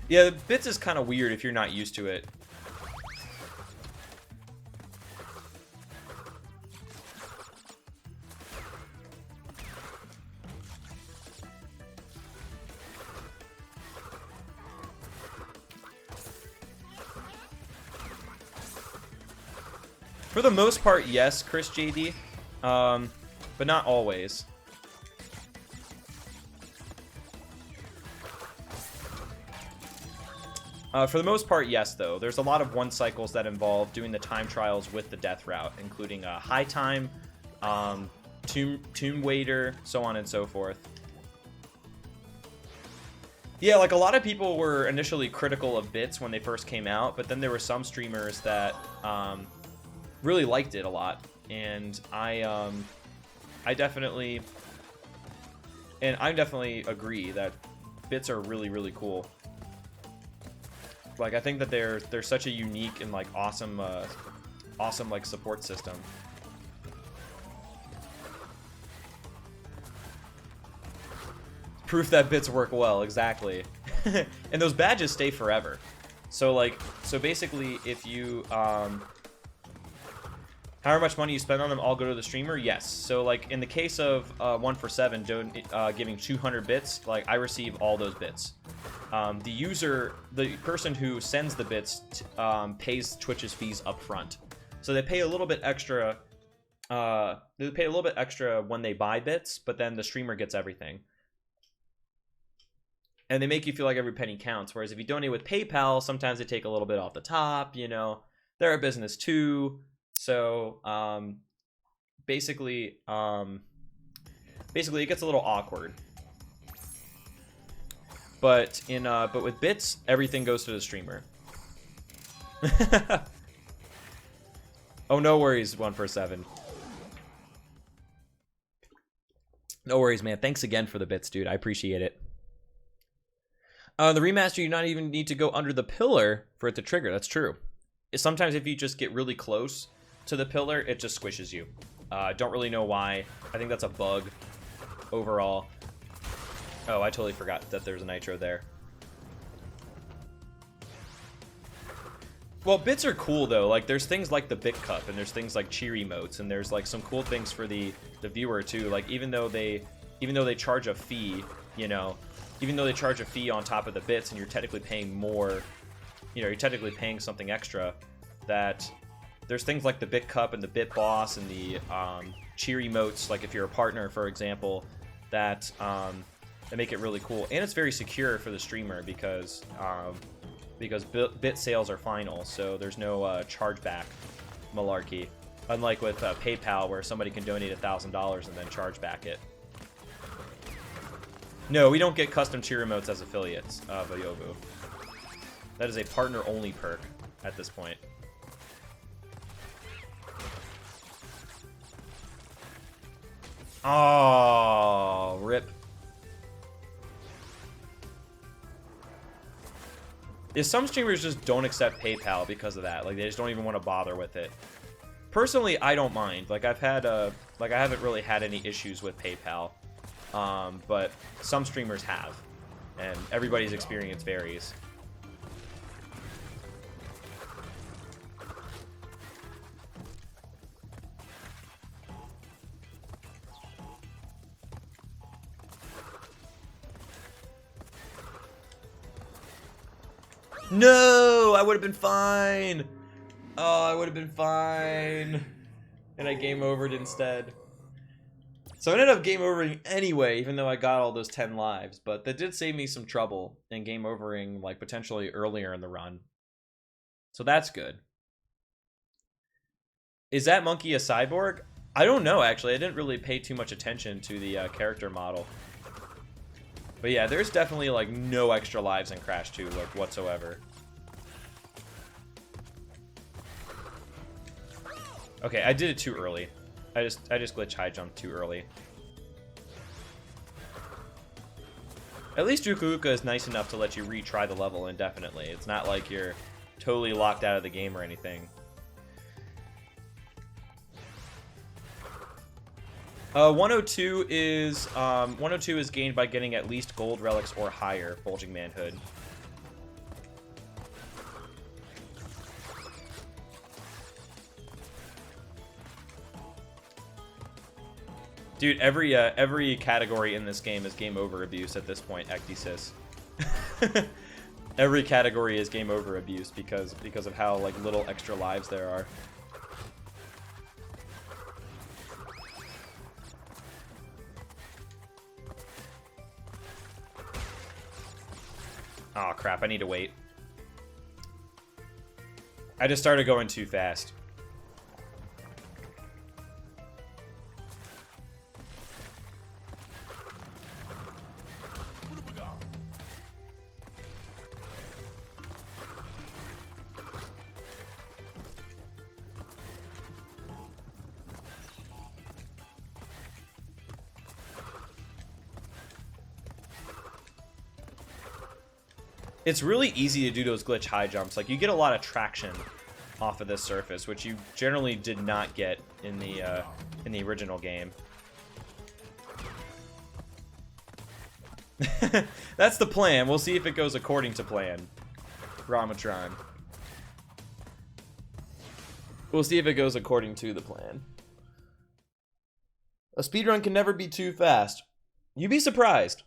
Yeah, the bits is kind of weird if you're not used to it. For the most part, yes, Chris JD, but not always. For the most part, yes, though. There's a lot of one cycles that involve doing the time trials with the death route, including high time, tomb waiter, so on and so forth. Yeah, like a lot of people were initially critical of bits when they first came out, but then there were some streamers that really liked it a lot, and I definitely agree that bits are really, really cool. Like, I think that they're such a unique and like awesome like support system. Proof that bits work well, exactly. And those badges stay forever. So basically, if you however much money you spend on them all go to the streamer, yes. So like in the case of 147 giving 200 bits, like I receive all those bits. The person who sends the bits pays Twitch's fees up front. So they pay a little bit extra. They pay a little bit extra when they buy bits, but then the streamer gets everything. And they make you feel like every penny counts. Whereas if you donate with PayPal, sometimes they take a little bit off the top, you know. They're a business too. So basically it gets a little awkward. But with bits, everything goes to the streamer. Oh, no worries, 147. No worries, man. Thanks again for the bits, dude. I appreciate it. The remaster, you not even need to go under the pillar for it to trigger. That's true. Sometimes if you just get really close to the pillar, it just squishes you. Don't really know why. I think that's a bug overall. Oh, I totally forgot that there's a nitro there. Well, bits are cool, though. Like, there's things like the Bit Cup, and there's things like cheer emotes, and there's, like, some cool things for the viewer, too. Like, even though they charge a fee, you know, even though they charge a fee on top of the bits, and you're technically paying more, you know, you're technically paying something extra, that there's things like the Bit Cup and the Bit Boss and the cheer emotes, like if you're a partner, for example, that make it really cool. And it's very secure for the streamer because bit sales are final, so there's no chargeback malarkey. Unlike with PayPal, where somebody can donate $1,000 and then charge back it. No, we don't get custom cheer emotes as affiliates of Ayobu. That is a partner-only perk at this point. Oh, rip. Yeah, some streamers just don't accept PayPal because of that. Like, they just don't even want to bother with it. Personally, I don't mind. Like, I haven't really had any issues with PayPal. But some streamers have. And everybody's experience varies. No! I would have been fine! Oh, I would have been fine. And I game overed instead. So I ended up game overing anyway, even though I got all those 10 lives. But that did save me some trouble in game overing, like, potentially earlier in the run. So that's good. Is that monkey a cyborg? I don't know, actually. I didn't really pay too much attention to the character model. But yeah, there's definitely, like, no extra lives in Crash 2, like, whatsoever. Okay, I did it too early. I just glitch high jump too early. At least Uka Uka is nice enough to let you retry the level indefinitely. It's not like you're totally locked out of the game or anything. 102 is gained by getting at least gold relics or higher, Bulging Manhood. Dude, every category in this game is game over abuse at this point, Ecdysis. Every category is game over abuse because of how, like, little extra lives there are. Oh crap, I need to wait. I just started going too fast. It's really easy to do those glitch high jumps. Like, you get a lot of traction off of this surface, which you generally did not get in the original game. That's the plan. We'll see if it goes according to plan. Ramatron. We'll see if it goes according to the plan. A speedrun can never be too fast. You'd be surprised.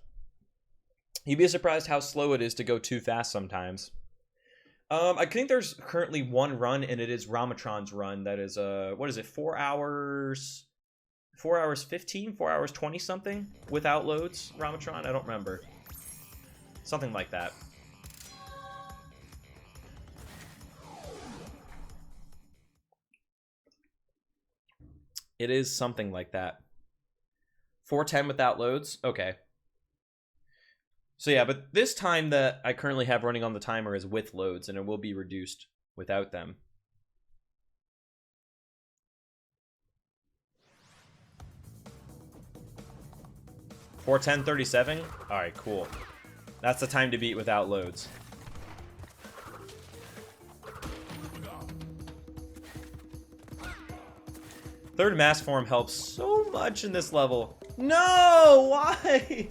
You'd be surprised how slow it is to go too fast sometimes. I think there's currently one run, and it is Ramatron's run. That is, what is it, 4 hours... 4 hours 15? 4 hours 20 something? Without loads? Ramatron? I don't remember. Something like that. It is something like that. 410 without loads? Okay. So yeah, but this time that I currently have running on the timer is with loads, and it will be reduced without them. $4:10:37? Alright, cool. That's the time to beat without loads. Third mass form helps so much in this level. No! Why?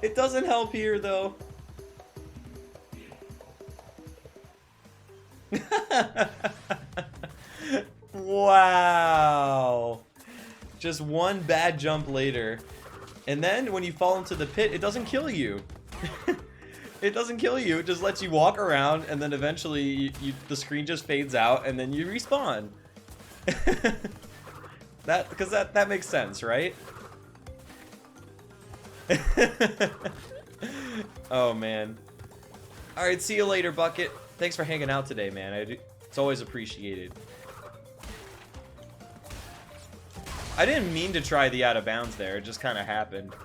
It doesn't help here, though. Wow. Just one bad jump later. And then when you fall into the pit, it doesn't kill you. It doesn't kill you. It just lets you walk around, and then eventually the screen just fades out, and then you respawn. Because that makes sense, right? Oh man. All right, see you later, Bucket. Thanks for hanging out today, man. It's always appreciated. I didn't mean to try the out of bounds there. It just kind of happened.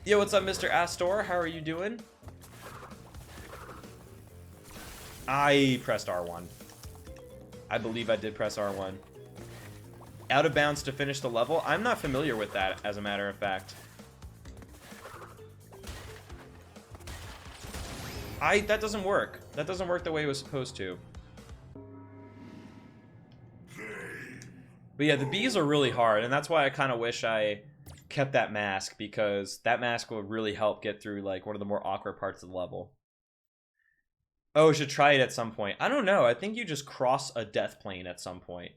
Yo, what's up, Mr. Astor? How are you doing? I pressed R1. I believe I did press R1. Out of bounds to finish the level? I'm not familiar with that, as a matter of fact. That doesn't work. That doesn't work the way it was supposed to. But yeah, the bees are really hard, and that's why I kind of wish I kept that mask, because that mask would really help get through, like, one of the more awkward parts of the level. Oh, I should try it at some point. I don't know. I think you just cross a death plane at some point,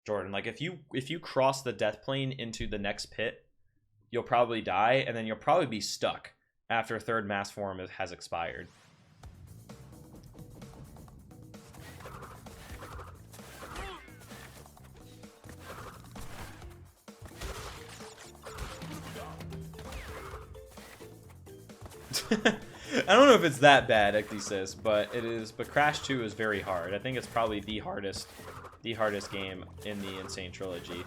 Jordan. Like, if you cross the death plane into the next pit, you'll probably die, and then you'll probably be stuck after third mass form has expired. I don't know if it's that bad, Ecdysis, but it is. But Crash 2 is very hard. I think it's probably the hardest game in the Insane Trilogy.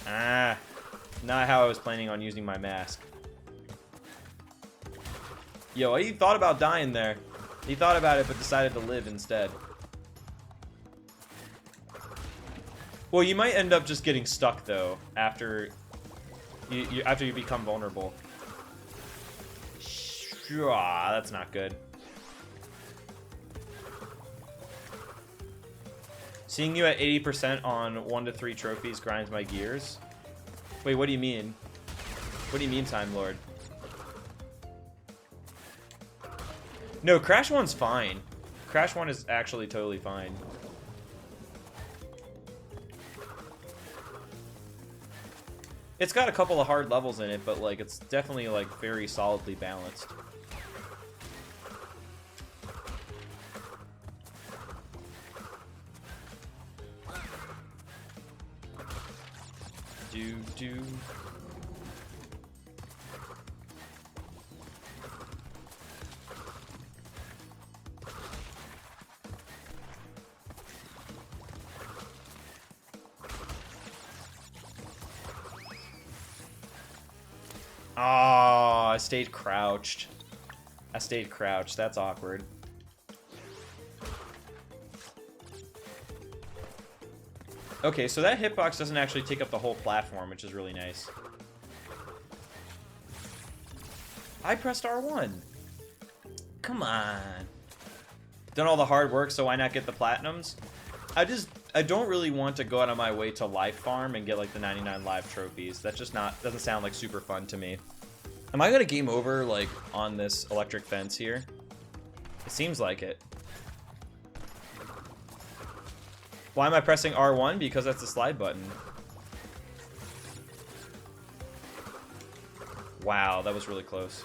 Ah, not how I was planning on using my mask. Yo, he thought about dying there. He thought about it, but decided to live instead. Well, you might end up just getting stuck though after you become vulnerable. That's not good. Seeing you at 80% on 1 to 3 trophies grinds my gears. Wait, what do you mean? What do you mean, Time Lord? No, Crash 1's fine. Crash 1 is actually totally fine. It's got a couple of hard levels in it, but like it's definitely like very solidly balanced. I stayed crouched. I stayed crouched. That's awkward. Okay, so that hitbox doesn't actually take up the whole platform, which is really nice. I pressed R1. Come on. Done all the hard work, so why not get the platinums? I don't really want to go out of my way to live farm and get like the 99 live trophies. That's just doesn't sound like super fun to me. Am I gonna game over like on this electric fence here? It seems like it. Why am I pressing R1? Because that's the slide button. Wow, that was really close.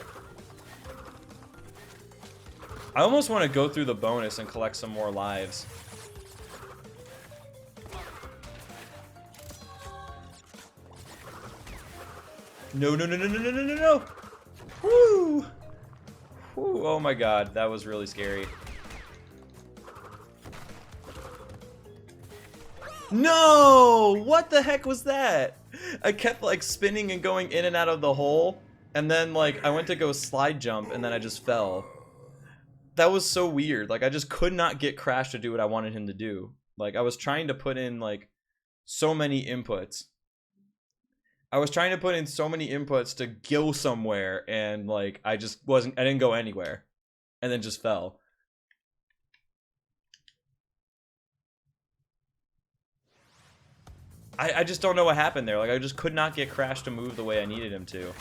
I almost want to go through the bonus and collect some more lives. No, no, no, no, no, no, no, no, no! Woo! Woo! Oh my god, that was really scary. No! What the heck was that? I kept like spinning and going in and out of the hole, and then like I went to go slide jump and then I just fell. That was so weird. Like I just could not get Crash to do what I wanted him to do. Like I was trying to put in like so many inputs. I was trying to put in so many inputs to go somewhere, and like I didn't go anywhere, and then just fell. I just don't know what happened there. Like I just could not get Crash to move the way I needed him to.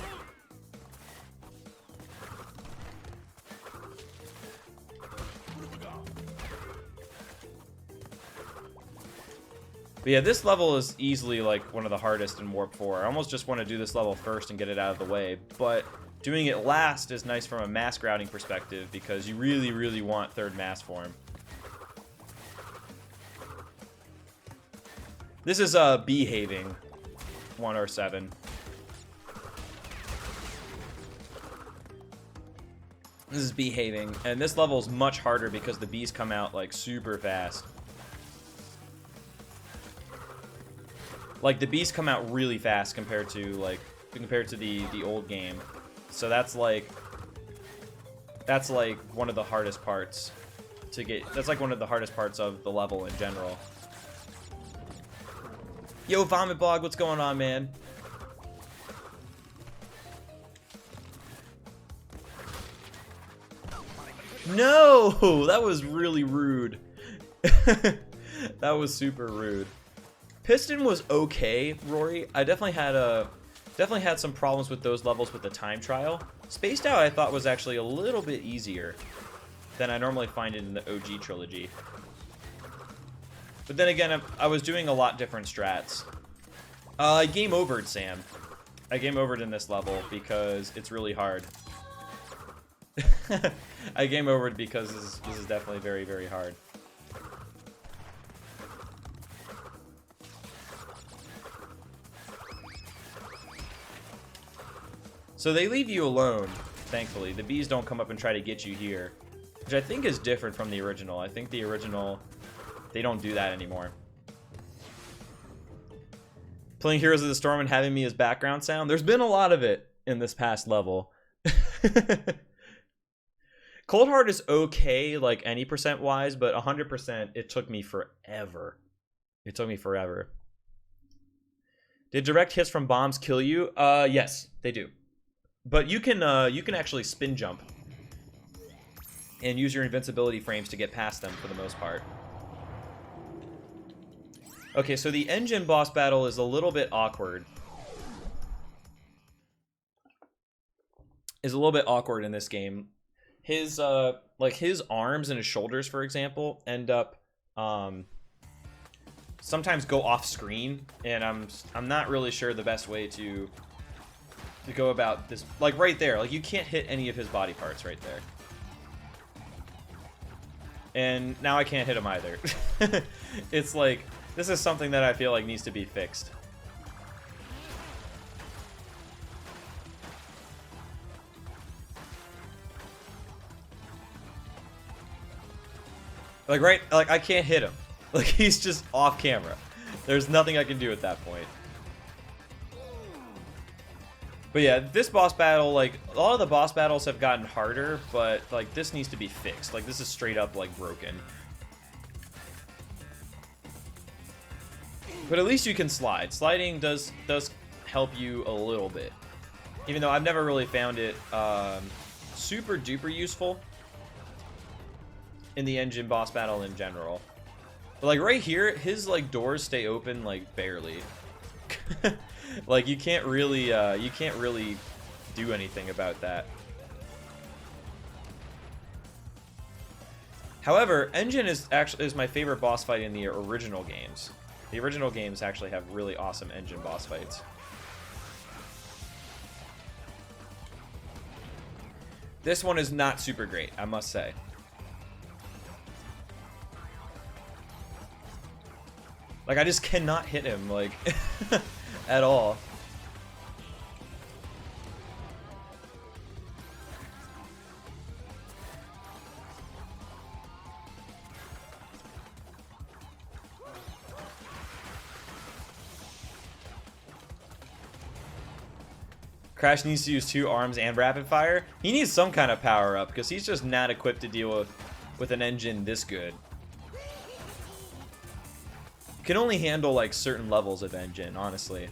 But yeah, this level is easily like one of the hardest in Warp 4. I almost just want to do this level first and get it out of the way, but doing it last is nice from a mask routing perspective because you really, really want third mask form. This is behaving 107. This is behaving, and this level is much harder because the bees come out like super fast. Like the bees come out really fast compared to the old game. So that's like one of the hardest parts to get. That's like one of the hardest parts of the level in general. Yo, Vomit Blog, what's going on, man? No, that was really rude. That was super rude. Piston was okay, Rory. I definitely had some problems with those levels with the time trial. Spaced Out I thought was actually a little bit easier than I normally find it in the OG trilogy. But then again, I was doing a lot different strats. I game overed, Sam. I game overed in this level because it's really hard. I game overed because this is definitely very, very hard. So they leave you alone, thankfully. The bees don't come up and try to get you here, which I think is different from the original. I think the original, they don't do that anymore. Playing Heroes of the Storm and having me as background sound, there's been a lot of it in this past level. Cold Heart is okay, like any percent-wise, but 100%, it took me forever. It took me forever. Did direct hits from bombs kill you? Yes, they do. But you can actually spin jump and use your invincibility frames to get past them for the most part. Okay, so the engine boss battle is a little bit awkward. Is a little bit awkward in this game. His like his arms and his shoulders, for example, end up sometimes go off screen, and I'm not really sure the best way to go about this. Like right there, like you can't hit any of his body parts right there. And now I can't hit him either. It's like, this is something that I feel like needs to be fixed. Like like I can't hit him. Like he's just off camera. There's nothing I can do at that point. But yeah, this boss battle, like, a lot of the boss battles have gotten harder, but, like, this needs to be fixed. Like, this is straight up, like, broken. But at least you can slide. Sliding does help you a little bit. Even though I've never really found it super duper useful in the engine boss battle in general. But like right here, his like doors stay open like barely. Like you can't really do anything about that. However, Engine is my favorite boss fight in the original games. The original games actually have really awesome engine boss fights. This one is not super great, I must say. Like, I just cannot hit him, like, at all. Crash needs to use 2 arms and rapid fire. He needs some kind of power up because he's just not equipped to deal with an engine this good. Can only handle like certain levels of engine, honestly.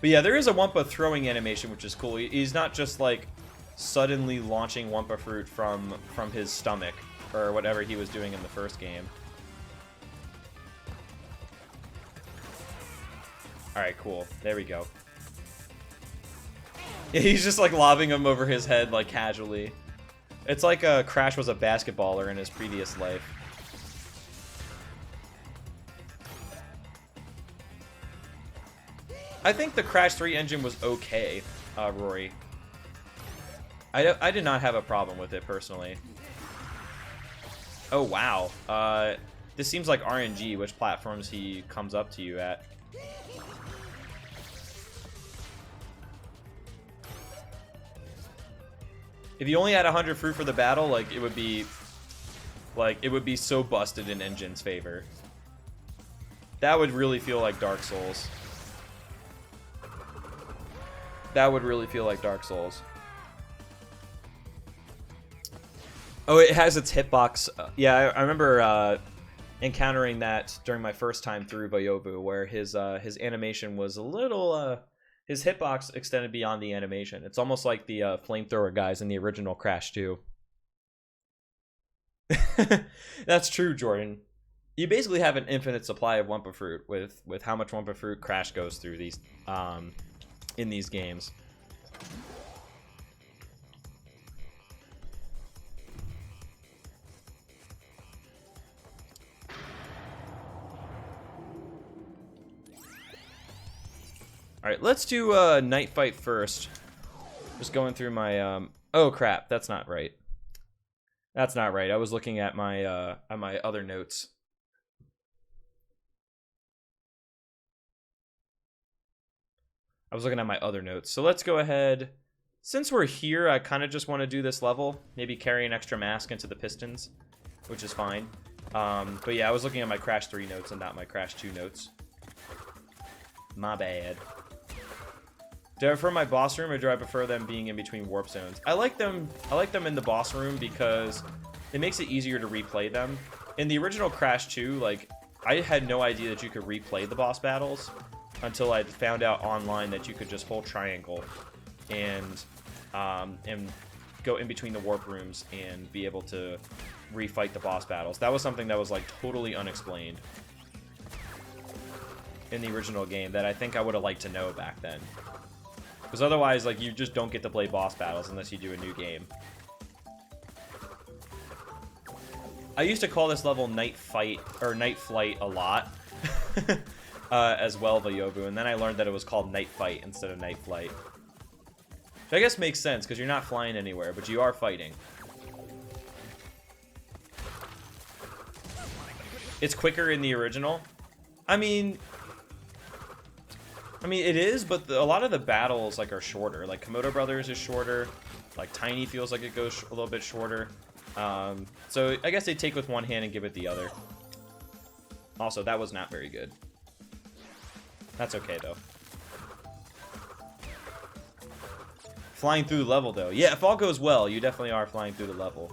But yeah, there is a Wumpa throwing animation, which is cool. He's not just like suddenly launching Wumpa fruit from his stomach or whatever he was doing in the first game. Alright, cool. There we go. Yeah, he's just like lobbing him over his head like casually. It's like Crash was a basketballer in his previous life. I think the Crash 3 engine was okay, Rory. I did not have a problem with it, personally. Oh, wow. This seems like RNG, which platforms he comes up to you at. If you only had 100 fruit for the battle, like, it would be so busted in Engine's favor. That would really feel like Dark Souls. That would really feel like Dark Souls. Oh, it has its hitbox. Yeah, I remember encountering that during my first time through Vayovu, where his animation was a little... his hitbox extended beyond the animation. It's almost like the flamethrower guys in the original Crash 2. That's true, Jordan. You basically have an infinite supply of Wumpa fruit with how much Wumpa fruit Crash goes through these in these games. Alright, let's do Night Fight first. Just going through my, oh crap, that's not right. That's not right. I was looking at my other notes. So let's go ahead. Since we're here, I kind of just want to do this level. Maybe carry an extra mask into the pistons, which is fine. But yeah, I was looking at my Crash 3 notes and not my Crash 2 notes. My bad. Do I prefer my boss room, or do I prefer them being in between warp zones? I like them in the boss room because it makes it easier to replay them. In the original Crash 2, like, I had no idea that you could replay the boss battles until I found out online that you could just hold triangle and go in between the warp rooms and be able to refight the boss battles. That was something that was like totally unexplained in the original game that I think I would have liked to know back then. Because otherwise, like, you just don't get to play boss battles unless you do a new game. I used to call this level Night Fight, or Night Flight a lot. As well, Vayovu, and then I learned that it was called Night Fight instead of Night Flight. Which I guess makes sense, because you're not flying anywhere, but you are fighting. It's quicker in the original. I mean, it is, but a lot of the battles like are shorter. Like Komodo Brothers is shorter. Like Tiny feels like it goes a little bit shorter. So I guess they take with one hand and give it the other. Also, that was not very good. That's okay, though. Flying through the level, though. Yeah, if all goes well, you definitely are flying through the level.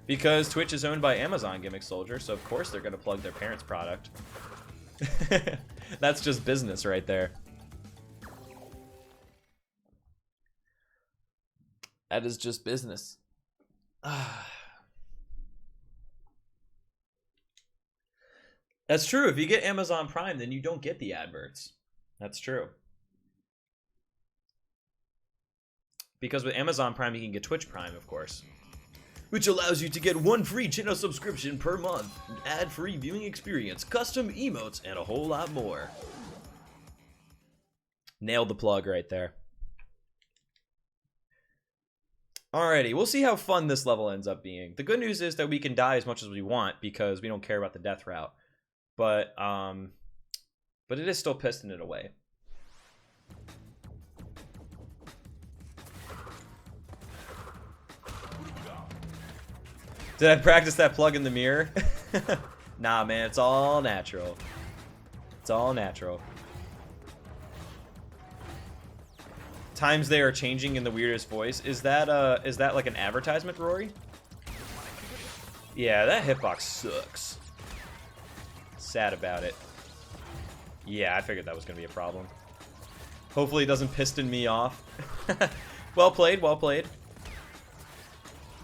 Because Twitch is owned by Amazon, Gimmick Soldier, so of course they're going to plug their parents' product. That's just business right there. That is just business. That's true. If you get Amazon Prime, then you don't get the adverts. That's true. Because with Amazon Prime, you can get Twitch Prime, of course. Which allows you to get 1 free channel subscription per month, ad-free viewing experience, custom emotes, and a whole lot more. Nailed the plug right there. Alrighty, we'll see how fun this level ends up being. The good news is that we can die as much as we want because we don't care about the death route. But it is still piston it away. Did I practice that plug in the mirror? Nah, man, it's all natural. It's all natural. Times they are changing in the weirdest voice. Is that like an advertisement, Rory? Yeah, that hitbox sucks. Sad about it. Yeah, I figured that was gonna be a problem. Hopefully it doesn't piston me off. Well played, well played.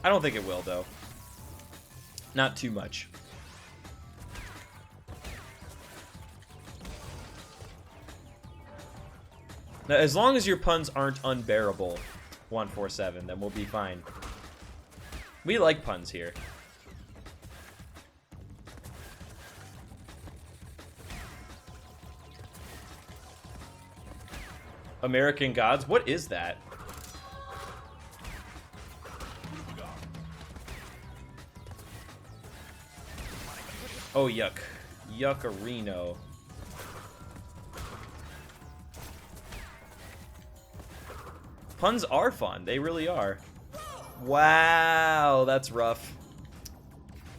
I don't think it will, though. Not too much. Now, as long as your puns aren't unbearable, 147, then we'll be fine. We like puns here. American Gods? What is that? Oh, yuck. Yuckarino. Puns are fun. They really are. Wow, that's rough.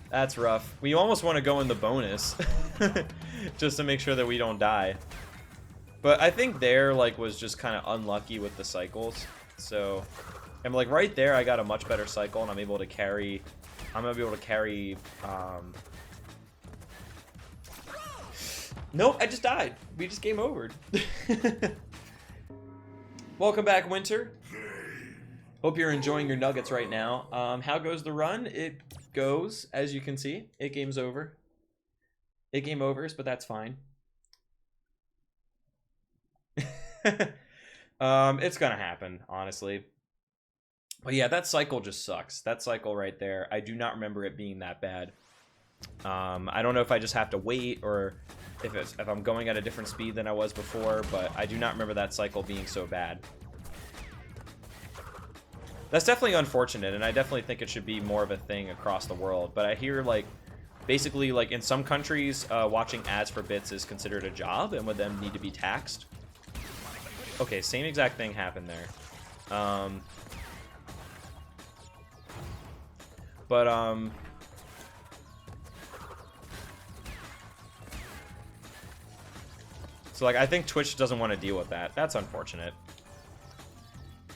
That's rough. We almost want to go in the bonus. Just to make sure that we don't die. But I think there, like, was just kind of unlucky with the cycles. So, and like right there, I got a much better cycle, and I'm able to carry. I'm gonna be able to carry. Nope, I just died. We just game overed. Welcome back, Winter. Hope you're enjoying your nuggets right now. How goes the run? It goes, as you can see. It game's over. It game overs, but that's fine. It's gonna happen, honestly. But yeah, that cycle just sucks. That cycle right there, I do not remember it being that bad. I don't know if I just have to wait or if I'm going at a different speed than I was before, but I do not remember that cycle being so bad. That's definitely unfortunate, and I definitely think it should be more of a thing across the world. But I hear, like, basically, like, in some countries, watching ads for bits is considered a job and would then need to be taxed. Okay, same exact thing happened there. So, like, I think Twitch doesn't want to deal with that. That's unfortunate.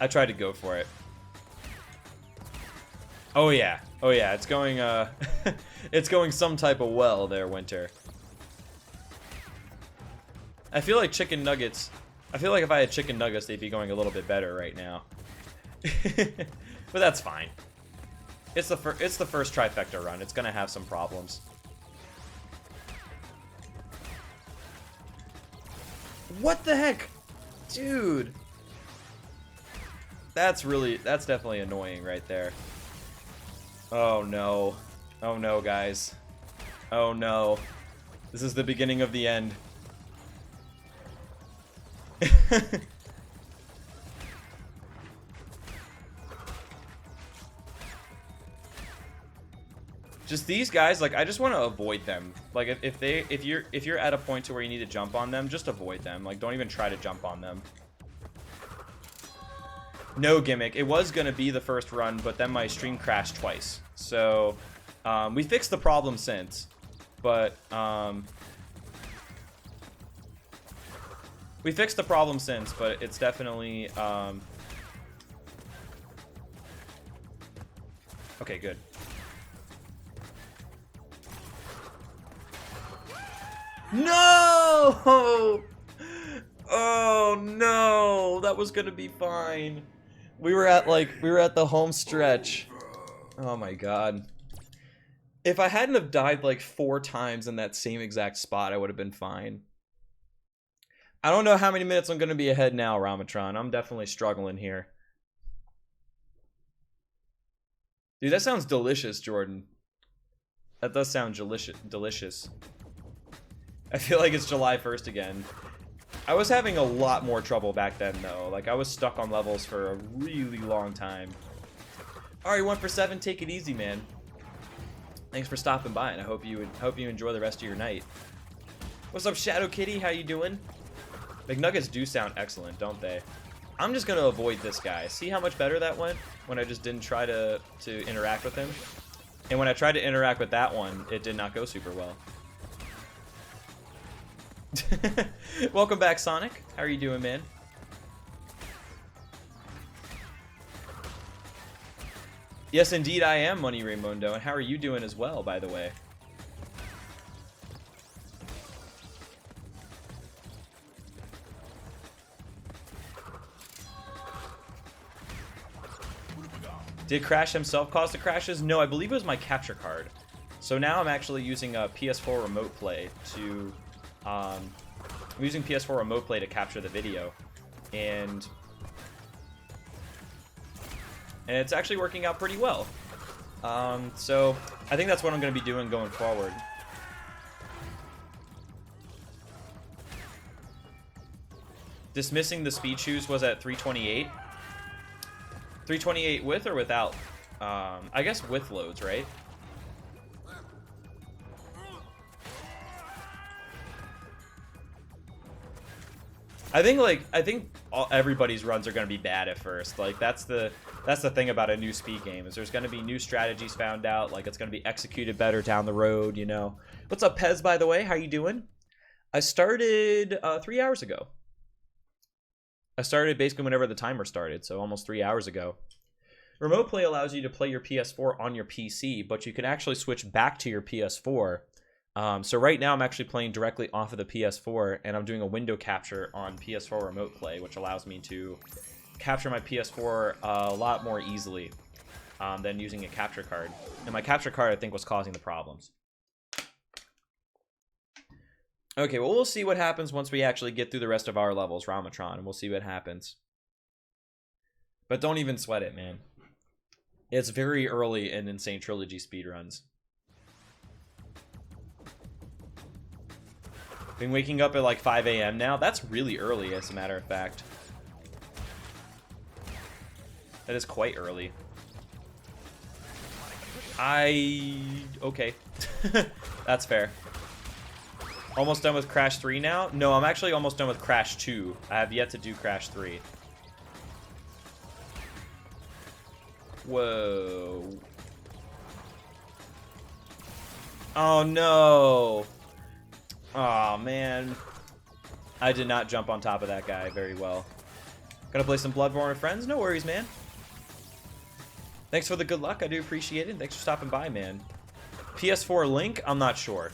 I tried to go for it. Oh, yeah. Oh, yeah. It's going, it's going some type of well there, Winter. I feel like chicken nuggets... I feel like if I had chicken nuggets, they'd be going a little bit better right now. But that's fine. It's the first trifecta run. It's gonna have some problems. What the heck? Dude. That's definitely annoying right there. Oh no. Oh no, guys. Oh no. This is the beginning of the end. Just these guys, like, I just want to avoid them. Like, if you're at a point to where you need to jump on them, just avoid them. Like, don't even try to jump on them. No gimmick. It was gonna be the first run, but then my stream crashed twice. So, We fixed the problem since, but we fixed the problem since, but it's definitely okay, good. No! Oh no, that was gonna be fine. We were at the home stretch. Oh my god. If I hadn't have died like 4 times in that same exact spot, I would have been fine. I don't know how many minutes I'm gonna be ahead now, Ramatron. I'm definitely struggling here. Dude, that sounds delicious, Jordan. That does sound delicious. I feel like it's July 1st again. I was having a lot more trouble back then, though. Like, I was stuck on levels for a really long time. Alright, 1 for 7. Take it easy, man. Thanks for stopping by, and I hope you enjoy the rest of your night. What's up, Shadow Kitty? How you doing? McNuggets do sound excellent, don't they? I'm just gonna avoid this guy. See how much better that went when I just didn't try to interact with him? And when I tried to interact with that one, it did not go super well. Welcome back, Sonic. How are you doing, man? Yes, indeed, I am Money Raymundo, and how are you doing as well, by the way? Did Crash himself cause the crashes? No, I believe it was my capture card. So now I'm actually using a PS4 Remote Play to... I'm using PS4 Remote Play to capture the video. And it's actually working out pretty well. So I think that's what I'm going to be doing going forward. Dismissing the speed shoes was at 328. 328 with or without? I guess with loads, right? I think everybody's runs are going to be bad at first. Like that's the thing about a new speed game is there's going to be new strategies found out. Like it's going to be executed better down the road, you know. What's up, Pez? By the way, how you doing? I started 3 hours ago. I started basically whenever the timer started, so almost 3 hours ago. Remote Play allows you to play your PS4 on your PC, but you can actually switch back to your PS4. So right now I'm actually playing directly off of the PS4, and I'm doing a window capture on PS4 Remote Play, which allows me to capture my PS4 a lot more easily than using a capture card. And my capture card, I think, was causing the problems. Okay, well, we'll see what happens once we actually get through the rest of our levels, Ramatron, and we'll see what happens. But don't even sweat it, man. It's very early in Insane Trilogy speedruns. Been waking up at like 5 a.m. now? That's really early, as a matter of fact. That is quite early. Okay. That's fair. Almost done with Crash 3 now? No, I'm actually almost done with Crash 2. I have yet to do Crash 3. Whoa. Oh, no. Oh, man. I did not jump on top of that guy very well. Gonna play some Bloodborne with friends? No worries, man. Thanks for the good luck. I do appreciate it. Thanks for stopping by, man. PS4 link? I'm not sure.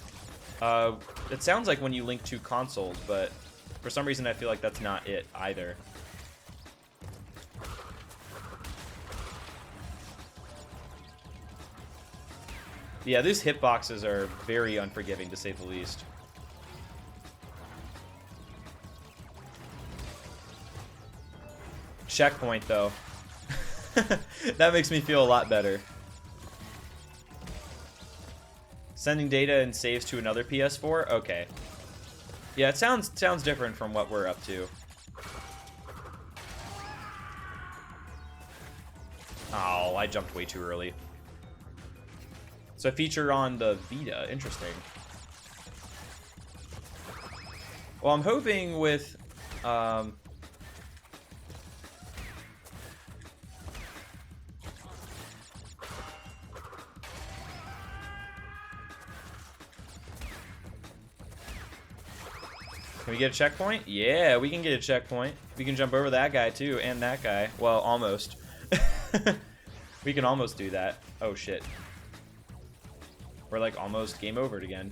It sounds like when you link two consoles, but for some reason I feel like that's not it either. Yeah, these hitboxes are very unforgiving, to say the least. Checkpoint, though. That makes me feel a lot better. Sending data and saves to another PS4? Okay. Yeah, it sounds different from what we're up to. Oh, I jumped way too early. So a feature on the Vita. Interesting. Well, I'm hoping with... Can we get a checkpoint? Yeah, we can get a checkpoint. We can jump over that guy too, and that guy. Well, almost. We can almost do that. Oh shit. We're like almost game overed again.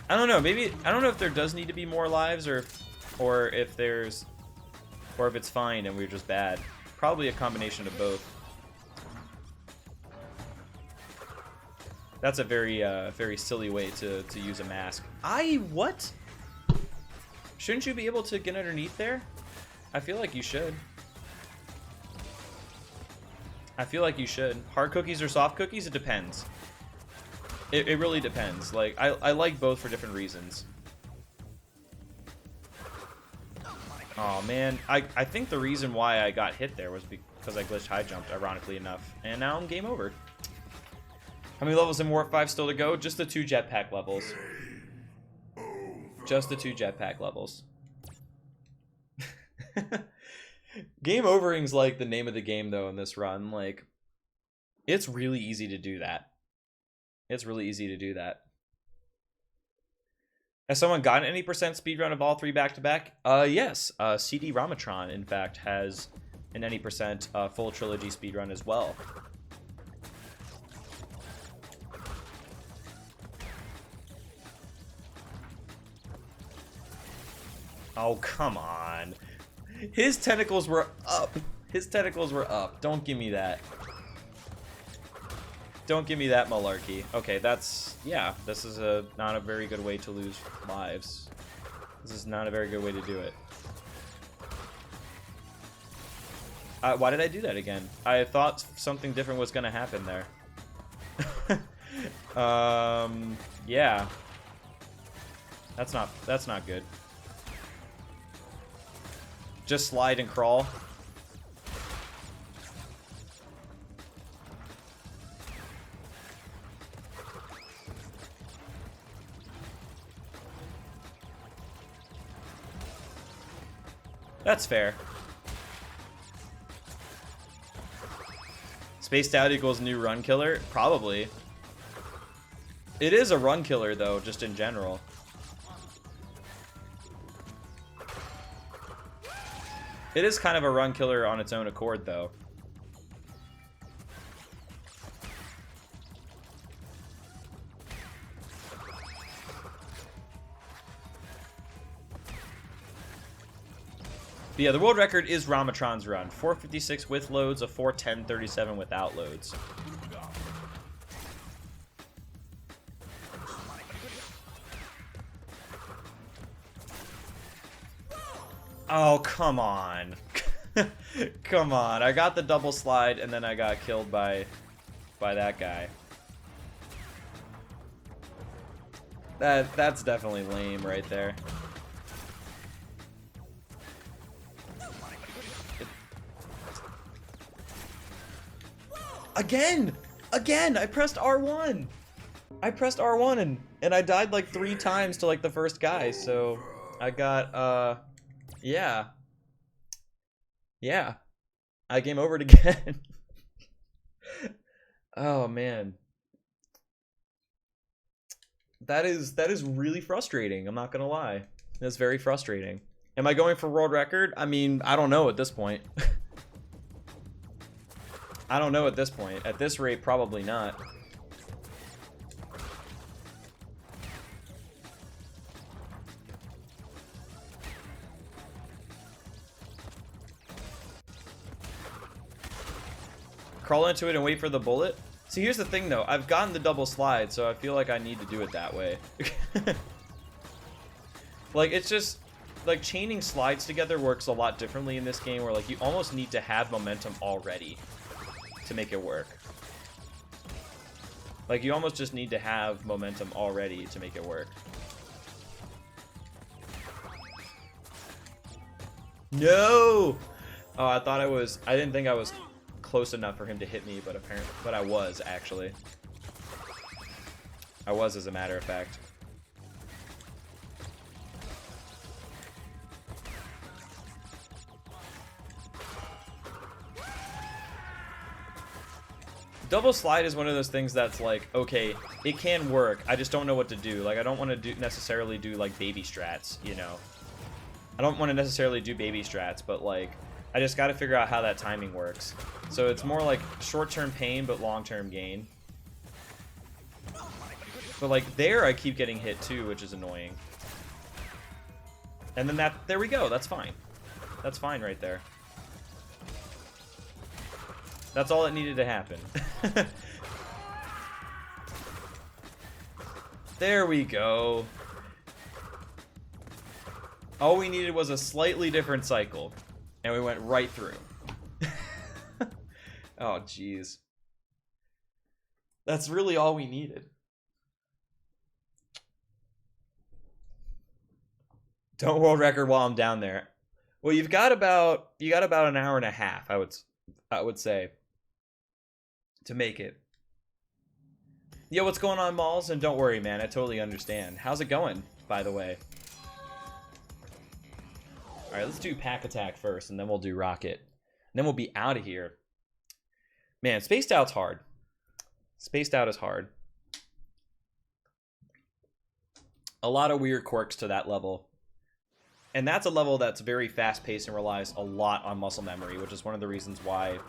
I don't know, maybe, I don't know if there does need to be more lives or if there's, or if it's fine and we're just bad. Probably a combination of both. That's a very, very silly way to use a mask. What? Shouldn't you be able to get underneath there? I feel like you should. I feel like you should. Hard cookies or soft cookies? It depends. It really depends. Like, I like both for different reasons. Oh man, I think the reason why I got hit there was because I glitched high jumped, ironically enough. And now I'm game over. How many levels in Warp 5 still to go? Just the 2 jetpack levels. Just the 2 jetpack levels. Game overing's like the name of the game though in this run. Like, it's really easy to do that. It's really easy to do that. Has someone gotten any percent speedrun of all 3 back-to-back? Yes. CD Ramatron, in fact, has an any percent full trilogy speedrun as well. Oh, come on. His tentacles were up. His tentacles were up. Don't give me that. Don't give me that malarkey. Okay, that's... Yeah, this is not a very good way to lose lives. This is not a very good way to do it. Why did I do that again? I thought something different was going to happen there. Yeah. That's not good. Just slide and crawl. That's fair. Spaced out equals new run killer? Probably. It is a run killer though, just in general. It is kind of a run killer on its own accord, though. But yeah, the world record is Ramatron's run. 456 with loads, a 410.37 without loads. Oh, come on. Come on. I got the double slide and then I got killed by that guy. That's definitely lame right there. Again! Again! I pressed R1! I pressed R1 and I died like 3 times to like the first guy, so I got yeah. Yeah. I game overed again. Oh man. That is really frustrating, I'm not gonna lie. That's very frustrating. Am I going for world record? I mean, I don't know at this point. I don't know at this point. At this rate, probably not. Crawl into it and wait for the bullet? See, here's the thing though. I've gotten the double slide, so I feel like I need to do it that way. Like, it's just... Like, chaining slides together works a lot differently in this game, where, like, you almost need to have momentum already to make it work. Like, you almost just need to have momentum already to make it work. No! Oh, I thought I didn't think I was close enough for him to hit me, but I was, actually. I was, as a matter of fact. Double slide is one of those things that's like, okay, it can work. I just don't know what to do. Like, I don't want to necessarily do like baby strats, you know. I don't want to necessarily do baby strats, but like, I just got to figure out how that timing works. So it's more like short-term pain, but long-term gain. But like there, I keep getting hit too, which is annoying. And then there we go. That's fine. That's fine right there. That's all that needed to happen. There we go. All we needed was a slightly different cycle, and we went right through. Oh, jeez. That's really all we needed. Don't world record while I'm down there. Well, you got about an hour and a half, I would say, to make it. Yo, what's going on, Malls? And don't worry, man, I totally understand. How's it going, by the way? All right, let's do Pack Attack first, and then we'll do Rocket. And then we'll be out of here. Man, Spaced Out's hard. Spaced Out is hard. A lot of weird quirks to that level. And that's a level that's very fast-paced and relies a lot on muscle memory, which is one of the reasons why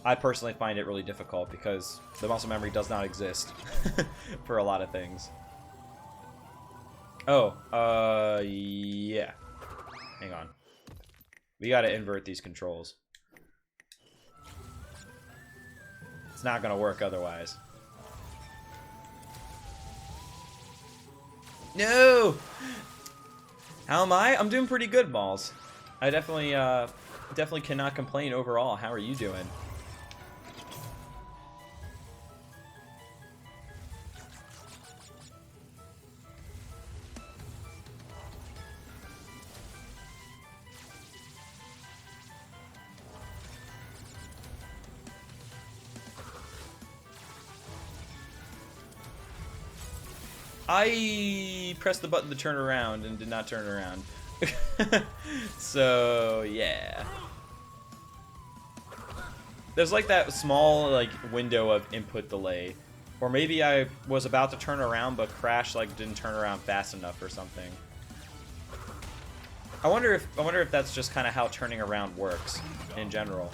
I personally find it really difficult, because the muscle memory does not exist for a lot of things. Oh, yeah. Hang on. We gotta invert these controls. It's not gonna work otherwise. No! How am I? I'm doing pretty good, Malls. I definitely cannot complain overall. How are you doing? I pressed the button to turn around and did not turn around. So, yeah. There's like that small like window of input delay. Or maybe I was about to turn around but Crash like didn't turn around fast enough or something. I wonder if that's just kind of how turning around works in general.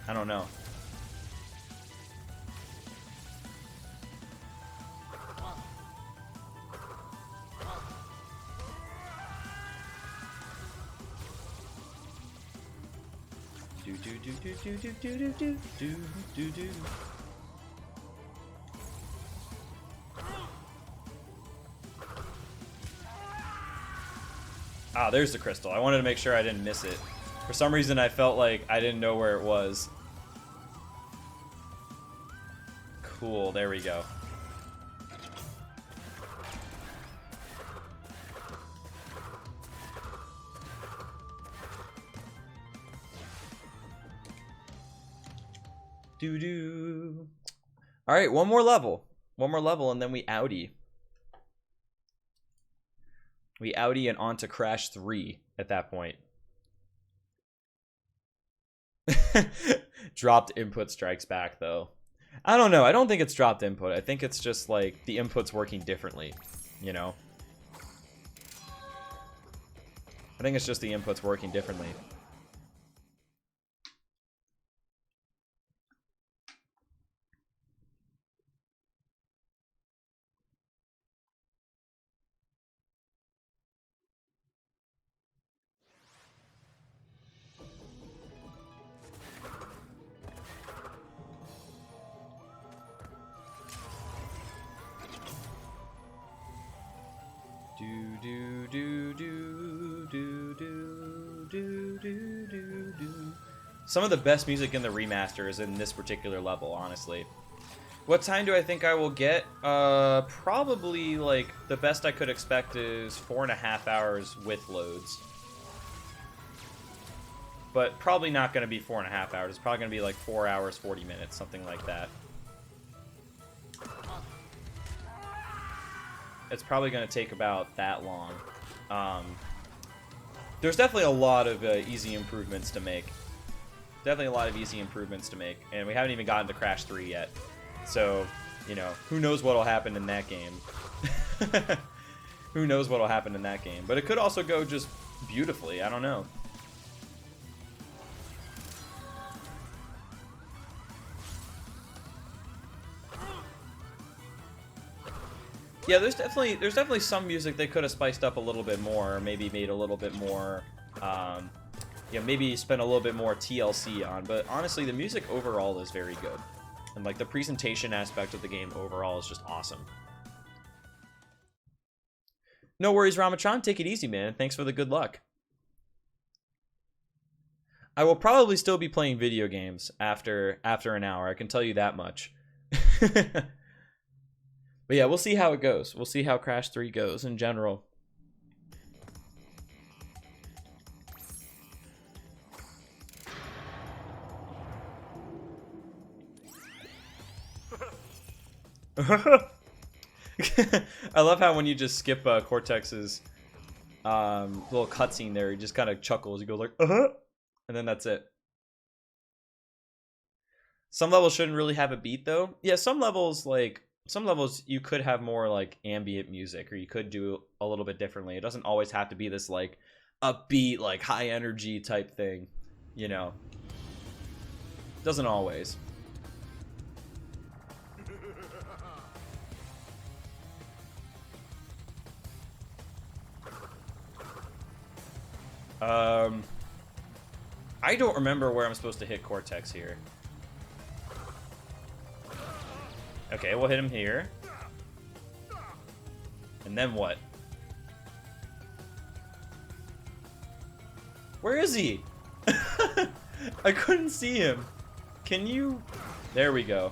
I don't know. Ah, there's the crystal. I wanted to make sure I didn't miss it. For some reason, I felt like I didn't know where it was. Cool, there we go. Doo-doo. All right, one more level. One more level, and then we outie. We outie and on to Crash 3 at that point. Dropped input strikes back, though. I don't know. I don't think it's dropped input. I think it's just, like, the input's working differently, you know? I think it's just the input's working differently. Some of the best music in the remaster is in this particular level, honestly. What time do I think I will get? Probably, like, the best I could expect is 4.5 hours with loads. But probably not going to be 4.5 hours. It's probably going to be like 4 hours, 40 minutes, something like that. It's probably going to take about that long. There's definitely a lot of easy improvements to make. Definitely a lot of easy improvements to make, and we haven't even gotten to Crash 3 yet. So, you know, who knows what'll happen in that game. Who knows what'll happen in that game. But it could also go just beautifully. I don't know. Yeah, there's definitely some music they could have spiced up a little bit more, or maybe made a little bit more, yeah, maybe spent a little bit more TLC on. But honestly, the music overall is very good, and like the presentation aspect of the game overall is just awesome. No worries, Ramachan. Take it easy, man. Thanks for the good luck. I will probably still be playing video games after an hour. I can tell you that much. But yeah, we'll see how it goes. We'll see how Crash 3 goes in general. I love how when you just skip Cortex's little cutscene there, he just kind of chuckles. He goes like, and then that's it. Some levels shouldn't really have a beat though. Yeah, some levels you could have more like ambient music, or you could do a little bit differently. It doesn't always have to be this like upbeat, like high energy type thing, you know. Doesn't always. I don't remember where I'm supposed to hit Cortex here. Okay, we'll hit him here. And then what? Where is he? I couldn't see him. Can you? There we go.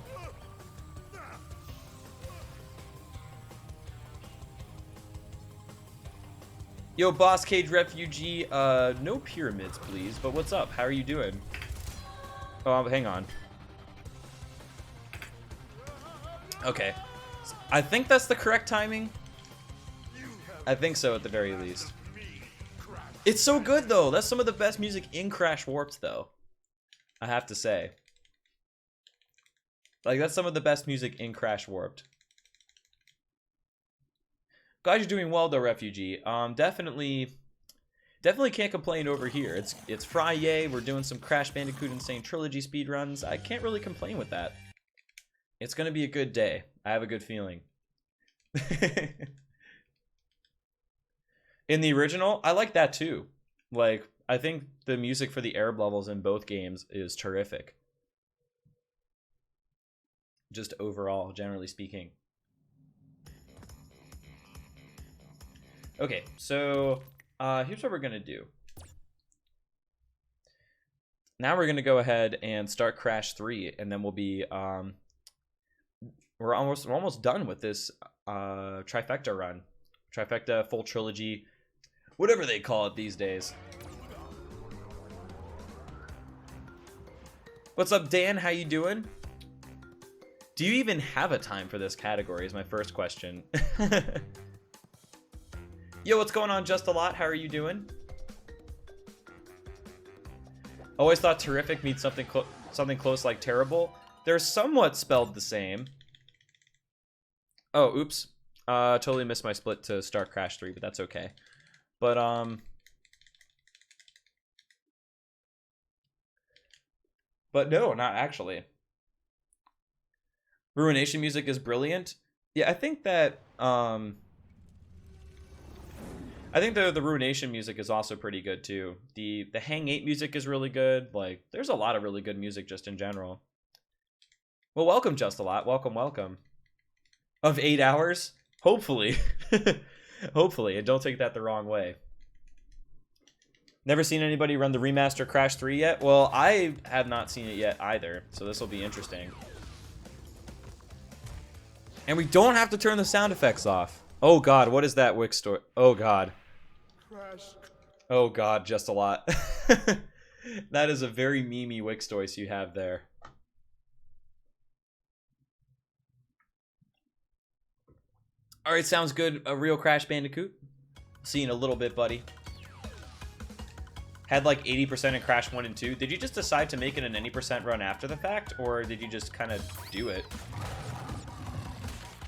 Yo, Boss Cage Refugee, no pyramids, please. But what's up? How are you doing? Oh, hang on. Okay. I think that's the correct timing. I think so, at the very least. It's so good, though. That's some of the best music in Crash Warped, though. I have to say. Like, that's some of the best music in Crash Warped. Glad you're doing well though, Refugee. Definitely can't complain over here. It's Friday. We're doing some Crash Bandicoot N Sane Trilogy speedruns. I can't really complain with that. It's gonna be a good day. I have a good feeling. In the original, I like that too. Like, I think the music for the Arab levels in both games is terrific. Just overall, generally speaking. Okay, so here's what we're gonna do. Now we're gonna go ahead and start Crash 3, and then we'll be we're almost done with this trifecta run, trifecta full trilogy, whatever they call it these days. What's up, Dan? How you doing? Do you even have a time for this category? Is my first question. Yo, what's going on, Just a Lot? How are you doing? Always thought terrific means something close like terrible. They're somewhat spelled the same. Oh, oops. Totally missed my split to start Crash 3, but that's okay. But no, not actually. Ruination music is brilliant. Yeah, I think that I think the Ruination music is also pretty good too. The Hang 8 music is really good. Like, there's a lot of really good music just in general. Well, welcome, Just a Lot. Welcome, welcome. Of 8 hours? Hopefully. Hopefully, and don't take that the wrong way. Never seen anybody run the remaster Crash 3 yet? Well, I have not seen it yet either, so this will be interesting. And we don't have to turn the sound effects off. Oh god, what is that Wix store? Oh god. Oh god, Just a Lot. That is a very memey Wix voice you have there. Alright, sounds good. A real Crash Bandicoot. See you in a little bit, buddy. had like 80% in Crash 1 and 2. Did you just decide to make it an any percent run after the fact, or did you just kind of do it?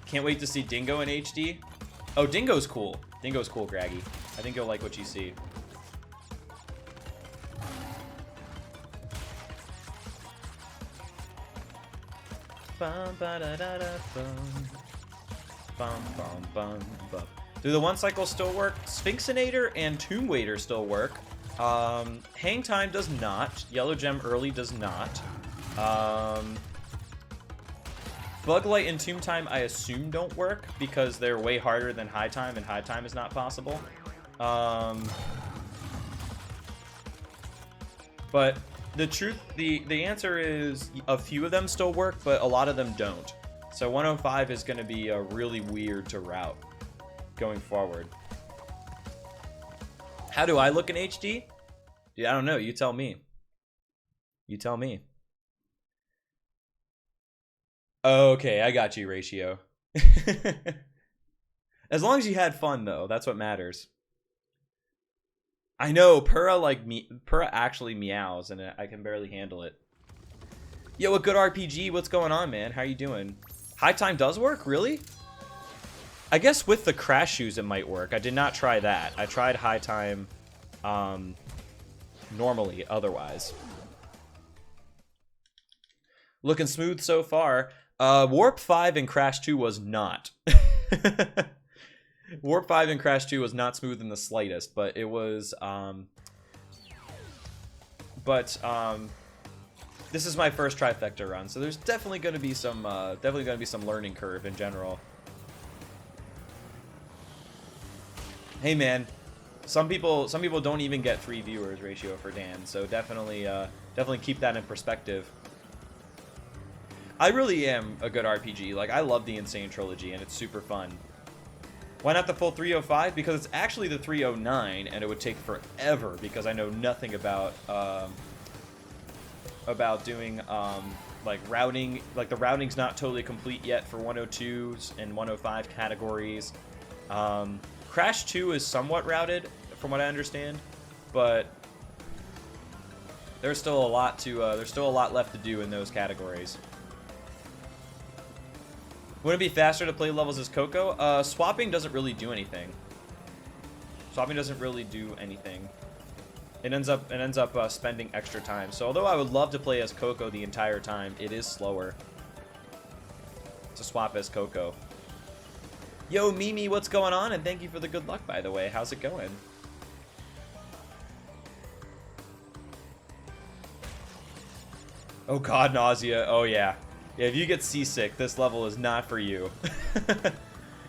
Can't wait to see Dingo in HD. Oh, Dingo's cool. Dingo's cool, Graggy. I think you'll like what you see. Bum, ba, da, da, da, bum. Bum, bum, bum, bum. Do the one cycle still work? Sphinxinator and Tomb Waiter still work. Hang Time does not. Yellow Gem Early does not. Bug Light and Tomb Time I assume don't work because they're way harder than High Time, and High Time is not possible. But the truth, the answer is a few of them still work, but a lot of them don't. So 105 is going to be really weird to route going forward. How do I look in HD? Yeah, I don't know. You tell me. You tell me. Okay, I got you, Ratio. As long as you had fun, though, that's what matters. I know, Purra actually meows, and I can barely handle it. Yo, a good RPG. What's going on, man? How you doing? High Time does work? Really? I guess with the Crash shoes it might work. I did not try that. I tried High Time normally, otherwise. Looking smooth so far. Warp 5 in Crash 2 was not. Warp 5 in Crash 2 was not smooth in the slightest, but it was, this is my first trifecta run, so there's definitely going to be some, learning curve in general. Hey man, some people don't even get 3 viewers Ratio for Dan, so definitely keep that in perspective. I really am a good RPG. Like, I love the Insane Trilogy, and it's super fun. Why not the full 305? Because it's actually the 309, and it would take forever because I know nothing about doing like routing. Like, the routing's not totally complete yet for 102s and 105 categories. Crash 2 is somewhat routed, from what I understand, but there's still a lot left to do in those categories. Wouldn't it be faster to play levels as Coco? Swapping doesn't really do anything. Swapping doesn't really do anything. It ends up spending extra time. So although I would love to play as Coco the entire time, it is slower to swap as Coco. Yo, Mimi, what's going on? And thank you for the good luck, by the way. How's it going? Oh god, nausea. Oh yeah. Yeah, if you get seasick, this level is not for you.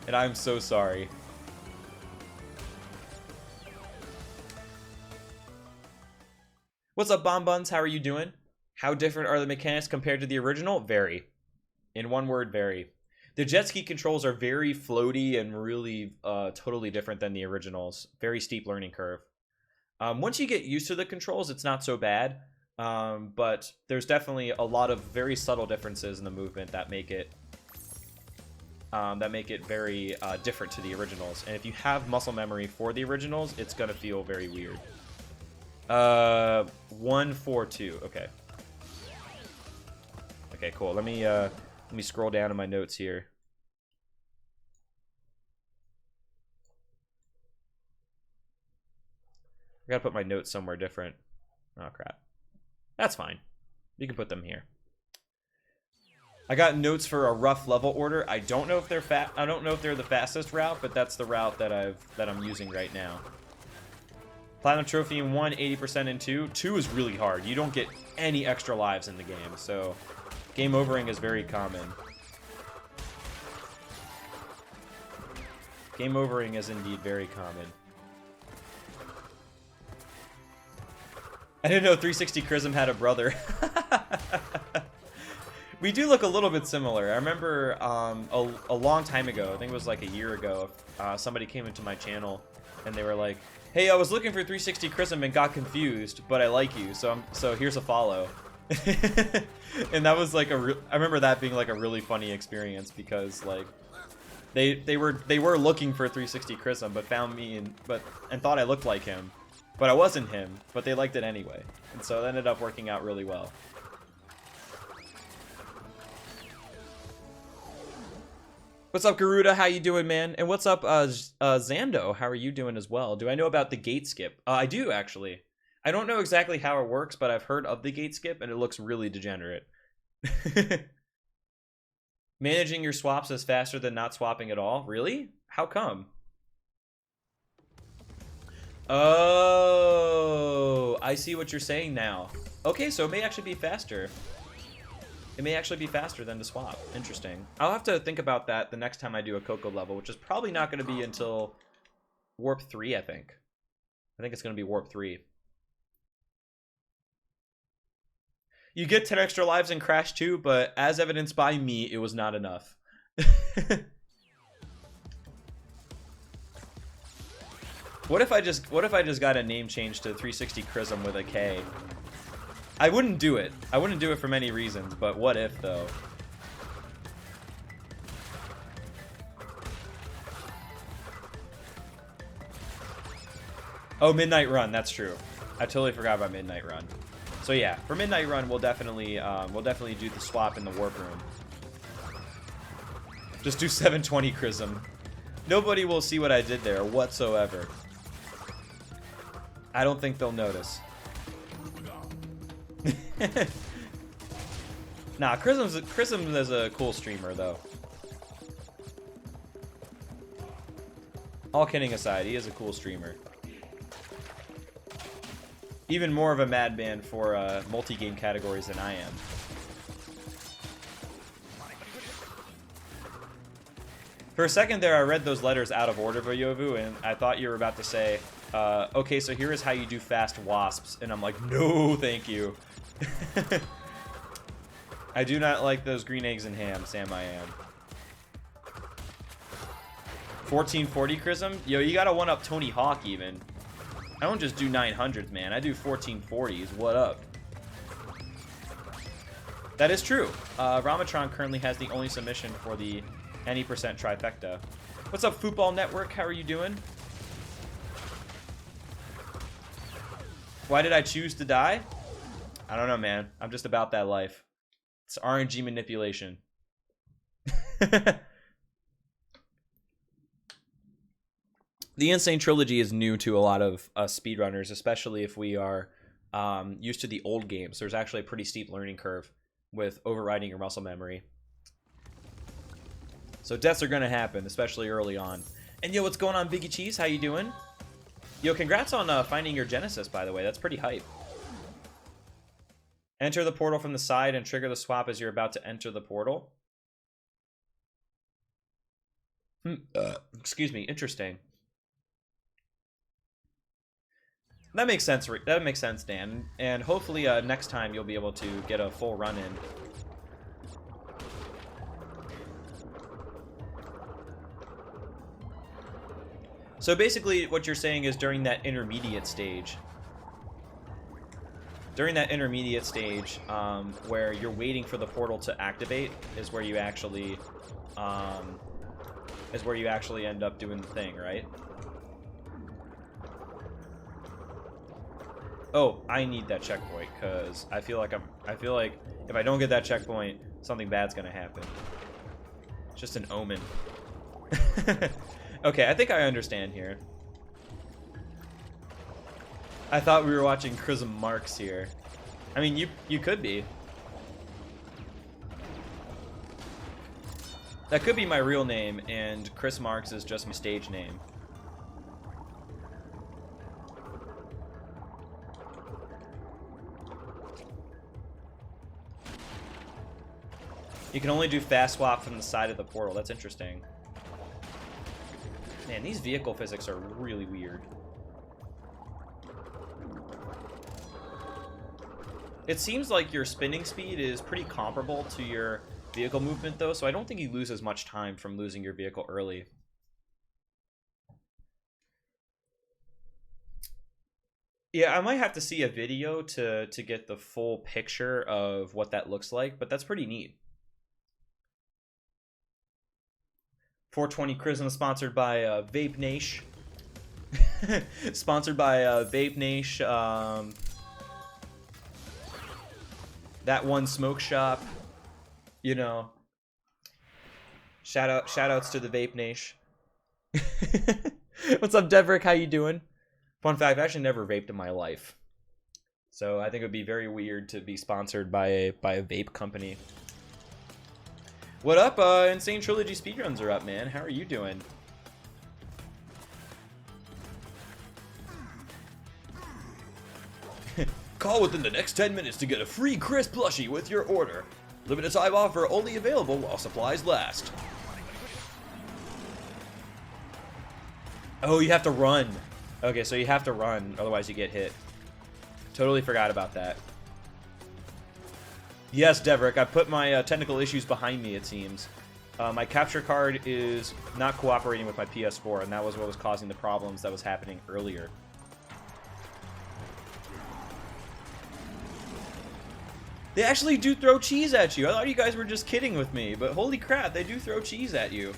And I'm so sorry. What's up, Bonbons? How are you doing? How different are the mechanics compared to the original? Very. In one word, very. The jet ski controls are very floaty and really totally different than the originals. Very steep learning curve. Once you get used to the controls, it's not so bad. But there's definitely a lot of very subtle differences in the movement that make it very different to the originals. And if you have muscle memory for the originals, it's gonna feel very weird. 142. Okay. Okay, cool. Let me scroll down in my notes here. I gotta put my notes somewhere different. Oh crap. That's fine. You can put them here. I got notes for a rough level order. I don't know if they're I don't know if they're the fastest route, but that's the route that I'm using right now. Platinum Trophy in 1, 80% in 2. 2 is really hard. You don't get any extra lives in the game, so game overing is very common. Game overing is indeed very common. I didn't know 360 Chrism had a brother. We do look a little bit similar. I remember a long time ago, I think it was like a year ago, somebody came into my channel and they were like, "Hey, I was looking for 360 Chrism and got confused, but I like you, so here's a follow." And that was like I remember that being like a really funny experience because like they were looking for 360 Chrism but found me and thought I looked like him. But I wasn't him, but they liked it anyway. And so it ended up working out really well. What's up, Garuda? How you doing, man? And what's up, Zando? How are you doing as well? Do I know about the gate skip? I do, actually. I don't know exactly how it works, but I've heard of the gate skip, and it looks really degenerate. Managing your swaps is faster than not swapping at all? Really? How come? Oh, I see what you're saying now. Okay, so it may actually be faster. It may actually be faster than to swap. Interesting. I'll have to think about that the next time I do a Coco level, which is probably not going to be until Warp 3, I think. I think it's going to be Warp 3. You get 10 extra lives in Crash 2, but as evidenced by me, it was not enough. What if I just got a name change to 360 Chrism with a K? I wouldn't do it. I wouldn't do it for many reasons, but what if, though? Oh, Midnight Run, that's true. I totally forgot about Midnight Run. So yeah, for Midnight Run, we'll definitely do the swap in the warp room. Just do 720 Chrism. Nobody will see what I did there whatsoever. I don't think they'll notice. Nah, Chrism is a cool streamer, though. All kidding aside, he is a cool streamer. Even more of a madman for multi-game categories than I am. For a second there, I read those letters out of order, Voyovu, and I thought you were about to say, okay, so here is how you do fast wasps. And I'm like, no, thank you. I do not like those green eggs and ham, Sam I am. 1440 Chrism? Yo, you gotta one-up Tony Hawk even. I don't just do 900s, man. I do 1440s. What up? That is true. Ramatron currently has the only submission for the any percent trifecta. What's up, Football Network? How are you doing? Why did I choose to die? I don't know, man. I'm just about that life. It's RNG manipulation. The Insane Trilogy is new to a lot of us speedrunners, especially if we are used to the old games. There's actually a pretty steep learning curve with overriding your muscle memory. So deaths are going to happen, especially early on. And yo, what's going on, Biggie Cheese? How you doing? Yo, congrats on finding your Genesis, by the way. That's pretty hype. Enter the portal from the side and trigger the swap as you're about to enter the portal. Excuse me. Interesting. That makes sense. That makes sense, Dan. And hopefully next time you'll be able to get a full run in. So basically what you're saying is during that intermediate stage, where you're waiting for the portal to activate is where you actually end up doing the thing, right? Oh, I need that checkpoint because I feel like if I don't get that checkpoint, something bad's gonna happen. It's just an omen. Okay, I think I understand here. I thought we were watching Chrism Marks here. I mean, you could be. That could be my real name, and Chris Marks is just my stage name. You can only do fast swap from the side of the portal. That's interesting. Man, these vehicle physics are really weird. It seems like your spinning speed is pretty comparable to your vehicle movement, though, so I don't think you lose as much time from losing your vehicle early. Yeah, I might have to see a video to get the full picture of what that looks like, but that's pretty neat. 420 Chrism sponsored by Vape Nation. Sponsored by Vape Nation. That one smoke shop. You know. Shout outs to the Vape Nation. What's up, Deverick? How you doing? Fun fact, I've actually never vaped in my life. So I think it would be very weird to be sponsored by a vape company. What up? Insane Trilogy speedruns are up, man. How are you doing? Call within the next 10 minutes to get a free Chris plushie with your order. Limited time offer only available while supplies last. Oh, you have to run. Okay, so you have to run, otherwise you get hit. Totally forgot about that. Yes, Deverick, I put my technical issues behind me, it seems. My capture card is not cooperating with my PS4, and that was what was causing the problems that was happening earlier. They actually do throw cheese at you. I thought you guys were just kidding with me, but holy crap, they do throw cheese at you.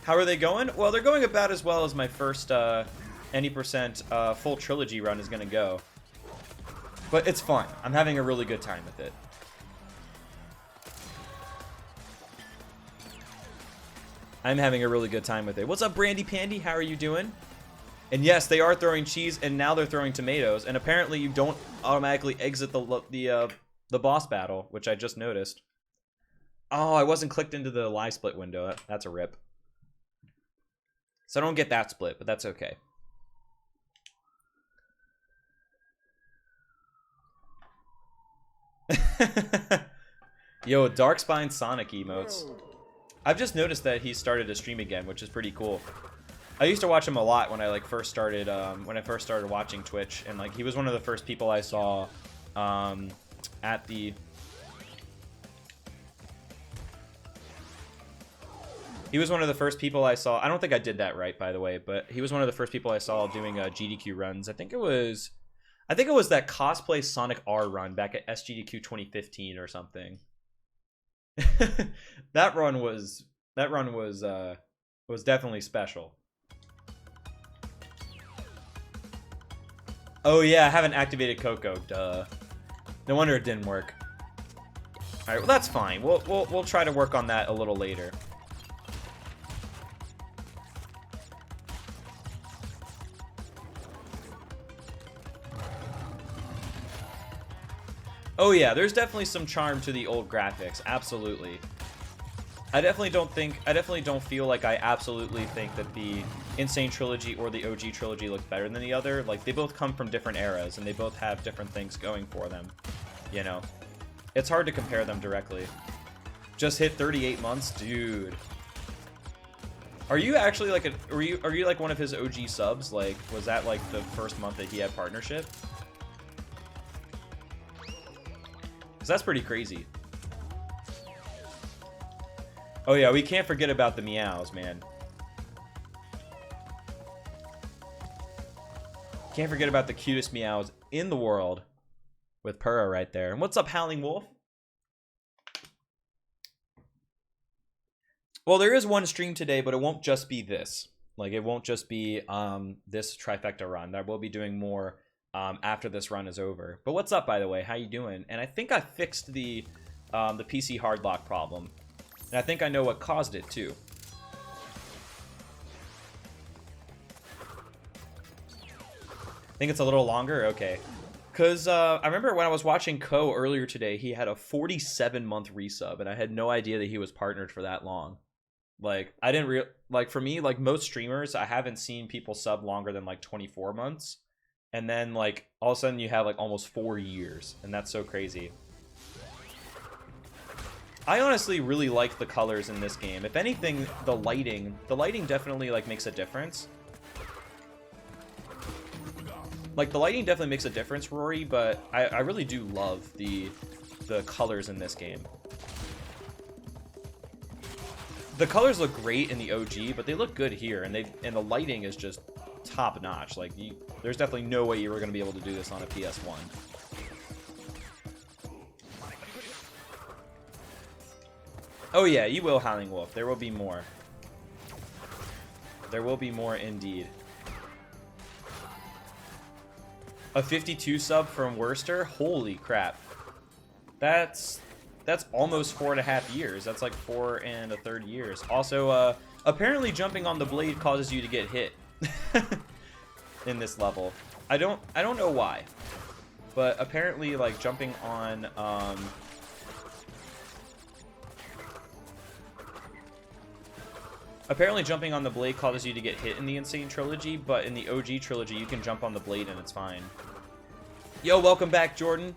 How are they going? Well, they're going about as well as my first any percent full trilogy run is going to go. But it's fun. I'm having a really good time with it. I'm having a really good time with it. What's up, Brandy Pandy? How are you doing? And yes, they are throwing cheese, and now they're throwing tomatoes. And apparently, you don't automatically exit the boss battle, which I just noticed. Oh, I wasn't clicked into the live split window. That's a rip. So I don't get that split, but that's okay. Yo, Darkspine Sonic emotes. I've just noticed that he started to stream again, which is pretty cool. I used to watch him a lot when I first started watching Twitch, and he was one of the first people I saw at the. He was one of the first people I saw. I don't think I did that right, by the way, but he was one of the first people I saw doing GDQ runs. I think it was that cosplay Sonic R run back at SGDQ 2015 or something. that run was definitely special. Oh yeah, I haven't activated Coco. Duh. No wonder it didn't work. All right, well that's fine. We'll try to work on that a little later. Oh yeah, there's definitely some charm to the old graphics. Absolutely. I definitely don't feel like I absolutely think that the Insane Trilogy or the OG Trilogy look better than the other. They both come from different eras, and they both have different things going for them. You know? It's hard to compare them directly. Just hit 38 months? Dude. Are you actually are you one of his OG subs? Was that the first month that he had partnership? Because that's pretty crazy. Oh yeah, we can't forget about the meows, man. Can't forget about the cutest meows in the world. With Purra right there. And what's up, Howling Wolf? Well, there is one stream today, but it won't just be this. It won't just be this trifecta run. I will be doing more after this run is over. But what's up, by the way? How you doing? And I think I fixed the PC hard lock problem. And I think I know what caused it, too. Think it's a little longer? Okay. Because I remember when I was watching Ko earlier today, he had a 47-month resub, and I had no idea that he was partnered for that long. I didn't for me, most streamers, I haven't seen people sub longer than 24 months. And then all of a sudden you have almost 4 years, and that's so crazy. I honestly really like the colors in this game. If anything, the lighting definitely makes a difference. The lighting definitely makes a difference, Rory, but I really do love the colors in this game. The colors look great in the OG, but they look good here, and the lighting is just top notch. There's definitely no way you were going to be able to do this on a PS1. Oh yeah, you will, Howling Wolf. There will be more. There will be more indeed. A 52 sub from Worcester? Holy crap. That's almost 4.5 years. That's like 4 1/3 years. Also, apparently jumping on the blade causes you to get hit in this level. I don't know why, but apparently like jumping on the blade causes you to get hit in the Insane Trilogy, but in the OG Trilogy you can jump on the blade and it's fine. Yo, welcome back, Jordan.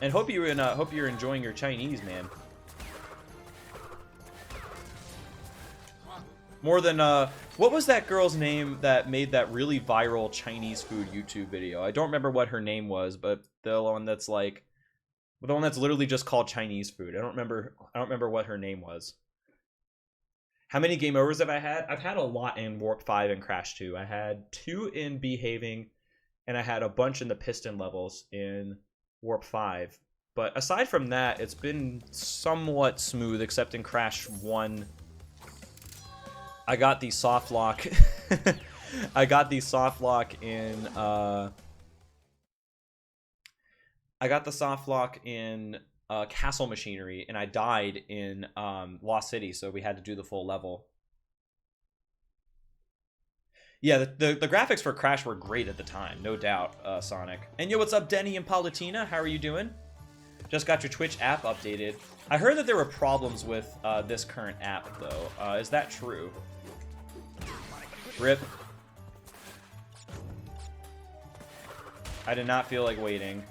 And hope you're enjoying your Chinese, man. More than what was that girl's name that made that really viral Chinese food YouTube video? I don't remember what her name was, but the one that's like the one that's literally just called Chinese food. I don't remember what her name was. How many game overs have I had? I've had a lot in Warp 5 and Crash 2. I had 2 in Behaving, and I had a bunch in the Piston levels in Warp 5. But aside from that, it's been somewhat smooth, except in Crash 1. I got the soft lock. I got the soft lock in Castle Machinery, and I died in Lost City, so we had to do the full level. Yeah, the graphics for Crash were great at the time, no doubt, Sonic. And yo, what's up, Denny and Paulatina? How are you doing? Just got your Twitch app updated. I heard that there were problems with this current app, though. Is that true? RIP. I did not feel like waiting.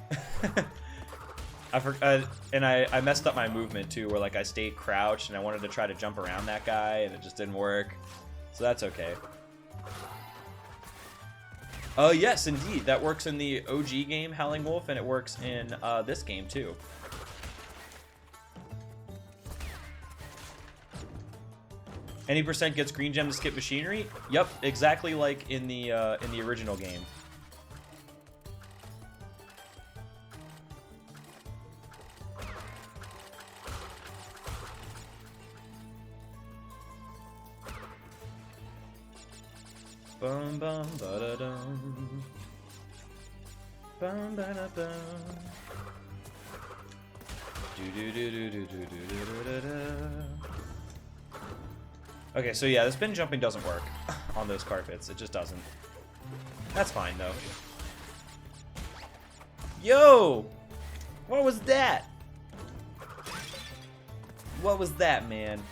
I messed up my movement too, where like I stayed crouched and I wanted to try to jump around that guy and it just didn't work. So that's okay. Yes, indeed. That works in the OG game, Howling Wolf, and it works in this game too. Any percent gets green gem to skip machinery? Yep, exactly like in the original game. Bum bum ba da dum. Bum ba da bum. Do do do do do do do do do. Okay, so yeah, this spin jumping doesn't work on those carpets. It just doesn't. That's fine though. Yo! What was that? What was that, man?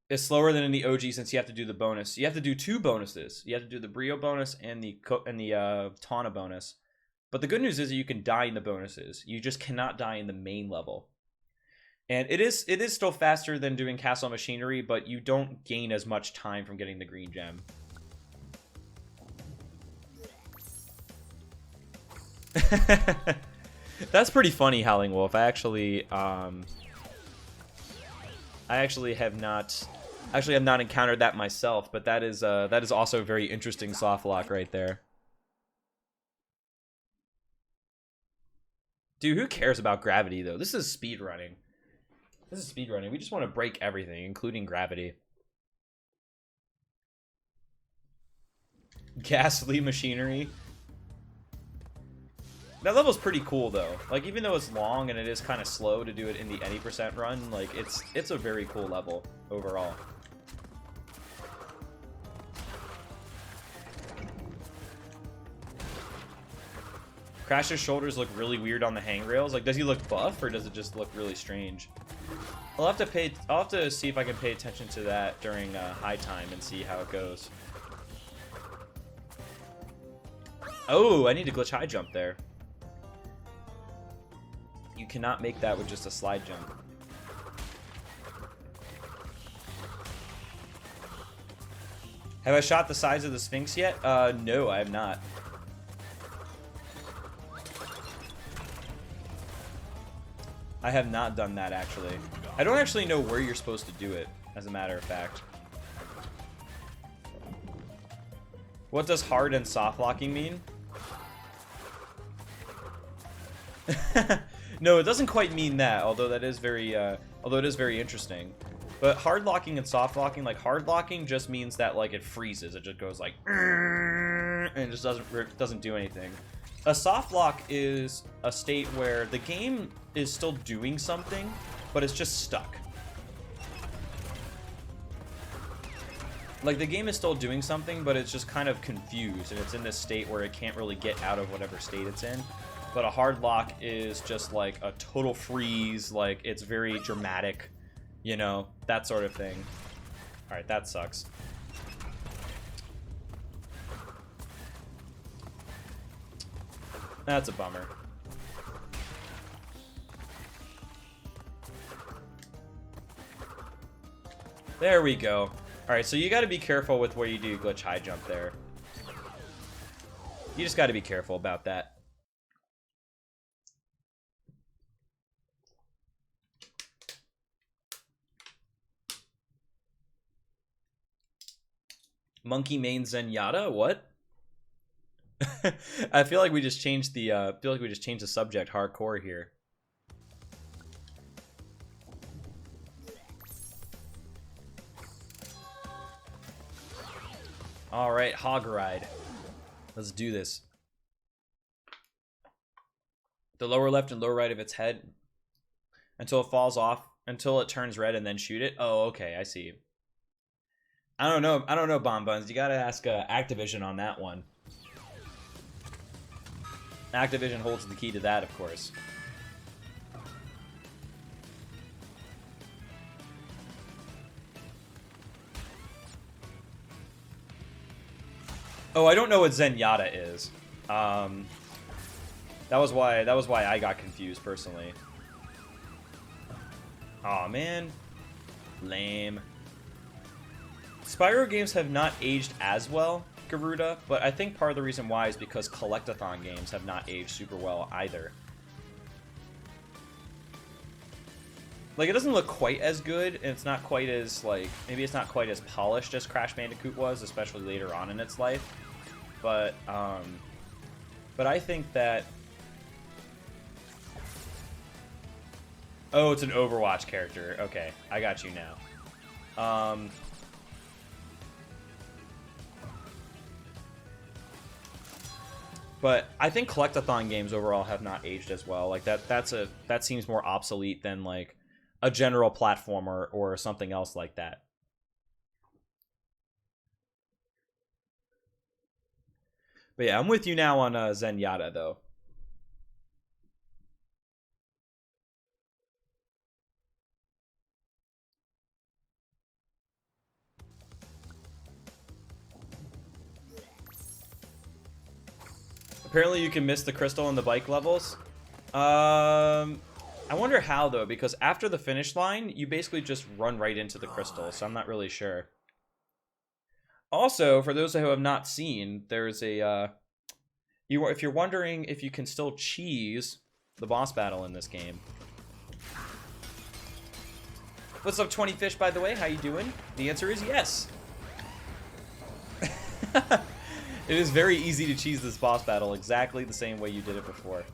It's slower than in the OG since you have to do the bonus. You have to do 2 bonuses. You have to do the Brio bonus and the Tawna bonus. But the good news is that you can die in the bonuses. You just cannot die in the main level. And it is still faster than doing Castle Machinery, but you don't gain as much time from getting the green gem. That's pretty funny, Howling Wolf. I actually have not encountered that myself, but that is also a very interesting soft lock right there. Dude, who cares about gravity though? This is speedrunning. We just want to break everything, including gravity. Ghastly machinery. That level's pretty cool though. Like, even though it's long and it is kind of slow to do it in the any percent run, like it's a very cool level overall. Crash's shoulders look really weird on the hangrails. Like, does he look buff or does it just look really strange? I'll have to see if I can pay attention to that during high time and see how it goes. Oh, I need to glitch high jump there. You cannot make that with just a slide jump. Have I shot the sides of the Sphinx yet? No, I have not. I have not done that, actually. I don't actually know where you're supposed to do it, as a matter of fact. What does hard and soft locking mean? No, it doesn't quite mean that, although that is very, although it is very interesting. But hard locking and soft locking, like hard locking just means that like it freezes. It just goes like, and it just doesn't do anything. A soft lock is a state where the game is still doing something, but it's just stuck. Like the game is still doing something, but it's just kind of confused, and it's in this state where it can't really get out of whatever state it's in. But a hard lock is just like a total freeze, like it's very dramatic, you know, that sort of thing. Alright, that sucks. That's a bummer. There we go. Alright, so you gotta be careful with where you do glitch high jump there. You just gotta be careful about that. Monkey main Zenyatta? What? I feel like we just changed the subject hardcore here. All right, hog ride. Let's do this. The lower left and lower right of its head until it falls off, until it turns red, and then shoot it. Oh, okay, I see. I don't know, Bomb Buns. You gotta ask Activision on that one. Activision holds the key to that, of course. Oh, I don't know what Zenyatta is. That was why I got confused personally. Aw, man. Lame. Spyro games have not aged as well, Garuda, but I think part of the reason why is because collectathon games have not aged super well either. Like, it doesn't look quite as good, and it's not quite as, like, maybe it's not quite as polished as Crash Bandicoot was, especially later on in its life. But I think that... Oh, it's an Overwatch character. Okay, I got you now. But I think collectathon games overall have not aged as well. Like that seems more obsolete than like a general platformer or something else like that. But yeah, I'm with you now on Zenyatta though. Apparently you can miss the crystal in the bike levels. I wonder how, though, because after the finish line, you basically just run right into the crystal, so I'm not really sure. Also, for those who have not seen, there's a... if you're wondering if you can still cheese the boss battle in this game. What's up, 20 Fish, by the way? How you doing? The answer is yes. It is very easy to cheese this boss battle exactly the same way you did it before.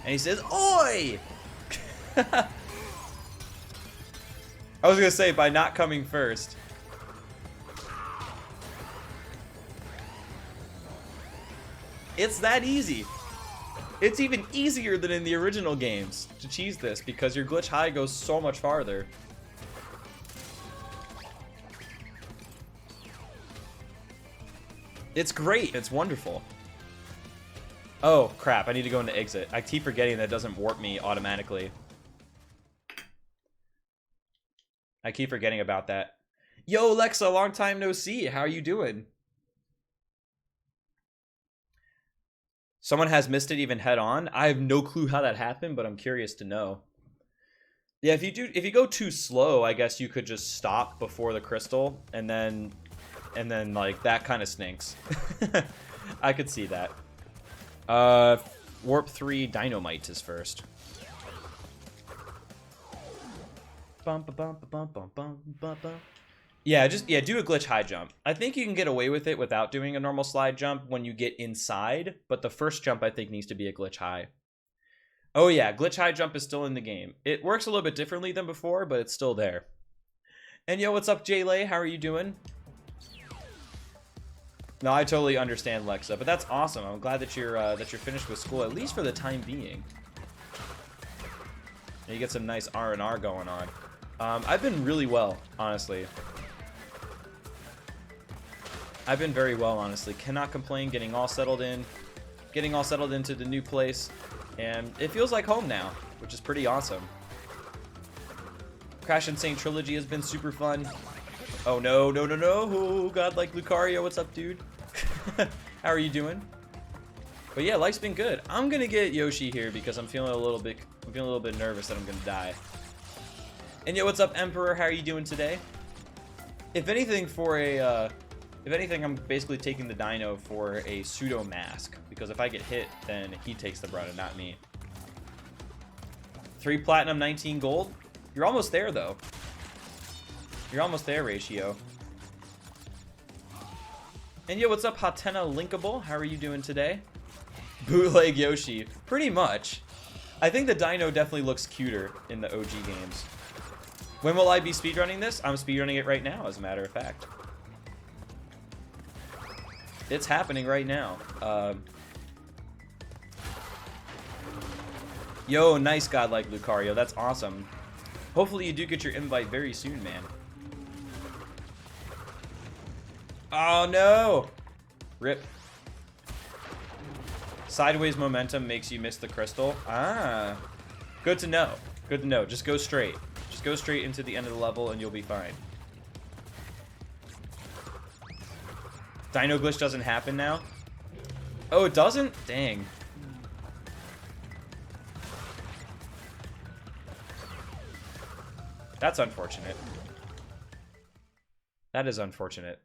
And he says, "Oi!" I was gonna say, by not coming first. It's that easy. It's even easier than in the original games to cheese this because your glitch high goes so much farther. It's great. It's wonderful. Oh, crap. I need to go into exit. I keep forgetting that it doesn't warp me automatically. I keep forgetting about that. Yo, Alexa, long time no see. How are you doing? Someone has missed it even head on. I have no clue how that happened, but I'm curious to know. Yeah, if you go too slow, I guess you could just stop before the crystal, and then like that kind of stinks. I could see that. Warp 3 Dynamite is first. Bum, ba, bum, ba, bum, bum, bum, bum, bum. Yeah, do a glitch high jump. I think you can get away with it without doing a normal slide jump when you get inside, but the first jump I think needs to be a glitch high. Oh yeah, glitch high jump is still in the game. It works a little bit differently than before, but it's still there. And yo, what's up, Jaylay? How are you doing? No, I totally understand, Lexa, but that's awesome. I'm glad that you're finished with school, at least for the time being. And you get some nice R&R going on. I've been really well, honestly. I've been very well, honestly. Cannot complain, getting all settled into the new place. And it feels like home now, which is pretty awesome. Crash and Sane Trilogy has been super fun. Oh no, no, no, no. Oh, God, like Lucario, what's up, dude? How are you doing? But yeah, life's been good. I'm gonna get Yoshi here because I'm feeling a little bit nervous that I'm gonna die. And yo, what's up, Emperor? How are you doing today? If anything, I'm basically taking the dino for a pseudo mask, because if I get hit, then he takes the brunt and not me. 3 platinum, 19 gold. You're almost there, though. You're almost there, Ratio. And yo, what's up, Hatena Linkable? How are you doing today? Bootleg Yoshi. Pretty much. I think the dino definitely looks cuter in the OG games. When will I be speedrunning this? I'm speedrunning it right now, as a matter of fact. It's happening right now. Yo, nice godlike Lucario. That's awesome. Hopefully you do get your invite very soon, man. Oh, no! Rip. Sideways momentum makes you miss the crystal. Ah. Good to know. Good to know. Just go straight. Just go straight into the end of the level and you'll be fine. Dino glitch doesn't happen now? Oh, it doesn't? Dang. That's unfortunate. That is unfortunate.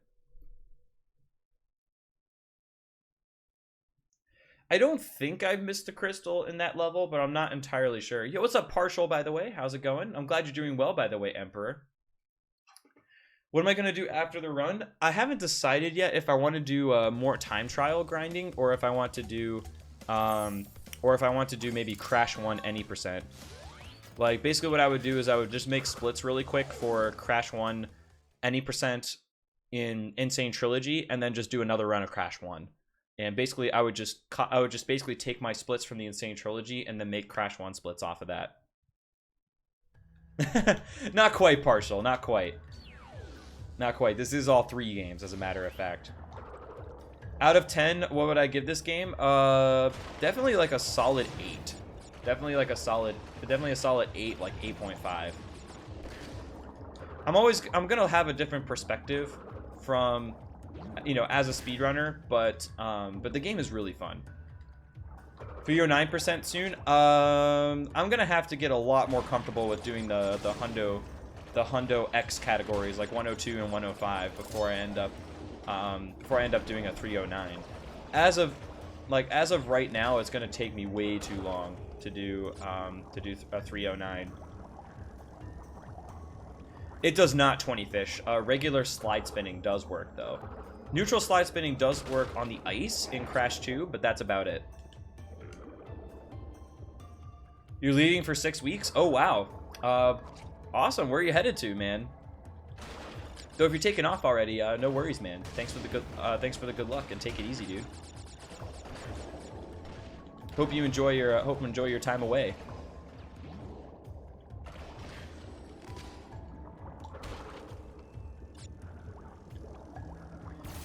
I don't think I've missed the crystal in that level, but I'm not entirely sure. Yo, what's up, Partial, by the way? How's it going? I'm glad you're doing well, by the way, Emperor. What am I going to do after the run? I haven't decided yet if I want to do more time trial grinding, or if I want to do maybe Crash 1 any percent. Like, basically what I would do is I would just make splits really quick for Crash 1 any percent in Insane Trilogy, and then just do another run of Crash 1. And basically I would just basically take my splits from the Insane Trilogy and then make Crash 1 splits off of that. Not quite, Partial, not quite. Not quite. This is all 3 games, as a matter of fact. Out of 10, what would I give this game? Definitely like a solid 8. Definitely a solid 8, like 8.5. I'm gonna have a different perspective from, you know, as a speedrunner, but the game is really fun. For your 9% soon, I'm gonna have to get a lot more comfortable with doing the Hundo X categories, like 102 and 105, before I end up doing a 309. As of right now, it's gonna take me way too long to do a 309. It does not 20 fish. Regular slide spinning does work though. Neutral slide spinning does work on the ice in Crash 2, but that's about it. You're leaving for 6 weeks? Oh wow. Awesome. Where are you headed to, man? Though if you're taking off already, no worries, man. Thanks for the good luck, and take it easy, dude. Hope you enjoy your time away.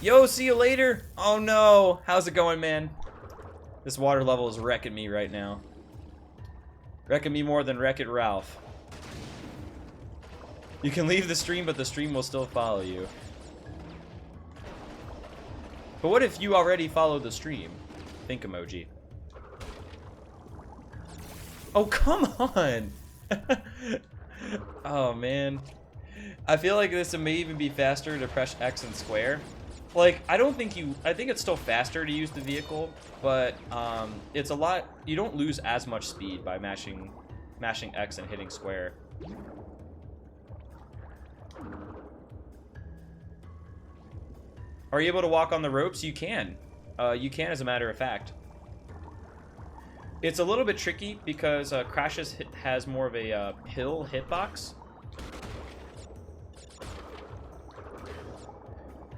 Yo, see you later. Oh no, how's it going, man? This water level is wrecking me right now. Wrecking me more than Wreck-It Ralph. You can leave the stream, but the stream will still follow you. But what if you already follow the stream? Think emoji. Oh, come on! Oh, man. I feel like this may even be faster to press X and square. Like, I think it's still faster to use the vehicle, but it's a lot, you don't lose as much speed by mashing X and hitting square. Are you able to walk on the ropes? You can. You can, as a matter of fact. It's a little bit tricky because Crash's has more of a pill hitbox.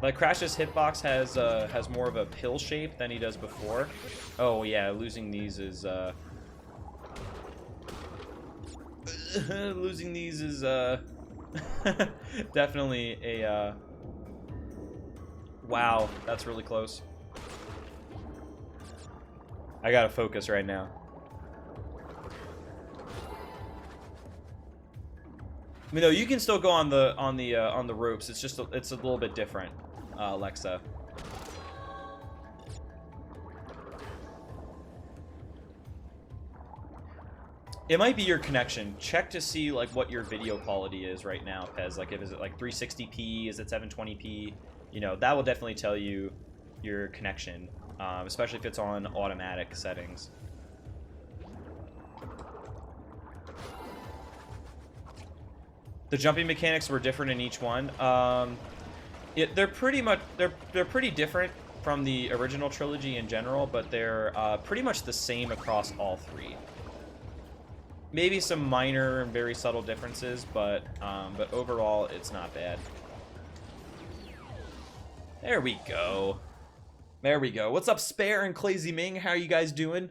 Like Crash's hitbox has more of a pill shape than he does before. Oh yeah, losing these is losing these is definitely a wow, that's really close. I gotta focus right now. I mean, no, you can still go on the ropes. It's just it's a little bit different, Alexa. It might be your connection. Check to see like what your video quality is right now, Pez. Like, is it like 360p? Is it 720p? You know, that will definitely tell you your connection, especially if it's on automatic settings. The jumping mechanics were different in each one. They're pretty different from the original trilogy in general, but they're pretty much the same across all three. Maybe some minor and very subtle differences, but overall, it's not bad. There we go. There we go. What's up, Spare and Clazy Ming? How are you guys doing?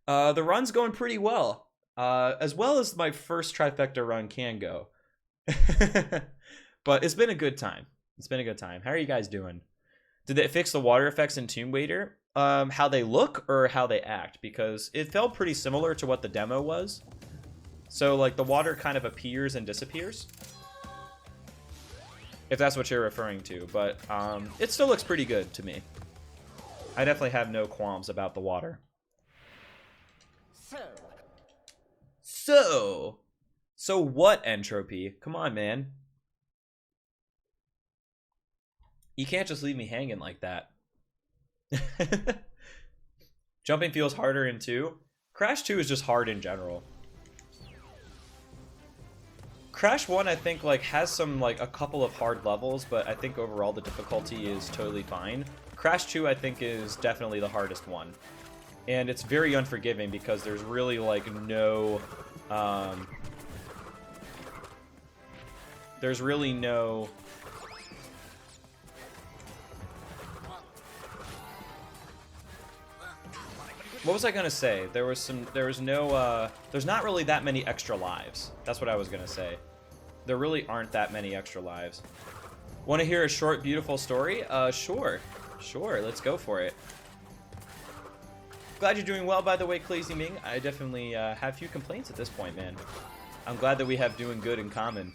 The run's going pretty well. As well as my first trifecta run can go. But it's been a good time. It's been a good time. How are you guys doing? Did they fix the water effects in Tomb Raider? How they look or how they act? Because it felt pretty similar to what the demo was. So, like, the water kind of appears and disappears. If that's what you're referring to. But it still looks pretty good to me. I definitely have no qualms about the water. So what, Entropy? Come on, man. You can't just leave me hanging like that. Jumping feels harder in 2. Crash 2 is just hard in general. Crash 1, I think, like, has some, like, a couple of hard levels, but I think overall the difficulty is totally fine. Crash 2, I think, is definitely the hardest one. And it's very unforgiving because there's really, like, no... there's really no... What was I gonna say? There's not really that many extra lives. That's what I was gonna say. There really aren't that many extra lives. Want to hear a short, beautiful story? Sure. Sure, let's go for it. Glad you're doing well, by the way, Clazy Ming. I definitely have few complaints at this point, man. I'm glad that we have doing good in common.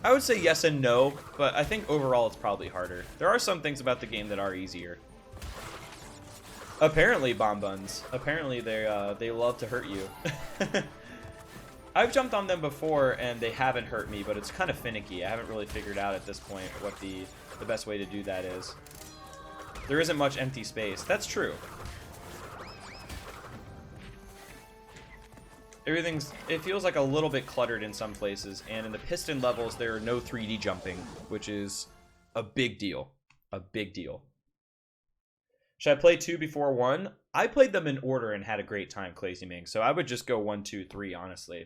I would say yes and no, but I think overall it's probably harder. There are some things about the game that are easier. Apparently, Bonbons. Apparently, they love to hurt you. I've jumped on them before, and they haven't hurt me, but it's kind of finicky. I haven't really figured out at this point what the best way to do that is. There isn't much empty space. That's true. It feels like a little bit cluttered in some places, and in the piston levels, there are no 3D jumping, which is a big deal. A big deal. Should I play 2 before 1? I played them in order and had a great time, Clazy Ming, so I would just go 1, 2, 3, honestly.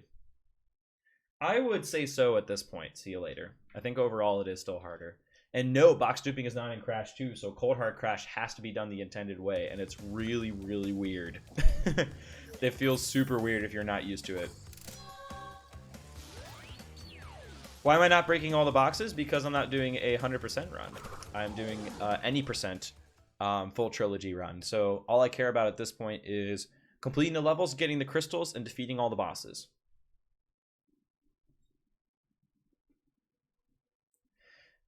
I would say so at this point. See you later. I think overall it is still harder. And no, box duping is not in Crash 2, so Cold Hard Crash has to be done the intended way, and it's really, really weird. It feels super weird if you're not used to it. Why am I not breaking all the boxes? Because I'm not doing a 100% run. I'm doing any percent full trilogy run. So all I care about at this point is completing the levels, getting the crystals, and defeating all the bosses.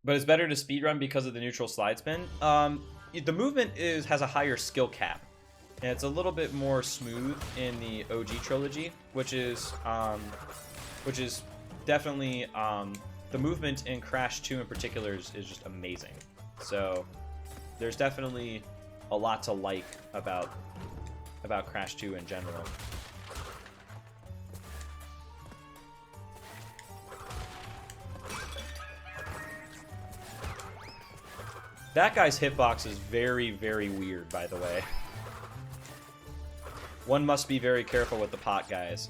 But it's better to speedrun because of the neutral slide spin. The movement has a higher skill cap. And it's a little bit more smooth in the OG trilogy, which is definitely the movement in Crash 2 in particular is just amazing. So there's definitely a lot to like about Crash 2 in general. That guy's hitbox is very, very weird, by the way. One must be very careful with the pot guys.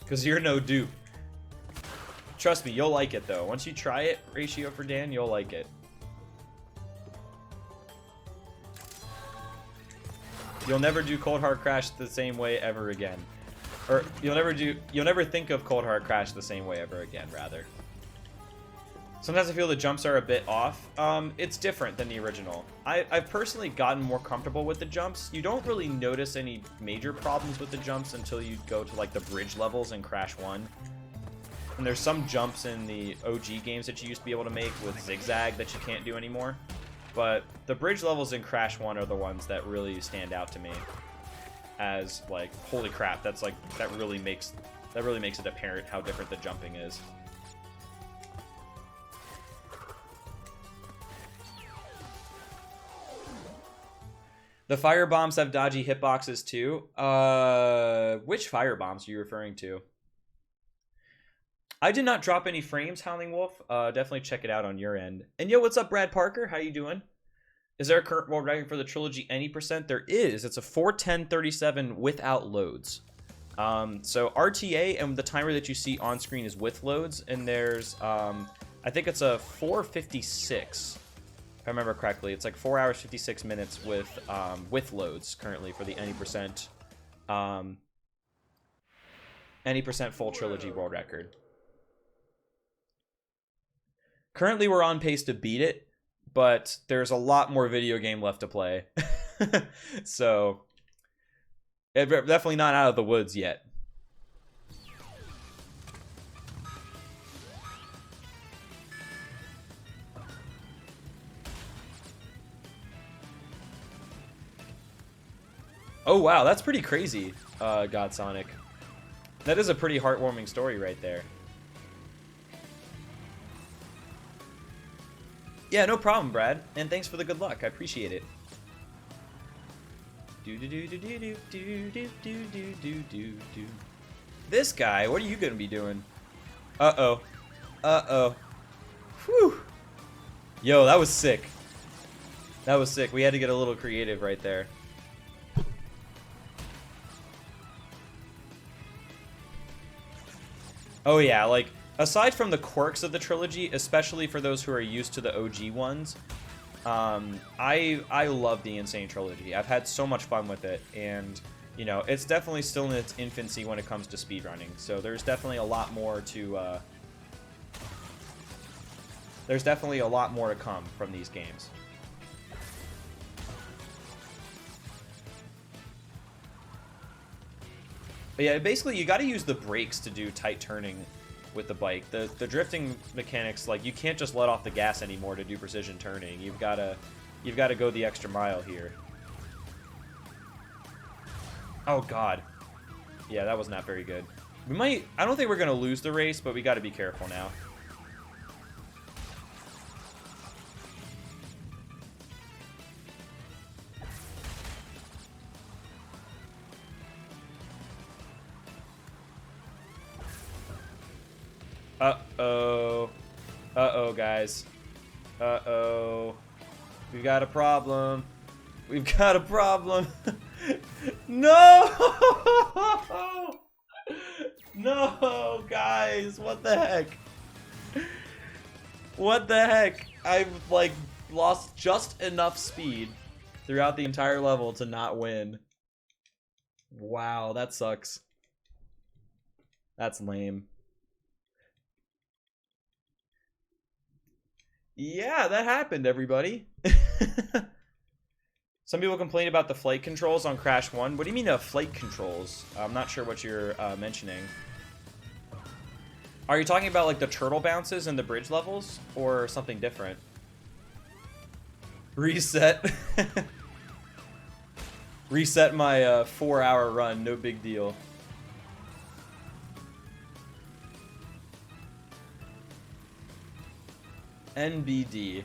Because you're no dupe. Trust me, you'll like it, though. Once you try it, Ratio for Dan, you'll like it. You'll never do Cold Hard Crash the same way ever again. Or, you'll never think of Cold Hard Crash the same way ever again, rather. Sometimes I feel the jumps are a bit off. It's different than the original. I've personally gotten more comfortable with the jumps. You don't really notice any major problems with the jumps until you go to, like, the bridge levels in Crash 1. And there's some jumps in the OG games that you used to be able to make with zigzag that you can't do anymore. But the bridge levels in Crash 1 are the ones that really stand out to me as, like, holy crap, that's like, that really makes it apparent how different the jumping is. The fire bombs have dodgy hitboxes too. Which fire bombs are you referring to? I did not drop any frames, Howling Wolf. Definitely check it out on your end. And yo, what's up, Brad Parker? How you doing? Is there a current world record for the Trilogy any percent? There is. It's a 4:10:37 without loads. So RTA and the timer that you see on screen is with loads, and there's I think it's a 4:56. If I remember correctly, it's like 4 hours 56 minutes with loads currently for the any percent full Trilogy world record. Currently, we're on pace to beat it, but there's a lot more video game left to play. So, definitely not out of the woods yet. Oh, wow, that's pretty crazy, God Sonic. That is a pretty heartwarming story right there. Yeah, no problem, Brad. And thanks for the good luck. I appreciate it. This guy, what are you gonna be doing? Uh-oh. Uh-oh. Whew. Yo, that was sick. That was sick. We had to get a little creative right there. Oh yeah, like, aside from the quirks of the Trilogy, especially for those who are used to the OG ones, I love the Insane Trilogy. I've had so much fun with it, and, you know, it's definitely still in its infancy when it comes to speedrunning, so there's definitely a lot more to, there's definitely a lot more to come from these games. But yeah, basically you got to use the brakes to do tight turning with the bike. The drifting mechanics, like, you can't just let off the gas anymore to do precision turning. You've got to go the extra mile here. Oh god. Yeah, that was not very good. We might, I don't think we're going to lose the race, but we got to be careful now. Uh-oh. Uh-oh, guys. Uh-oh. We've got a problem. We've got a problem. No! No, guys. What the heck? What the heck? I've, like, lost just enough speed throughout the entire level to not win. Wow, that sucks. That's lame. Yeah, that happened, everybody. Some people complain about the flight controls on Crash 1. What do you mean, flight controls? I'm not sure what you're mentioning. Are you talking about, like, the turtle bounces in the bridge levels? Or something different? Reset. Reset my 4-hour run. No big deal. NBD.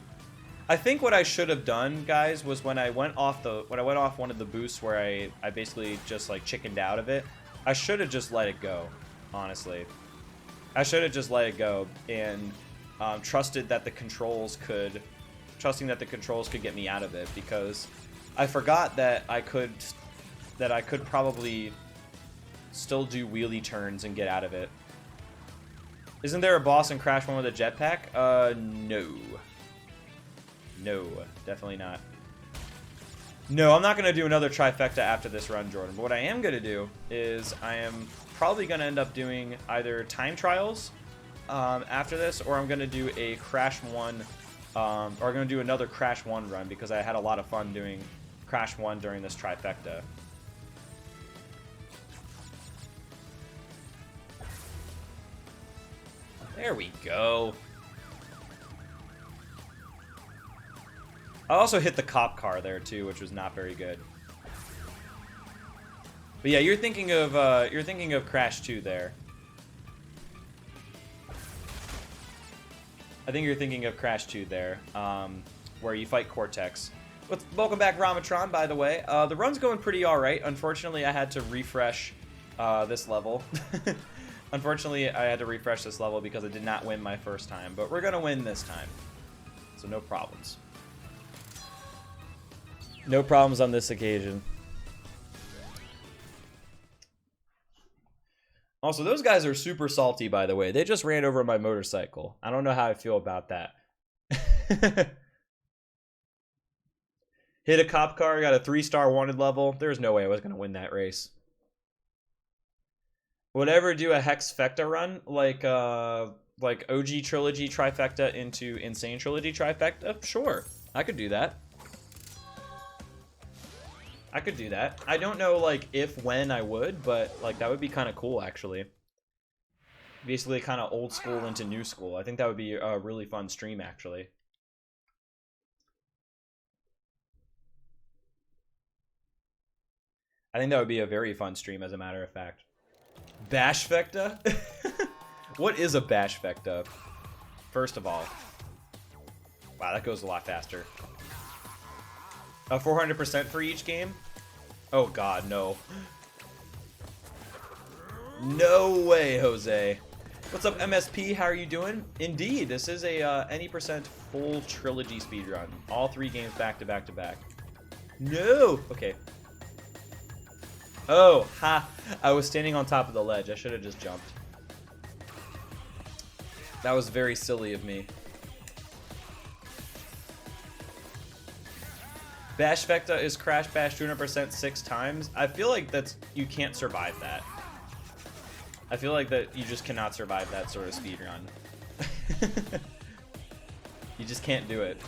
I think what I should have done, guys, was when I went off one of the boosts where I basically just, like, chickened out of it, I should have just let it go, honestly. I should have just let it go and trusted that the controls could, get me out of it, because I forgot that I could probably still do wheelie turns and get out of it. Isn't there a boss in Crash 1 with a jetpack? No. No, definitely not. No, I'm not going to do another trifecta after this run, Jordan. But what I am going to do is I am probably going to end up doing either time trials after this, or I'm going to do a Crash 1, or I'm going to do another Crash 1 run, because I had a lot of fun doing Crash 1 during this trifecta. There we go. I also hit the cop car there too, which was not very good. But yeah, you're thinking of Crash 2 there. I think you're thinking of Crash 2 there, where you fight Cortex. Welcome back, Ramatron, by the way. The run's going pretty alright. Unfortunately, I had to refresh this level. Unfortunately, I had to refresh this level because I did not win my first time. But we're going to win this time. So no problems. No problems on this occasion. Also, those guys are super salty, by the way. They just ran over my motorcycle. I don't know how I feel about that. Hit a cop car, got a 3-star wanted level. There's no way I was going to win that race. Would I ever do a Hex Fecta run, like OG Trilogy Trifecta into Insane Trilogy Trifecta? Sure, I could do that. I could do that. I don't know, like, when I would, but, like, that would be kind of cool, actually. Basically, kind of old school into new school. I think that would be a really fun stream, actually. I think that would be a very fun stream, as a matter of fact. Bash Fecta? What is a Bash Fecta? First of all. Wow, that goes a lot faster. 400% for each game? Oh god, no. No way, Jose. What's up, MSP? How are you doing? Indeed, this is a any percent full trilogy speedrun. All 3 games back to back to back. No! Okay. Oh, ha! I was standing on top of the ledge. I should have just jumped. That was very silly of me. Bash Fecta is Crash Bash 200% 6 times. I feel like you can't survive that. I feel like that you just cannot survive that sort of speedrun. You just can't do it.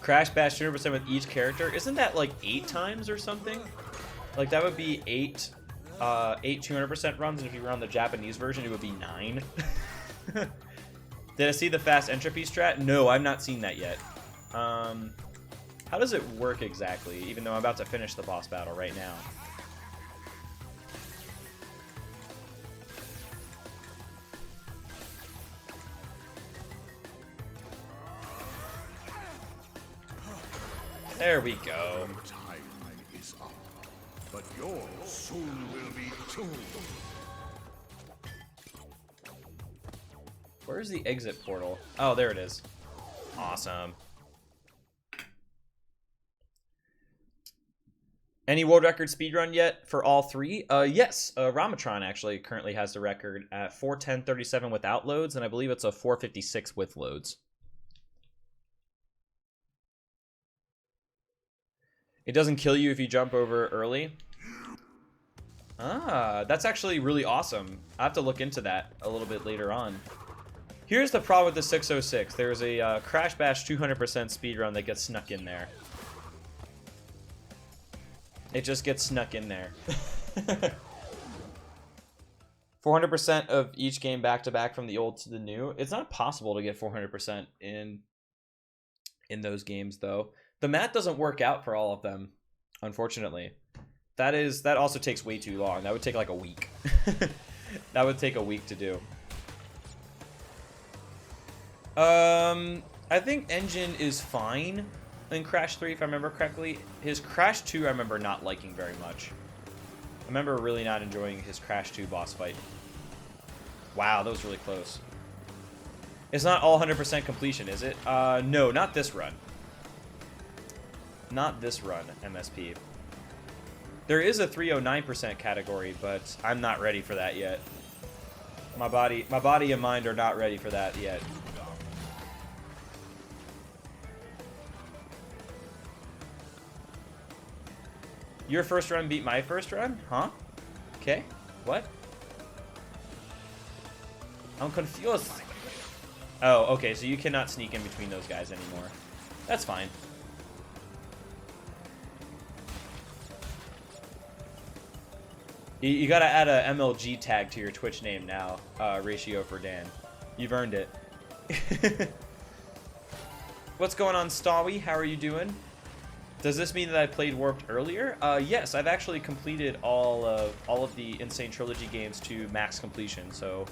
Crash Bash 200% with each character. Isn't that like 8 times or something? Like that would be 8 200% runs, and if you were on the Japanese version, it would be 9. Did I see the fast entropy strat? No, I've not seen that yet. How does it work exactly? Even though I'm about to finish the boss battle right now. There we go. Time is up, but yours soon will be too. Where's the exit portal? Oh, there it is. Awesome. Any world record speedrun yet for all 3? Yes, Ramatron actually currently has the record at 4:10:37 without loads, and I believe it's a 4:56 with loads. It doesn't kill you if you jump over early. Ah, that's actually really awesome. I have to look into that a little bit later on. Here's the problem with the 606. There's a Crash Bash 200% speedrun that gets snuck in there. It just gets snuck in there. 400% of each game back to back from the old to the new. It's not possible to get 400% in those games though. The math doesn't work out for all of them, unfortunately. That also takes way too long. That would take like a week. That would take a week to do. I think engine is fine in Crash 3 if I remember correctly. His Crash 2 I remember not liking very much. I remember really not enjoying his Crash 2 boss fight. Wow, that was really close. It's not all 100% completion, is it? No, not this run. Not this run, MSP. There is a 309% category, but I'm not ready for that yet. My body and mind are not ready for that yet. Your first run beat my first run? Huh? Okay. What? I'm confused. Oh, okay, so you cannot sneak in between those guys anymore. That's fine. You gotta add a MLG tag to your Twitch name now, Ratio for Dan. You've earned it. What's going on, Stawi? How are you doing? Does this mean that I played Warped earlier? Yes, I've actually completed all of the Insane Trilogy games to max completion. So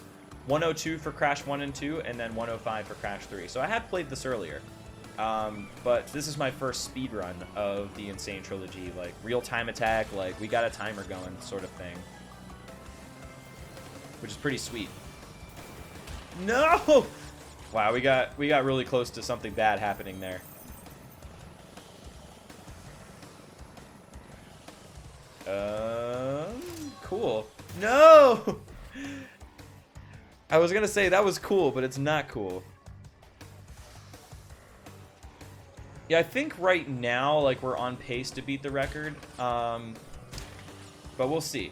102 for Crash 1 and 2, and then 105 for Crash 3. So I had played this earlier. But this is my first speed run of the Insane Trilogy, like real-time attack, like we got a timer going sort of thing, which is pretty sweet. No! Wow, we got really close to something bad happening there. Cool. No! I was gonna say that was cool, but it's not cool. Yeah, I think right now, like, we're on pace to beat the record. But we'll see.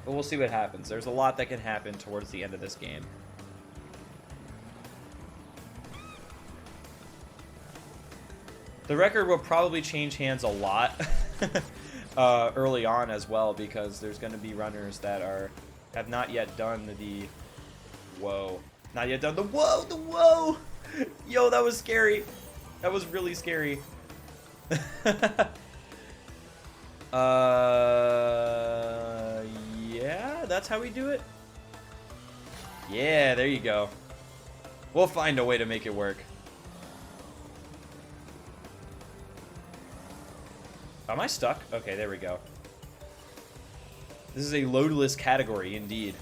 But we'll see what happens. There's a lot that can happen towards the end of this game. The record will probably change hands a lot early on as well, because there's going to be runners that have not yet done the... Whoa. Not yet done the... Whoa! The whoa! Yo, that was scary. That was really scary. Yeah, that's how we do it. Yeah, there you go. We'll find a way to make it work. Am I stuck? Okay, there we go. This is a loadless category, indeed.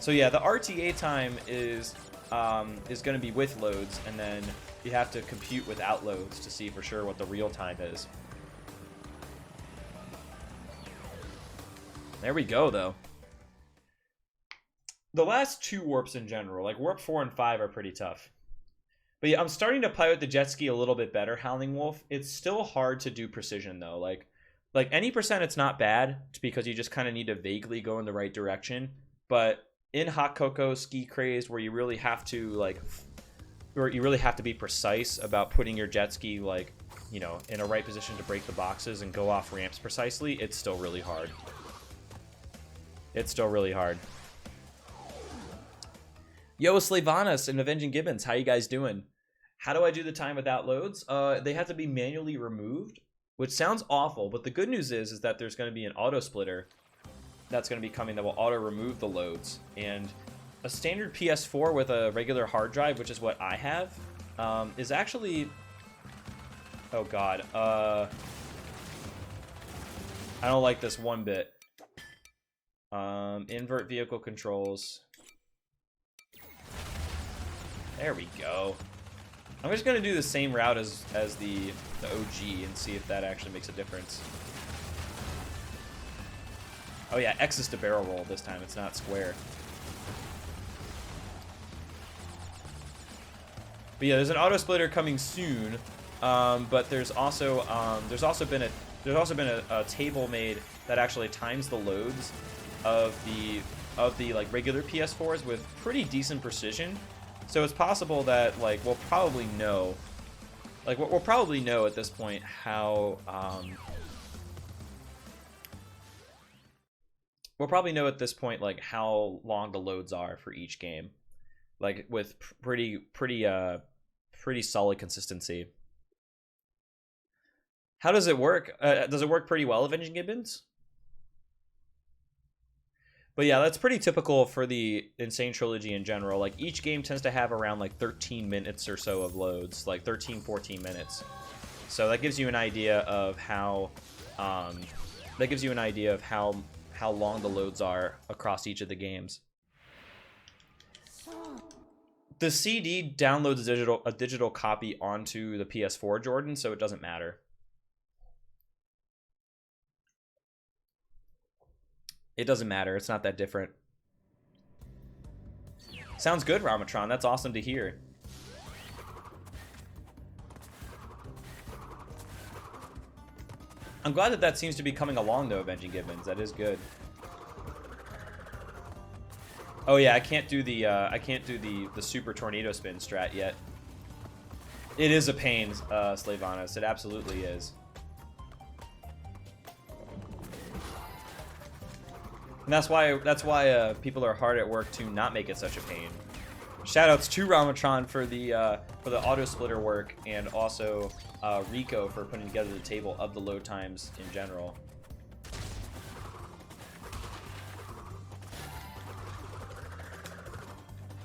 So yeah, the RTA time is going to be with loads, and then you have to compute without loads to see for sure what the real time is. There we go, though. The last two warps in general, like warp 4 and 5, are pretty tough. But yeah, I'm starting to pilot the jet ski a little bit better, Howling Wolf. It's still hard to do precision, though. Like any percent, it's not bad, because you just kind of need to vaguely go in the right direction. But in Hot Cocoa, Ski Crazed, where you really have to be precise about putting your jet ski, like, you know, in a right position to break the boxes and go off ramps precisely, it's still really hard. It's still really hard. Yo, Slavanas and Avenging Gibbons, how you guys doing? How do I do the time without loads? They have to be manually removed, which sounds awful, but the good news is that there's going to be an auto splitter that's going to be coming that will auto remove the loads. And a standard PS4 with a regular hard drive, which is what I have, is actually... Oh god. I don't like this one bit. Invert vehicle controls. There we go. I'm just going to do the same route as the OG and see if that actually makes a difference. Oh yeah, X is to barrel roll this time. It's not square. But yeah, there's an auto splitter coming soon. But there's also been a table made that actually times the loads of the like regular PS4s with pretty decent precision. So it's possible that, like, we'll probably know at this point how like how long the loads are for each game, like with pretty solid consistency. How does it work? Does it work pretty well, Avenging Gibbons? But yeah, that's pretty typical for the Insane Trilogy in general. Like, each game tends to have around, like, 13 minutes or so of loads. Like, 13, 14 minutes. So that gives you an idea of how... that gives you an idea of how long the loads are across each of the games. The CD downloads a digital copy onto the PS4, Jordan, so it doesn't matter. It doesn't matter. It's not that different. Sounds good, Ramatron. That's awesome to hear. I'm glad that that seems to be coming along, though, Benji Gibbons. That is good. Oh yeah, I can't do the super tornado spin strat yet. It is a pain, Slavanos. It absolutely is. And that's why people are hard at work to not make it such a pain. Shoutouts to Ramatron for the auto splitter work, and also Rico for putting together the table of the load times in general.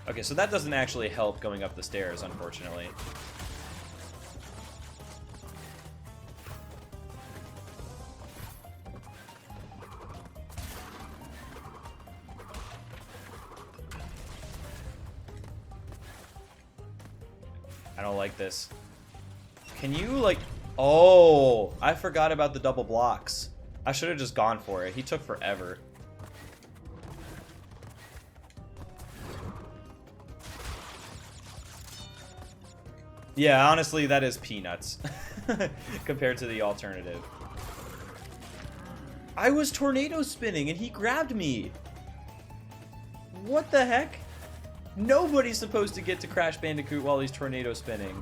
Okay, so that doesn't actually help going up the stairs, unfortunately. I don't like this. Can you, like... Oh! I forgot about the double blocks. I should have just gone for it. He took forever. Yeah, honestly, that is peanuts. Compared to the alternative. I was tornado spinning and he grabbed me! What the heck? Nobody's supposed to get to Crash Bandicoot while he's tornado spinning.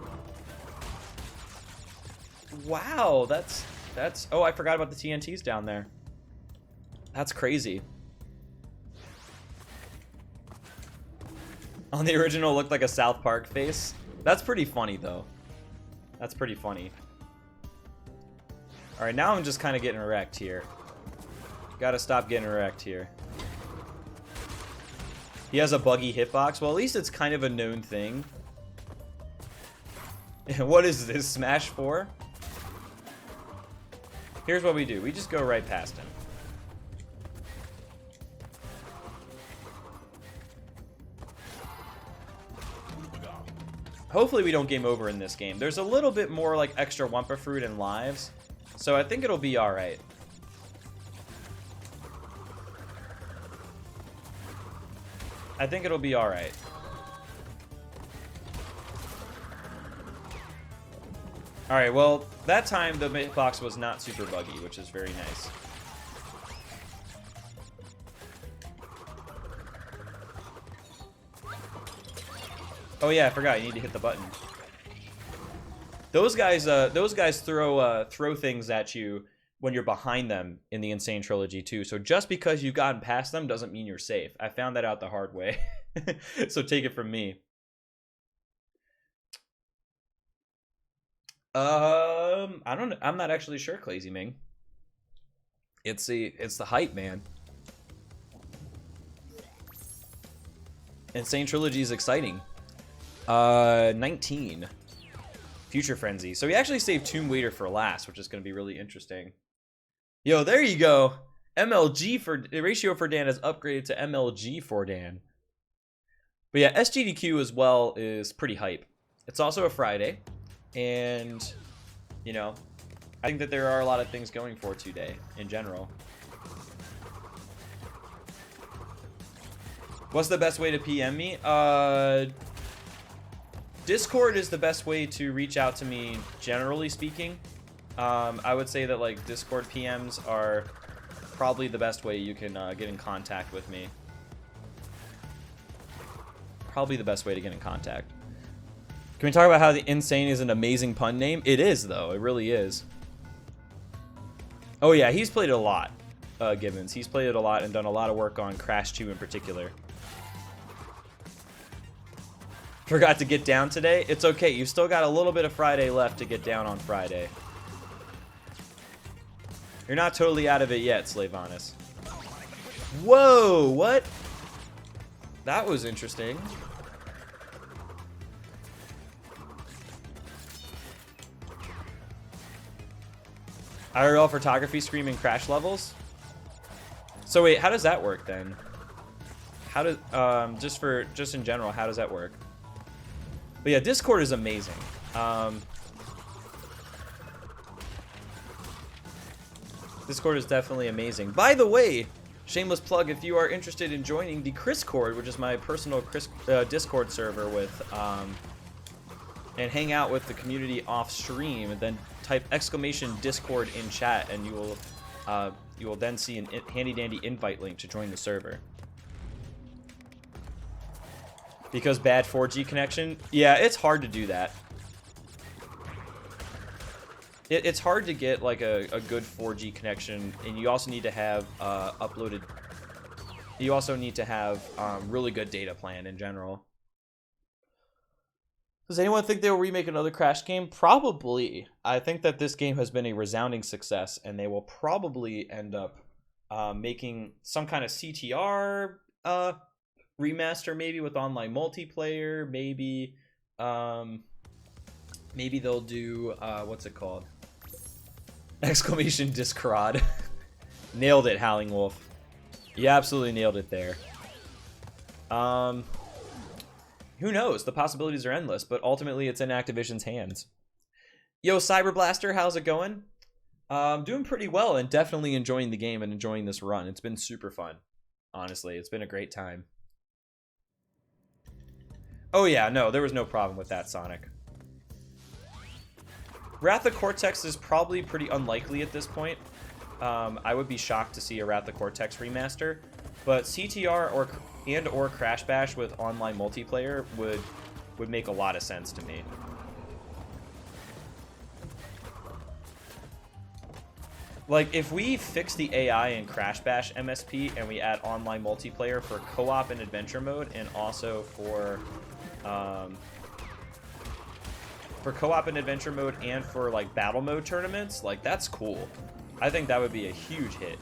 Wow, that's... Oh, I forgot about the TNTs down there. That's crazy. On the original, it looked like a South Park face. That's pretty funny, though. That's pretty funny. Alright, now I'm just kind of getting wrecked here. Gotta stop getting wrecked here. He has a buggy hitbox. Well, at least it's kind of a known thing. What is this? Smash 4? Here's what we do. We just go right past him. Hopefully we don't game over in this game. There's a little bit more like extra Wumpa Fruit and lives, so I think it'll be alright. I think it'll be alright. Alright, well, that time the hitbox was not super buggy, which is very nice. Oh yeah, I forgot. You need to hit the button. Those guys throw things at you when you're behind them in the Insane Trilogy too. So just because you've gotten past them doesn't mean you're safe. I found that out the hard way. So take it from me. I don't know. I'm not actually sure, Clazy Ming. It's the hype, man. Insane Trilogy is exciting. 19. Future Frenzy. So we actually saved Tomb Waiter for last, which is going to be really interesting. Yo, there you go. MLG for ratio for Dan is upgraded to MLG for Dan. But yeah, SGDQ as well is pretty hype. It's also a Friday, and you know, I think that there are a lot of things going for today in general. What's the best way to PM me? Discord is the best way to reach out to me, generally speaking. I would say that like Discord PMs are probably the best way you can get in contact with me. Probably the best way to get in contact. Can we talk about how the Insane is an amazing pun name? It is, though. It really is. Oh yeah, he's played it a lot, Gibbons. He's played it a lot and done a lot of work on Crash 2 in particular. Forgot to get down today? It's okay. You've still got a little bit of Friday left to get down on Friday. You're not totally out of it yet, Slavanis. Whoa, what? That was interesting. IRL photography screaming crash levels. So wait, how does that work then? How does just in general, how does that work? But yeah, Discord is amazing. Discord is definitely amazing. By the way, shameless plug, if you are interested in joining the Discord, which is my personal Discord server with and hang out with the community off stream, and then type exclamation Discord in chat, and you will then see a handy dandy invite link to join the server. Because bad 4G connection, yeah, it's hard to do that. It's hard to get like a good 4G connection, and you also need to have uploaded. You also need to have really good data plan in general. Does anyone think they will remake another Crash game? Probably. I think that this game has been a resounding success, and they will probably end up making some kind of CTR remaster, maybe with online multiplayer. Maybe maybe they'll do what's it called? Exclamation Discrod. Nailed it, Howling Wolf. You absolutely nailed it there. Who knows? The possibilities are endless, but ultimately it's in Activision's hands. Yo, Cyberblaster, how's it going? Doing pretty well, and definitely enjoying the game and enjoying this run. It's been super fun. Honestly, it's been a great time. Oh yeah, no, there was no problem with that, Sonic. Wrath of Cortex is probably pretty unlikely at this point. I would be shocked to see a Wrath of Cortex remaster, but CTR or Crash Bash with online multiplayer would make a lot of sense to me. Like, if we fix the AI in Crash Bash MSP and we add online multiplayer for co-op and adventure mode, and also for co-op and adventure mode, and for like battle mode tournaments, like, that's cool. I think that would be a huge hit.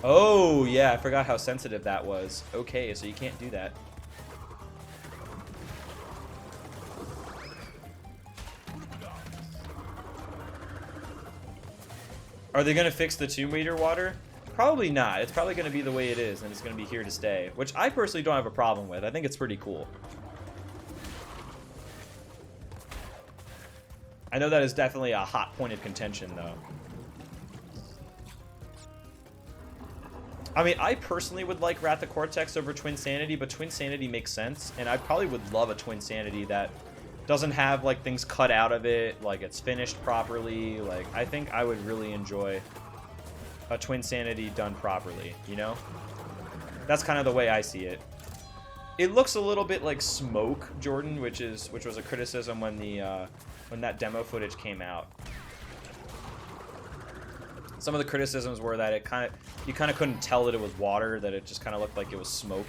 Oh yeah, I forgot how sensitive that was. Okay, so you can't do that. Are they gonna fix the Tomb Raider water? Probably not. It's probably going to be the way it is, and it's going to be here to stay, which I personally don't have a problem with. I think it's pretty cool. I know that is definitely a hot point of contention, though. I mean, I personally would like Wrath of Cortex over Twin Sanity, but Twin Sanity makes sense, and I probably would love a Twin Sanity that doesn't have, like, things cut out of it, like, it's finished properly. Like, I think I would really enjoy a Twin Sanity done properly, you know? That's kind of the way I see it. It looks a little bit like Smoke, Jordan, which was a criticism when that demo footage came out. Some of the criticisms were that you kind of couldn't tell that it was water, that it just kind of looked like it was smoke.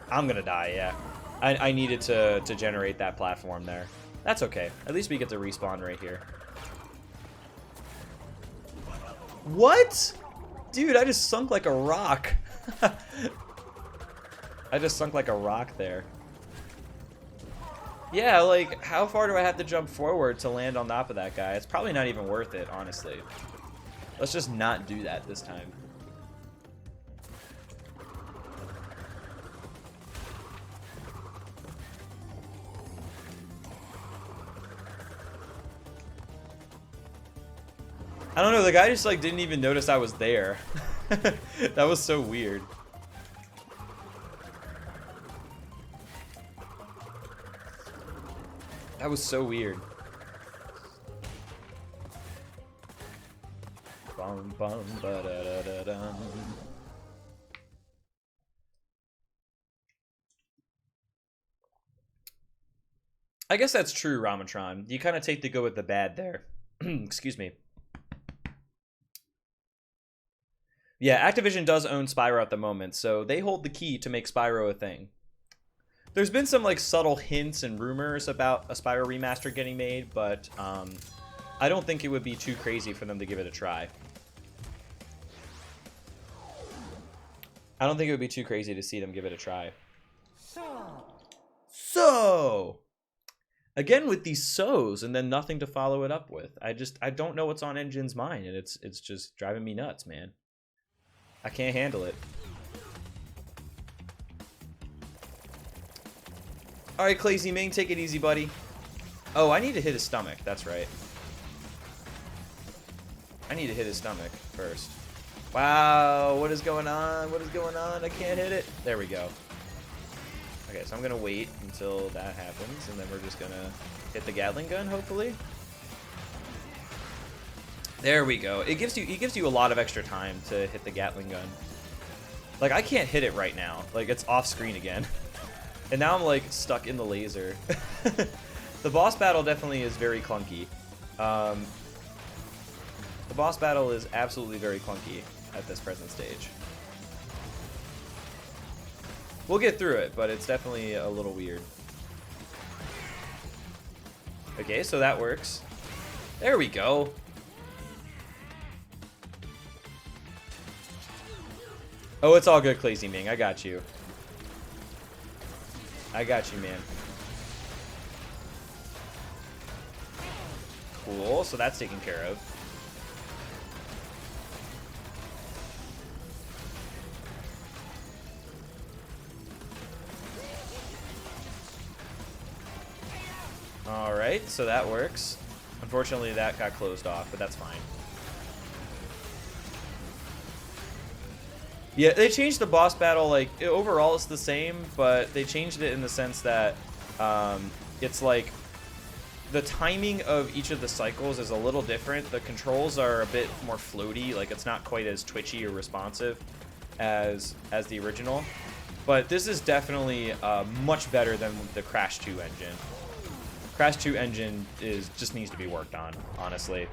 I'm gonna die, yeah. I needed to generate that platform there. That's okay. At least we get to respawn right here. What? Dude, I just sunk like a rock. I just sunk like a rock there. Yeah, like, how far do I have to jump forward to land on top of that guy? It's probably not even worth it, honestly. Let's just not do that this time. I don't know, the guy just, like, didn't even notice I was there. That was so weird. That was so weird. Bum, bum, ba-da-da-da-dum. I guess that's true, Ramatron. You kind of take the good with the bad there. Excuse me. Yeah, Activision does own Spyro at the moment, so they hold the key to make Spyro a thing. There's been some like subtle hints and rumors about a Spyro remaster getting made, but I don't think it would be too crazy for them to give it a try. I don't think it would be too crazy to see them give it a try. So again with these so's and then nothing to follow it up with. I don't know what's on Engine's mind, and it's just driving me nuts, man. I can't handle it. All right, Clazy Ming, take it easy, buddy. Oh, I need to hit his stomach. That's right. I need to hit his stomach first. Wow, what is going on? What is going on? I can't hit it. There we go. Okay, so I'm gonna wait until that happens, and then we're just gonna hit the Gatling gun, hopefully. There we go. It gives you a lot of extra time to hit the Gatling gun. Like, I can't hit it right now. Like, it's off screen again. And now I'm like stuck in the laser. The boss battle definitely is very clunky. The boss battle is absolutely very clunky at this present stage. We'll get through it, but it's definitely a little weird. Okay, so that works. There we go. Oh, it's all good, Clazy Ming. I got you. I got you, man. Cool, so that's taken care of. Alright, so that works. Unfortunately, that got closed off, but that's fine. Yeah, they changed the boss battle, like, overall it's the same, but they changed it in the sense that it's like the timing of each of the cycles is a little different. The controls are a bit more floaty, like it's not quite as twitchy or responsive as the original. But this is definitely much better than the Crash 2 engine. Crash 2 engine just needs to be worked on, honestly.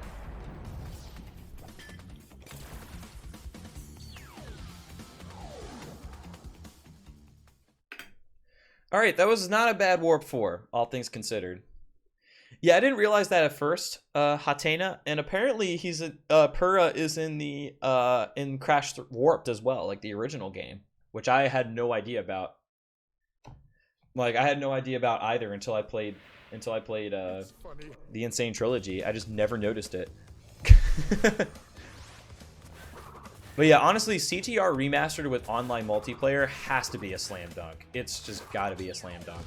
Alright, that was not a bad Warp 4, all things considered. Yeah, I didn't realize that at first, Hatena, and apparently he's Purah is in the in Crash Warped as well, like the original game, which I had no idea about. Like, I had no idea about either until I played the Insane Trilogy. I just never noticed it. But yeah, honestly, CTR remastered with online multiplayer has to be a slam dunk. It's just gotta be a slam dunk.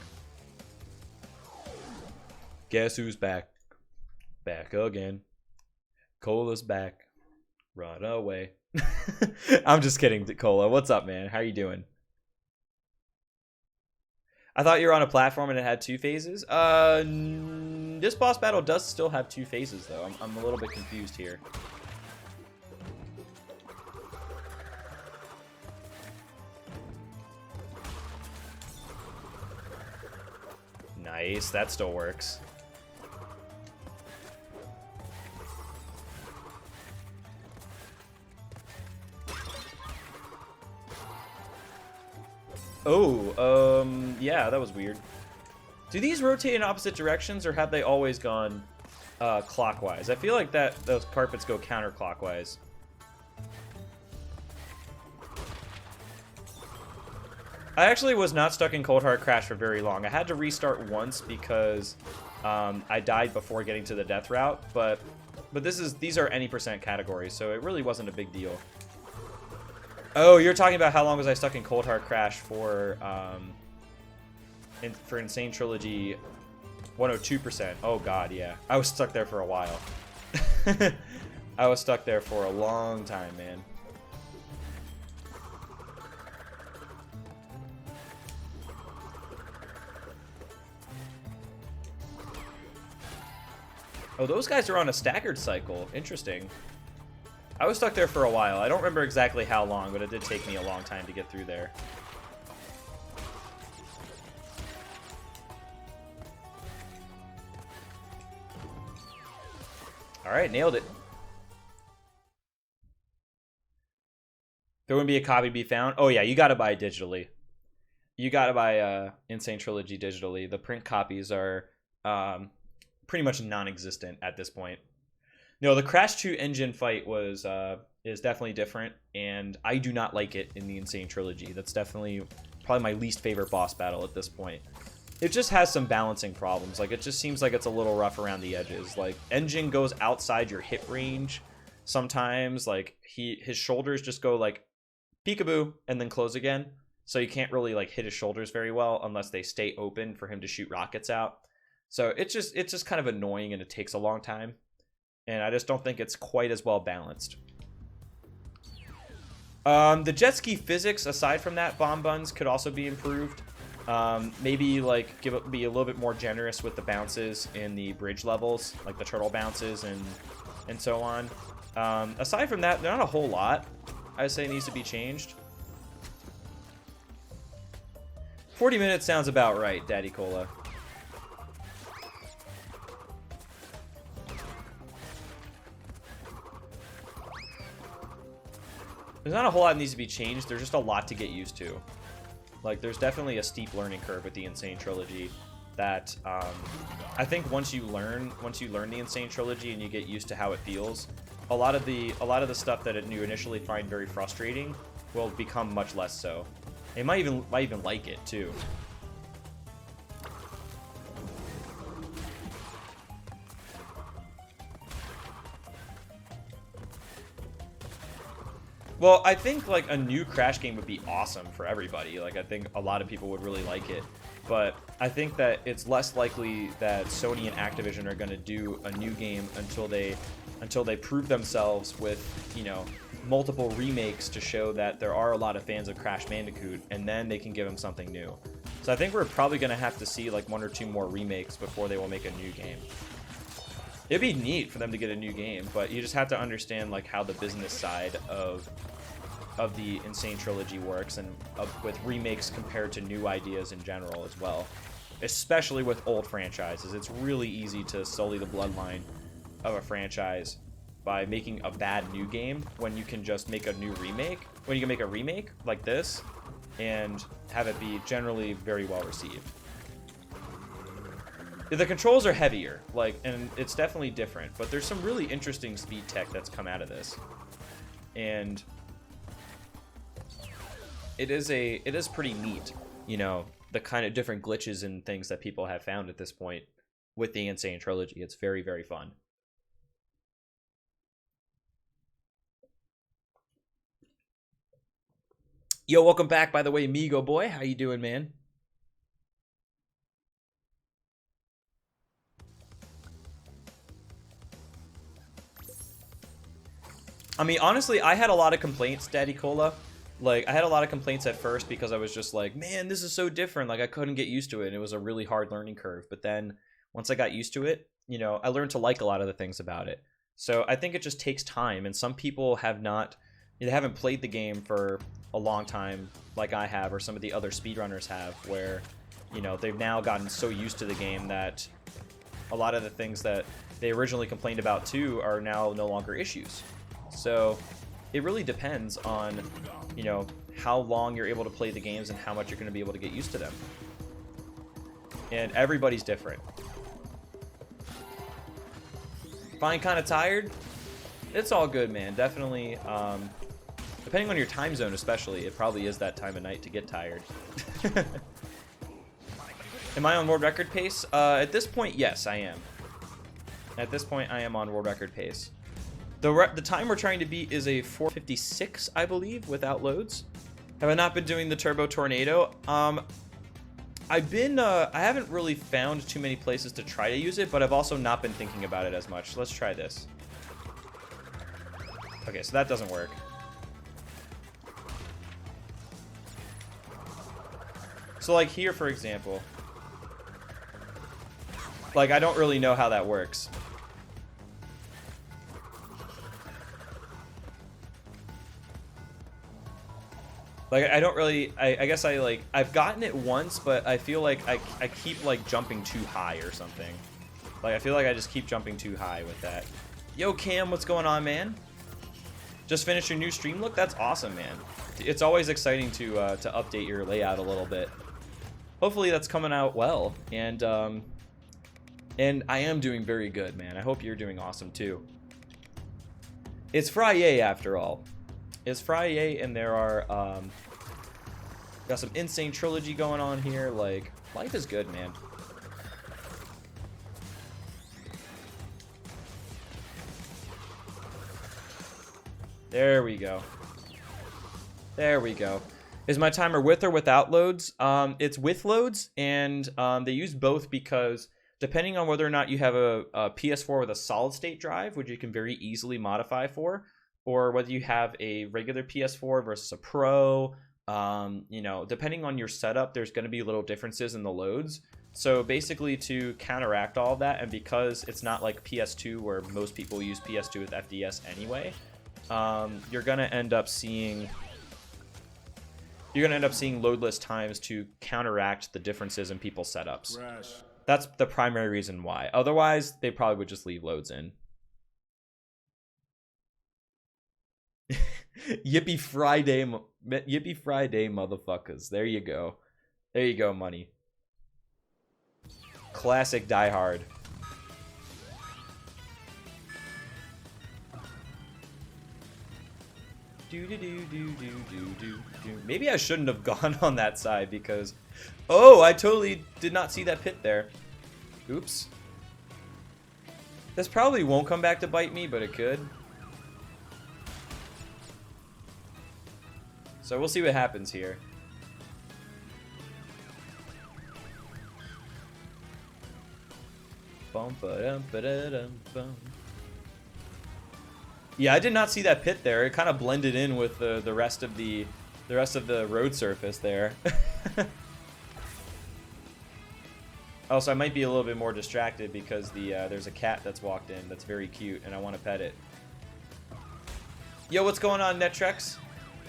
Guess who's back? Back again. Cola's back. Run away. I'm just kidding, Cola. What's up, man? How you doing? I thought you were on a platform and it had 2 phases. This boss battle does still have 2 phases, though. I'm a little bit confused here. Nice, that still works. Oh, yeah, that was weird. Do these rotate in opposite directions, or have they always gone clockwise? I feel like those carpets go counterclockwise. I actually was not stuck in Cold Hard Crash for very long. I had to restart once because I died before getting to the death route, but these are any % categories, so it really wasn't a big deal. Oh, you're talking about how long was I stuck in Cold Hard Crash for Insane Trilogy 102%. Oh god, yeah. I was stuck there for a while. I was stuck there for a long time, man. Oh, those guys are on a staggered cycle. Interesting. I was stuck there for a while. I don't remember exactly how long, but it did take me a long time to get through there. Alright, nailed it. There wouldn't be a copy to be found? Oh yeah, you gotta buy it digitally. you gotta buy Insane Trilogy digitally. The print copies are pretty much non-existent at this point. No, the Crash 2 engine fight is definitely different, and I do not like it in the Insane Trilogy. That's definitely probably my least favorite boss battle at this point. It just has some balancing problems. Like, it just seems like it's a little rough around the edges. Like, engine goes outside your hit range sometimes. Like, his shoulders just go like peekaboo and then close again. So you can't really like hit his shoulders very well unless they stay open for him to shoot rockets out. So it's just kind of annoying, and it takes a long time. And I just don't think it's quite as well balanced. The jet ski physics, aside from that, bomb buns could also be improved. Maybe like be a little bit more generous with the bounces in the bridge levels, like the turtle bounces and so on. Aside from that, not a whole lot I say needs to be changed. 40 minutes sounds about right, Daddy Cola. There's not a whole lot that needs to be changed. There's just a lot to get used to. Like, there's definitely a steep learning curve with the Insane Trilogy that I think once you learn the Insane Trilogy and you get used to how it feels, a lot of the stuff that you initially find very frustrating will become much less so. It might even like it too. Well, I think like a new Crash game would be awesome for everybody. Like, I think a lot of people would really like it. But I think that it's less likely that Sony and Activision are going to do a new game until they prove themselves with, you know, multiple remakes to show that there are a lot of fans of Crash Bandicoot, and then they can give them something new. So I think we're probably going to have to see like 1 or 2 more remakes before they will make a new game. It'd be neat for them to get a new game, but you just have to understand like how the business side of the Insane Trilogy works, and with remakes compared to new ideas in general as well. Especially with old franchises, it's really easy to sully the bloodline of a franchise by making a bad new game when you can just make a new remake. When you can make a remake like this and have it be generally very well received. The controls are heavier, like, and it's definitely different, but there's some really interesting speed tech that's come out of this. And it is pretty neat, you know, the kind of different glitches and things that people have found at this point with the Insane Trilogy. It's very, very fun. Yo, welcome back, by the way, Migo boy. How you doing, man? I mean, honestly, I had a lot of complaints, Daddy Cola. Like, I had a lot of complaints at first because I was just like, man, this is so different. Like, I couldn't get used to it, and it was a really hard learning curve. But then, once I got used to it, you know, I learned to like a lot of the things about it. So I think it just takes time, and some people they haven't played the game for a long time like I have, or some of the other speedrunners have, where, you know, they've now gotten so used to the game that a lot of the things that they originally complained about too are now no longer issues. So it really depends on, you know, how long you're able to play the games and how much you're going to be able to get used to them. And everybody's different. Fine, kind of tired? It's all good, man. Definitely, depending on your time zone especially, it probably is that time of night to get tired. Am I on world record pace? At this point, yes, I am. At this point, I am on world record pace. The time we're trying to beat is a 4:56, I believe, without loads. Have I not been doing the Turbo Tornado? I haven't really found too many places to try to use it, but I've also not been thinking about it as much. Let's try this. Okay, so that doesn't work. So like here, for example, like I don't really know how that works. Like, I don't really, I guess I've gotten it once, but I feel like I keep, like, jumping too high or something. Like, I feel like I just keep jumping too high with that. Yo, Cam, what's going on, man? Just finished your new stream look? That's awesome, man. It's always exciting to update your layout a little bit. hopefully that's coming out well. And I am doing very good, man. I hope you're doing awesome too. It's Friday after all. It's Friday, and there are got some insane trilogy going on here. Like, life is good, man. There we go. There we go. Is my timer with or without loads? It's with loads, and they use both because depending on whether or not you have a PS4 with a solid state drive, which you can very easily modify for, or whether you have a regular PS4 versus a Pro, you know, depending on your setup, there's going to be little differences in the loads. So basically, to counteract all of that, and because it's not like PS2 where most people use PS2 with FDS anyway, you're gonna end up seeing loadless times to counteract the differences in people's setups. Crash. That's the primary reason why. Otherwise, they probably would just leave loads in. Yippee Friday, motherfuckers. There you go. There you go, money. Classic Die Hard. Maybe I shouldn't have gone on that side because... Oh, I totally did not see that pit there. Oops. This probably won't come back to bite me, but it could. So we'll see what happens here. Bum ba dum ba da dum bum. Yeah, I did not see that pit there. It kind of blended in with the rest of the road surface there. Also, I might be a little bit more distracted because there's a cat that's walked in that's very cute, and I want to pet it. Yo, what's going on, Netrex?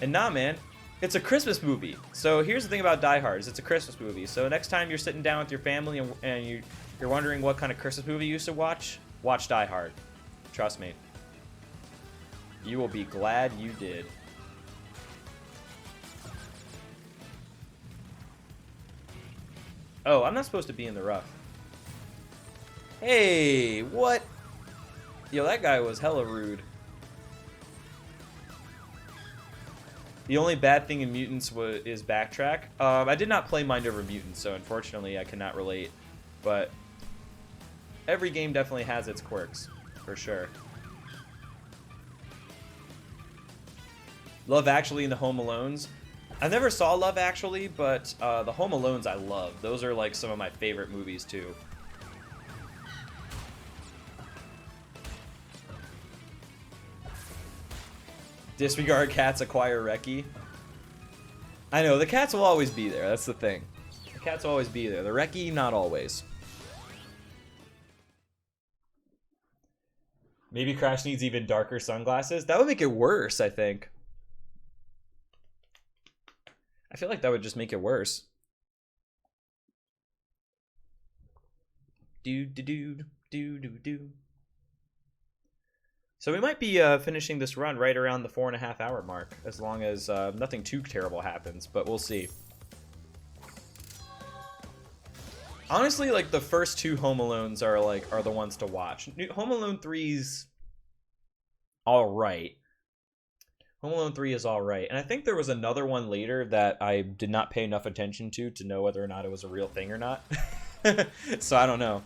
And nah, man, it's a Christmas movie. So here's the thing about Die Hard: is it's a Christmas movie. So next time you're sitting down with your family and you're wondering what kind of Christmas movie you should watch Die Hard. Trust me. You will be glad you did. Oh, I'm not supposed to be in the rough. Hey, what? Yo, that guy was hella rude. The only bad thing in Mutants is backtrack. I did not play Mind Over Mutants, so unfortunately I cannot relate. But every game definitely has its quirks, for sure. Love Actually and the Home Alones. I never saw Love Actually, but the Home Alones I love. Those are like some of my favorite movies too. Disregard cats, acquire Reki. I know, the cats will always be there. That's the thing. The cats will always be there. The Reki, not always. Maybe Crash needs even darker sunglasses. That would make it worse, I think. I feel like that would just make it worse. Do. So we might be finishing this run right around the 4.5 hour mark, as long as nothing too terrible happens, but we'll see. Honestly, like the first two Home Alones are the ones to watch. Home Alone 3's all right. Home Alone 3 is all right, and I think there was another one later that I did not pay enough attention to know whether or not it was a real thing or not. So I don't know.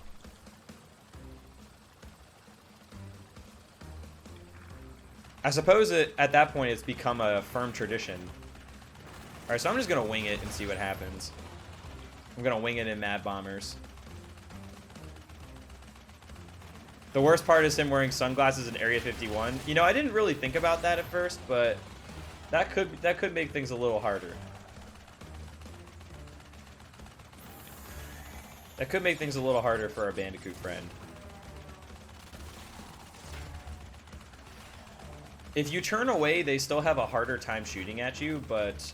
I suppose at that point it's become a firm tradition. Alright, so I'm just gonna wing it and see what happens. I'm gonna wing it in Mad Bombers. The worst part is him wearing sunglasses in Area 51. You know, I didn't really think about that at first, but that could make things a little harder. That could make things a little harder for our Bandicoot friend. If you turn away, they still have a harder time shooting at you, but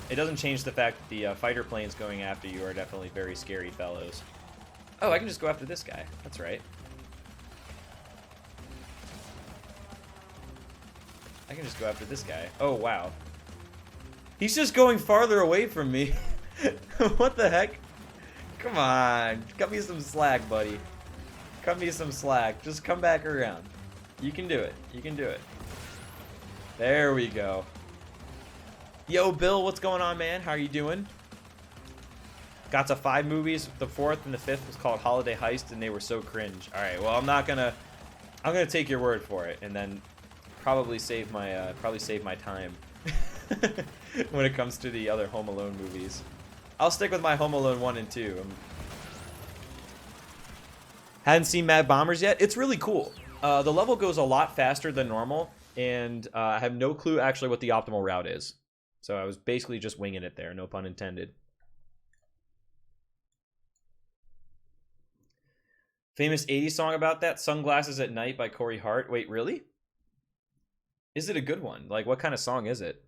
it doesn't change the fact that the fighter planes going after you are definitely very scary fellows. Oh, I can just go after this guy. That's right. I can just go after this guy. Oh, wow. He's just going farther away from me. What the heck? Come on. Cut me some slack, buddy. Cut me some slack. Just come back around. You can do it. You can do it. There we go. Yo, Bill, what's going on, man? How are you doing? Got to 5 movies. The 4th and the 5th was called Holiday Heist, and they were so cringe. All right, well, I'm gonna take your word for it, and then probably save my time when it comes to the other Home Alone movies. I'll stick with my Home Alone 1 and 2. Hadn't seen Mad Bombers yet. It's really cool. The level goes a lot faster than normal, and I have no clue actually what the optimal route is. So I was basically just winging it there, no pun intended. Famous 80s song about that, Sunglasses at Night by Corey Hart. Wait, really? Is it a good one? Like, what kind of song is it?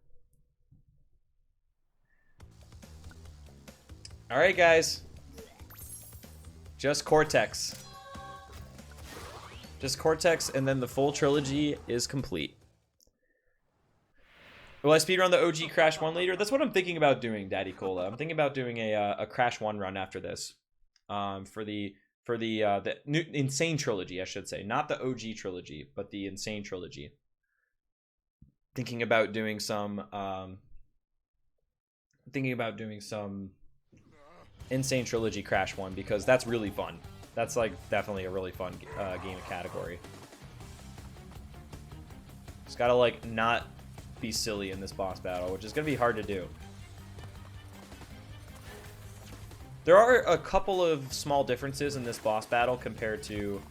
All right, guys. Just Cortex. Just Cortex, and then the full trilogy is complete. Will I speedrun the OG Crash 1 later? That's what I'm thinking about doing, Daddy Cola. I'm thinking about doing a Crash 1 run after this. For the new Insane trilogy, I should say. Not the OG trilogy, but the Insane trilogy. Thinking about doing some Insane trilogy Crash 1, because that's really fun. That's like definitely a really fun game category. Just gotta like not be silly in this boss battle, which is gonna be hard to do. There are a couple of small differences in this boss battle compared to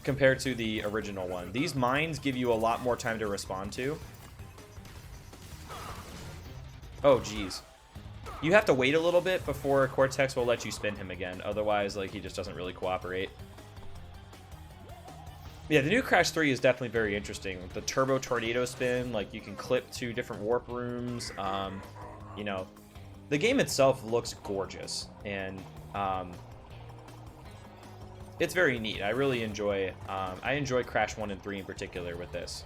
the original one. These mines give you a lot more time to respond to. Oh geez. You have to wait a little bit before Cortex will let you spin him again. Otherwise, like, he just doesn't really cooperate. Yeah, the new Crash 3 is definitely very interesting. The turbo tornado spin, like, you can clip to different warp rooms. You know, the game itself looks gorgeous, and it's very neat. I really enjoy Crash 1 and 3 in particular with this.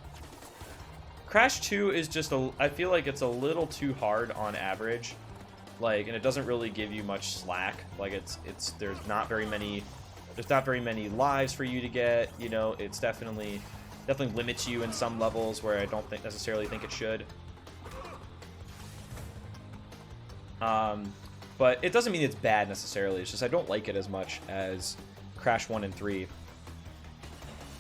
Crash 2 is just I feel like it's a little too hard on average. Like, and it doesn't really give you much slack. Like, there's not very many lives for you to get, you know. It's definitely limits you in some levels where I don't necessarily think it should. But it doesn't mean it's bad necessarily. It's just I don't like it as much as Crash 1 and 3.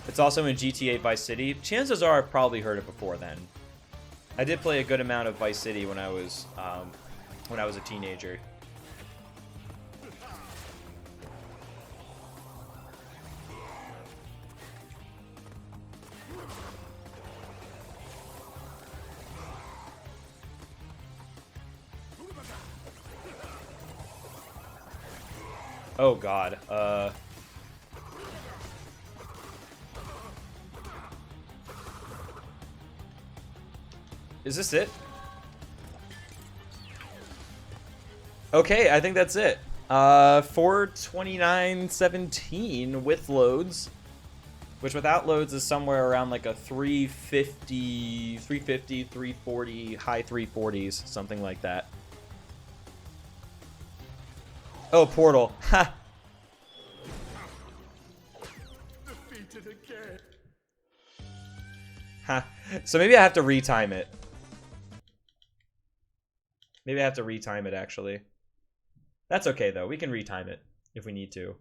It's also in GTA Vice City. Chances are I've probably heard it before then. I did play a good amount of Vice City when I was a teenager. Oh god. Is this it? Okay, I think that's it. 429.17 with loads, which without loads is somewhere around like a 350, 340, high 340s, something like that. Oh, Portal. Ha! Defeated again. Ha. So maybe I have to retime it. Maybe I have to retime it, actually. That's okay, though. We can retime it if we need to.